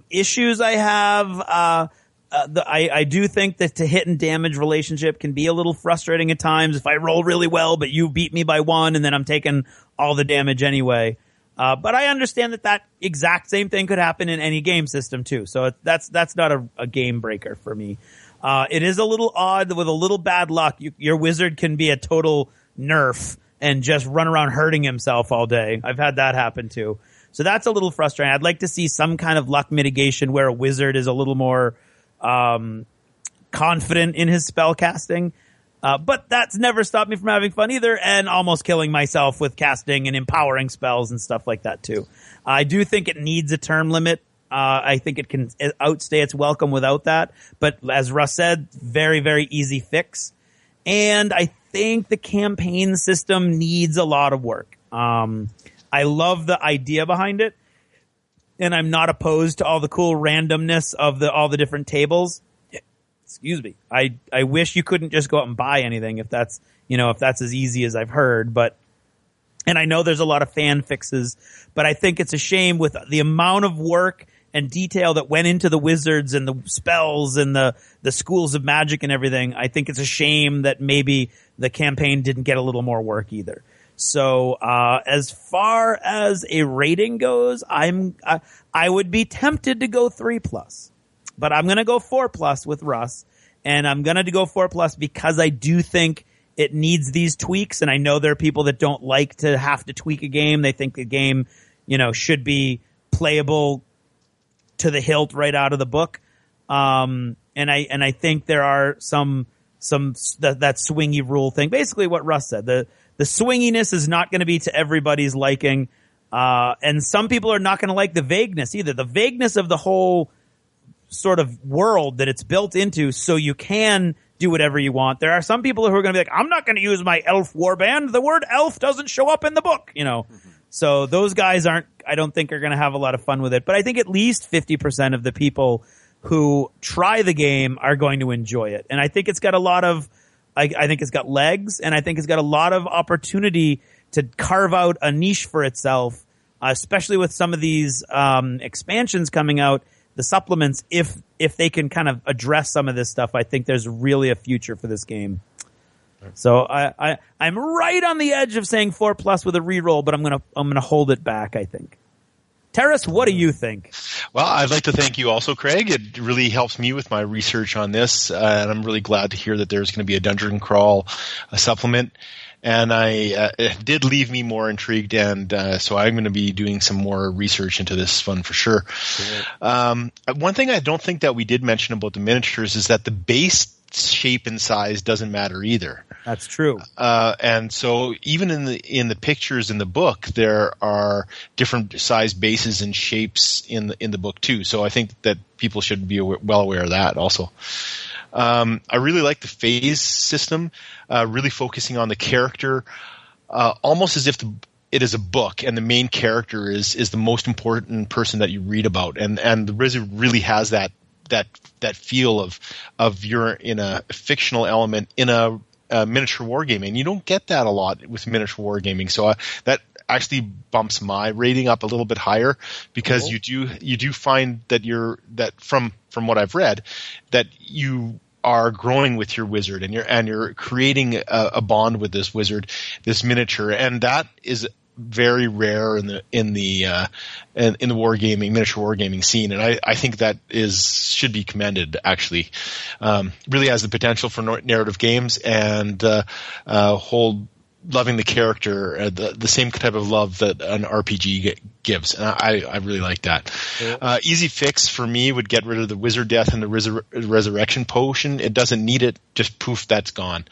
Issues I have. I do think that to hit and damage relationship can be a little frustrating at times. If I roll really well, but you beat me by 1, and then I'm taking all the damage anyway. But I understand that exact same thing could happen in any game system too. So that's not a game breaker for me. It is a little odd with a little bad luck. Your wizard can be a total nerf and just run around hurting himself all day. I've had that happen too. So that's a little frustrating. I'd like to see some kind of luck mitigation where a wizard is a little more confident in his spell casting. But that's never stopped me from having fun either, and almost killing myself with casting and empowering spells and stuff like that too. I do think it needs a term limit. I think it can outstay its welcome without that. But as Russ said, very, very easy fix. And I think the campaign system needs a lot of work. I love the idea behind it, and I'm not opposed to all the cool randomness of all the different tables. Excuse me. I wish you couldn't just go out and buy anything if that's as easy as I've heard, and I know there's a lot of fan fixes, but I think it's a shame with the amount of work and detail that went into the wizards and the spells and the schools of magic and everything. I think it's a shame that maybe the campaign didn't get a little more work either. So, as far as a rating goes, I would be tempted to go 3+, but I'm going to go 4+ with Russ, and I'm going to go 4+ because I do think it needs these tweaks. And I know there are people that don't like to have to tweak a game. They think the game, should be playable to the hilt right out of the book. And I think there are some that swingy rule thing. Basically what Russ said, the swinginess is not going to be to everybody's liking. And some people are not going to like the vagueness either. The vagueness of the whole sort of world that it's built into, so you can do whatever you want. There are some people who are going to be like, I'm not going to use my elf warband. The word elf doesn't show up in the book, So those guys I don't think are going to have a lot of fun with it. But I think at least 50% of the people who try the game are going to enjoy it. And I think it's got a lot of, I think it's got legs, and I think it's got a lot of opportunity to carve out a niche for itself, especially with some of these expansions coming out, the supplements. If they can kind of address some of this stuff, I think there's really a future for this game. So I'm right on the edge of saying 4+ with a reroll, but I'm gonna hold it back, I think. Teras, what do you think? Well, I'd like to thank you also, Craig. It really helps me with my research on this, and I'm really glad to hear that there's going to be a Dungeon Crawl supplement. And it did leave me more intrigued, and so I'm going to be doing some more research into this fun for sure. One thing I don't think that we did mention about the miniatures is that the base shape and size doesn't matter either. That's true. And so even in the pictures in the book, there are different size bases and shapes in the book too. So I think that people should be well aware of that also. I really like the phase system, really focusing on the character, almost as if it is a book and the main character is the most important person that you read about. And the Wizard really has that feel of you're in a fictional element in a miniature wargaming. You don't get that a lot with miniature wargaming. So that actually bumps my rating up a little bit higher because you do find that from what I've read that you are growing with your wizard and you're creating a bond with this wizard, this miniature, and that is very rare in the wargaming, miniature wargaming scene, and I think that should be commended. Actually, really has the potential for narrative games and hold loving the character, the same type of love that an RPG gives, and I really like that. Easy fix for me would get rid of the wizard death and the resurrection potion. It doesn't need it. Just poof, that's gone.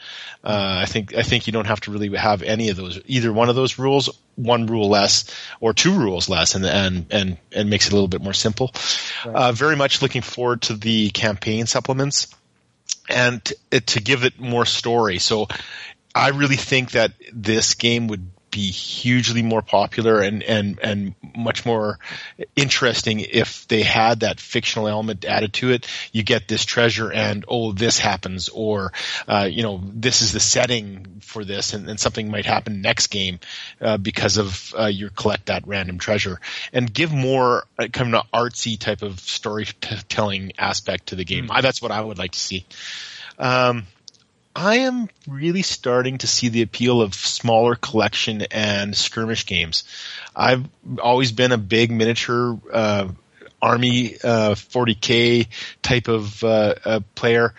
I think you don't have to really have any of those. Either one of those rules, one rule less, or two rules less, and makes it a little bit more simple. Right. Very much looking forward to the campaign supplements and to give it more story. So I really think that this game would be hugely more popular and much more interesting if they had that fictional element added to it. You get this treasure and, this happens, or, this is the setting for this and something might happen next game because of you collect that random treasure, and give more kind of an artsy type of storytelling aspect to the game. That's what I would like to see. I am really starting to see the appeal of smaller collection and skirmish games. I've always been a big miniature army 40K type of player.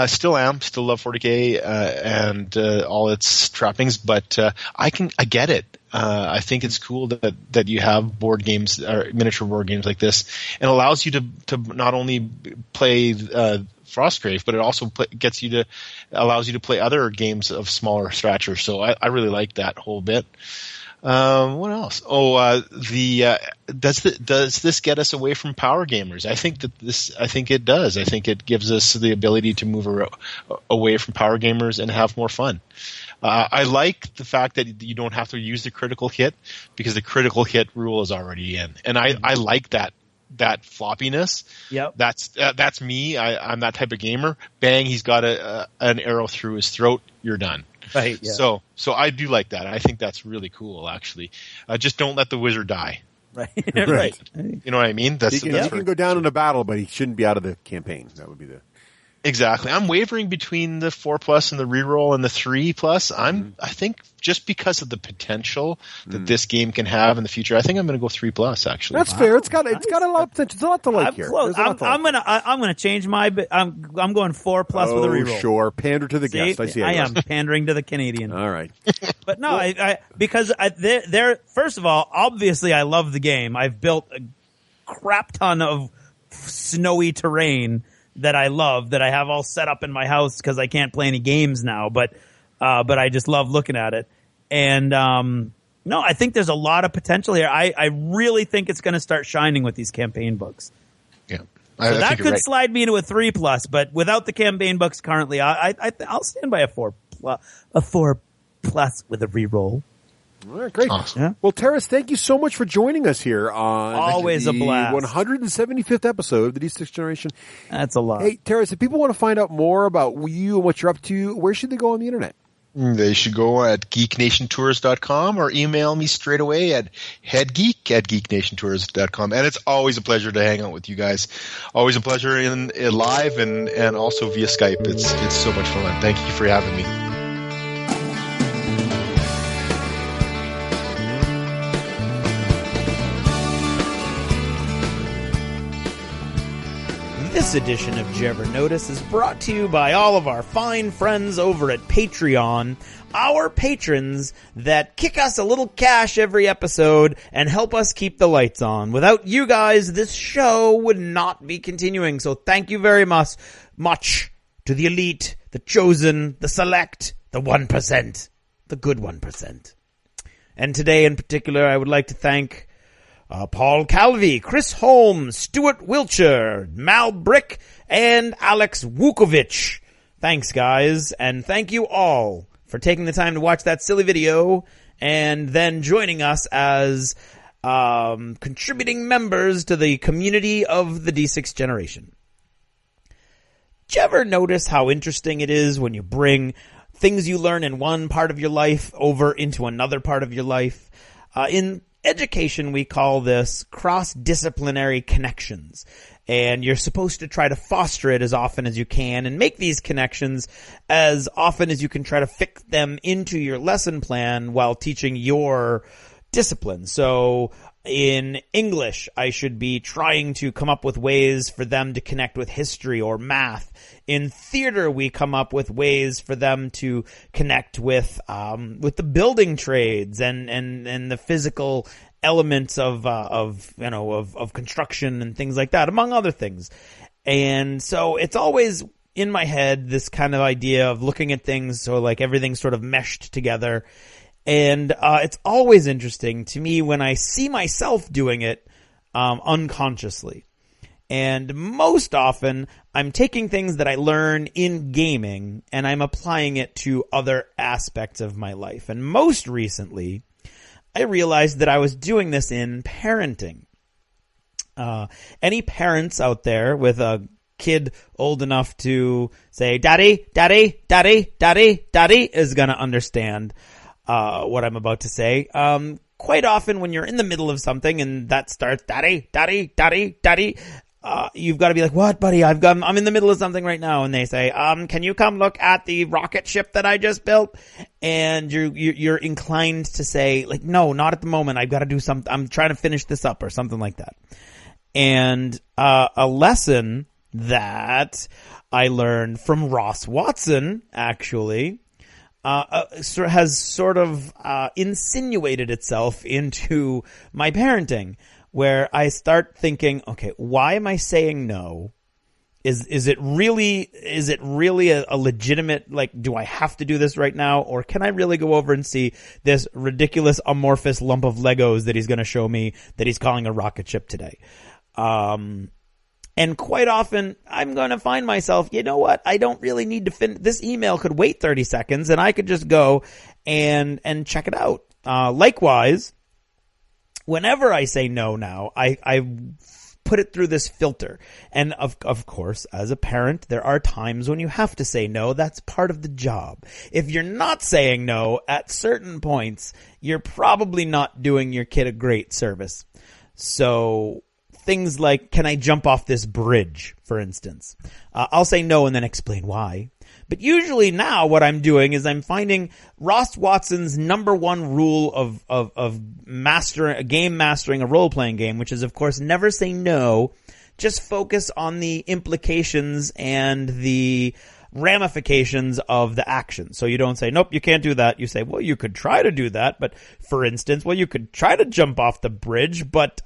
Still am. Still love 40K and all its trappings, but I get it. I think it's cool that you have board games or miniature board games like this, and allows you to not only play Frostgrave, but it also allows you to play other games of smaller stature. So I really like that whole bit. What else? Does this get us away from power gamers? I think it does. I think it gives us the ability to move away from power gamers and have more fun. I like the fact that you don't have to use the critical hit because the critical hit rule is already in, and I like that floppiness. Yep. That's me. I'm that type of gamer. Bang, he's got an arrow through his throat. You're done. Right. Yeah. So I do like that. I think that's really cool, actually. Just don't let the wizard die. Right. Right. You know what I mean? He can go down in a battle, but he shouldn't be out of the campaign. That would be the... Exactly. I'm wavering between the 4+ and the reroll and the 3+. I think just because of the potential that this game can have in the future, I think I'm going to go 3+. Actually, that's fair. It's got a lot of potential. There's a lot to like here. I'm gonna change my. I'm going 4+ with a reroll. Sure, pander to the guest. I see. I am pandering to the Canadian. All right, but no, because they're first of all, obviously, I love the game. I've built a crap ton of snowy terrain that I love, that I have all set up in my house because I can't play any games now, but I just love looking at it. And no, I think there's a lot of potential here. I really think it's going to start shining with these campaign books. Yeah, so that could slide me to a 3+, but without the campaign books currently, I'll stand by a 4+ with a reroll. All right, great. Awesome. Yeah. Well, Teras, thank you so much for joining us here on always a blast 175th episode of the D6 Generation. That's a lot. Hey, Teras, if people want to find out more about you and what you're up to, where should they go on the internet? They should go at geeknationtours.com or email me straight away at headgeek@geeknationtours.com. And it's always a pleasure to hang out with you guys. Always a pleasure in live and also via Skype. It's so much fun. Thank you for having me. This edition of Did You Ever Notice is brought to you by all of our fine friends over at Patreon, our patrons that kick us a little cash every episode and help us keep the lights on. Without you guys, this show would not be continuing, so thank you very much to the elite, the chosen, the select, the 1%, the good 1%. And today in particular, I would like to thank Paul Calvi, Chris Holmes, Stuart Wiltshire, Mal Brick, and Alex Vukovic. Thanks, guys, and thank you all for taking the time to watch that silly video and then joining us as contributing members to the community of the D6 generation. Did you ever notice how interesting it is when you bring things you learn in one part of your life over into another part of your life? In education, we call this cross-disciplinary connections, and you're supposed to try to foster it as often as you can and make these connections as often as you can, try to fit them into your lesson plan while teaching your discipline. So in English, I should be trying to come up with ways for them to connect with history or math. In theater, we come up with ways for them to connect with the building trades and the physical elements of construction and things like that, among other things. And so it's always in my head, this kind of idea of looking at things so like everything's sort of meshed together. And it's always interesting to me when I see myself doing it unconsciously. And most often, I'm taking things that I learn in gaming and I'm applying it to other aspects of my life. And most recently, I realized that I was doing this in parenting. Any parents out there with a kid old enough to say, "Daddy, Daddy, Daddy, Daddy, Daddy," is going to understand what I'm about to say. Quite often when you're in the middle of something and that starts, "Daddy, Daddy, Daddy, Daddy," you've got to be like, "What, buddy? I'm in the middle of something right now." And they say, "Can you come look at the rocket ship that I just built?" And you're inclined to say, like, "No, not at the moment. I've got to do something. I'm trying to finish this up," or something like that. And a lesson that I learned from Ross Watson, actually, has sort of insinuated itself into my parenting, where I start thinking, okay, why am I saying no? Is it really a legitimate, like, do I have to do this right now? Or can I really go over and see this ridiculous amorphous lump of Legos that he's going to show me that he's calling a rocket ship today? And quite often, I'm going to find myself, you know what? I don't really need to this email could wait 30 seconds and I could just go and check it out. Likewise, whenever I say no now, I put it through this filter. And of course, as a parent, there are times when you have to say no. That's part of the job. If you're not saying no at certain points, you're probably not doing your kid a great service. So things like, can I jump off this bridge, for instance? I'll say no and then explain why. But usually now what I'm doing is I'm finding Ross Watson's number one rule of mastering a role-playing game, which is, of course, never say no. Just focus on the implications and the ramifications of the action. So you don't say, "Nope, you can't do that." You say, "Well, you could try to do that." But for instance, you could try to jump off the bridge, but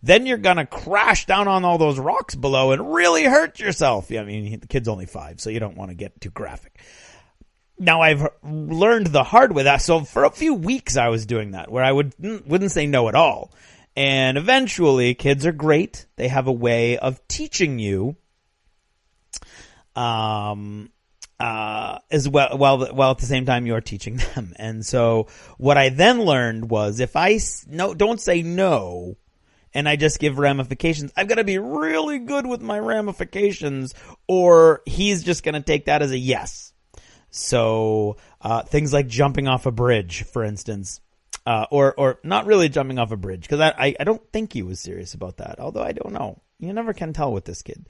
then you're going to crash down on all those rocks below and really hurt yourself. I mean, the kid's only 5, so you don't want to get too graphic. Now, I've learned the hard way that. So for a few weeks, I was doing that, where I wouldn't say no at all. And eventually, kids are great. They have a way of teaching you as well, while at the same time you're teaching them. And so what I then learned was, if I don't say no and I just give ramifications, I've got to be really good with my ramifications, or he's just going to take that as a yes. So things like jumping off a bridge, for instance, or not really jumping off a bridge, because I don't think he was serious about that, although I don't know. You never can tell with this kid.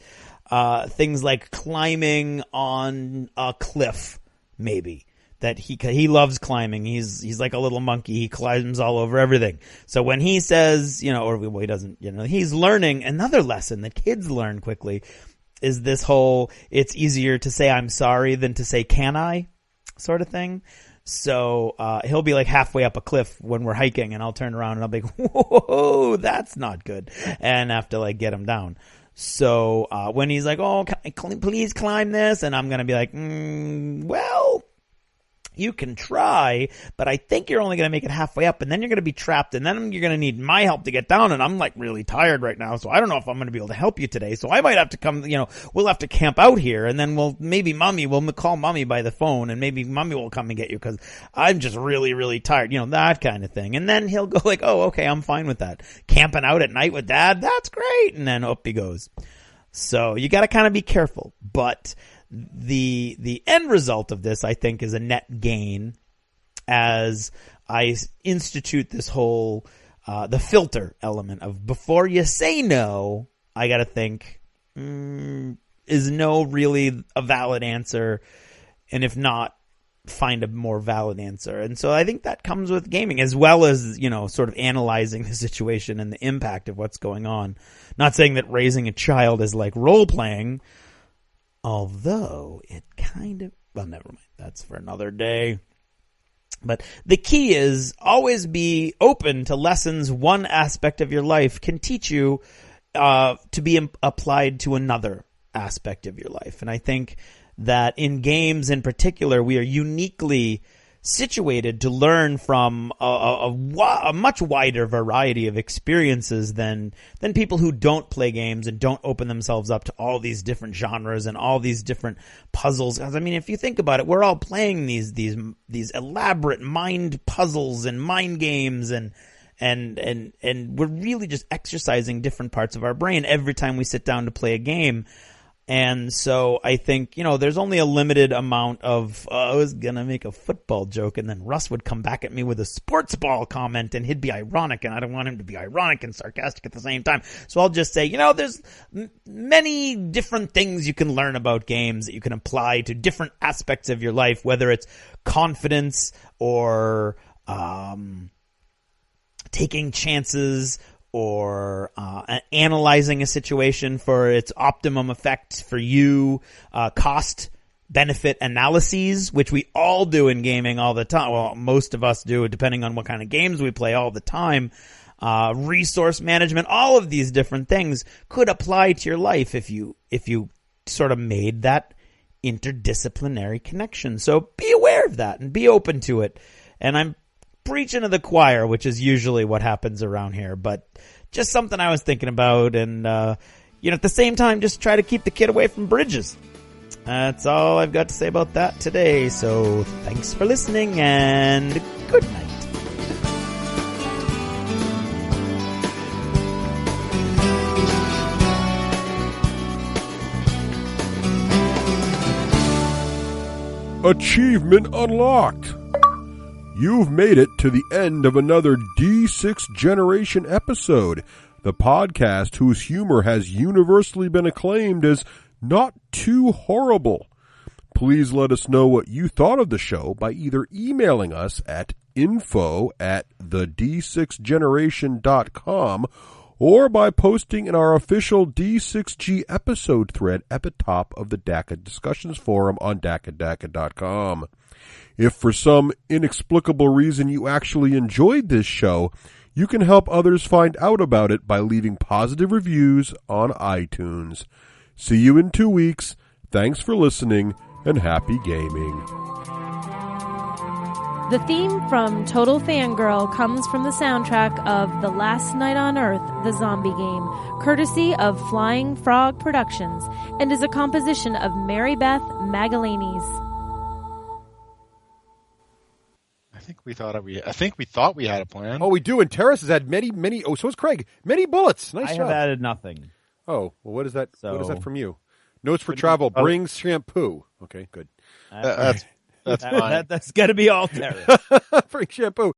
Things like climbing on a cliff, maybe. That he loves climbing. He's like a little monkey. He climbs all over everything. So when he says, he doesn't, he's learning another lesson that kids learn quickly, this whole, it's easier to say I'm sorry than to say can I sort of thing. So he'll be like halfway up a cliff when we're hiking, and I'll turn around and I'll be like, whoa, that's not good, and have to like get him down. So when he's like, oh, please climb this, and I'm gonna be like, well, you can try, but I think you're only going to make it halfway up, and then you're going to be trapped, and then you're going to need my help to get down, and I'm like really tired right now, so I don't know if I'm going to be able to help you today, so I might have to come, we'll have to camp out here, and then we'll call mommy by the phone, and maybe mommy will come and get you, because I'm just really, really tired, that kind of thing. And then he'll go like, oh, okay, I'm fine with that. Camping out at night with dad, that's great, and then up he goes. So you got to kind of be careful, but the end result of this, I think, is a net gain as I institute this whole the filter element of before you say no, I got to think, is no really a valid answer? And if not, find a more valid answer. And so I think that comes with gaming, as well as, sort of analyzing the situation and the impact of what's going on. Not saying that raising a child is like role playing, although it kind of, well, never mind. That's for another day. But the key is always be open to lessons one aspect of your life can teach you to be applied to another aspect of your life. And I think that in games in particular, we are uniquely situated to learn from a much wider variety of experiences than people who don't play games and don't open themselves up to all these different genres and all these different puzzles. I mean, if you think about it, we're all playing these elaborate mind puzzles and mind games, and we're really just exercising different parts of our brain every time we sit down to play a game. And so I think, there's only a limited amount of, I was going to make a football joke, and then Russ would come back at me with a sports ball comment, and he'd be ironic, and I don't want him to be ironic and sarcastic at the same time. So I'll just say, there's many different things you can learn about games that you can apply to different aspects of your life, whether it's confidence or taking chances, or analyzing a situation for its optimum effect for you, cost-benefit analyses, which we all do in gaming all the time. Well, most of us do, depending on what kind of games we play all the time. Resource management, all of these different things could apply to your life if you sort of made that interdisciplinary connection. So be aware of that and be open to it. And I'm preaching to the choir, which is usually what happens around here, but just something I was thinking about, and at the same time, just try to keep the kid away from bridges. That's all I've got to say about that today. So thanks for listening, and good night. Achievement unlocked. You've made it to the end of another D6 Generation episode, the podcast whose humor has universally been acclaimed as not too horrible. Please let us know what you thought of the show by either emailing us at info@the d6generation.com or by posting in our official D6G episode thread at the top of the DACA discussions forum on DACA.com. If for some inexplicable reason you actually enjoyed this show, you can help others find out about it by leaving positive reviews on iTunes. See you in 2 weeks. Thanks for listening, and happy gaming. The theme from Total Fangirl comes from the soundtrack of The Last Night on Earth, the zombie game, courtesy of Flying Frog Productions, and is a composition of Mary Beth Magalanes. I think we thought we had a plan. Oh, we do, and Teras has had many. Oh, so has Craig. Many bullets. Nice I job. have added nothing. Oh, well, what is that? So, what is that from you? Notes for travel. Brings shampoo. Okay, good. That's fine. That's got to be all Teras. Bring shampoo.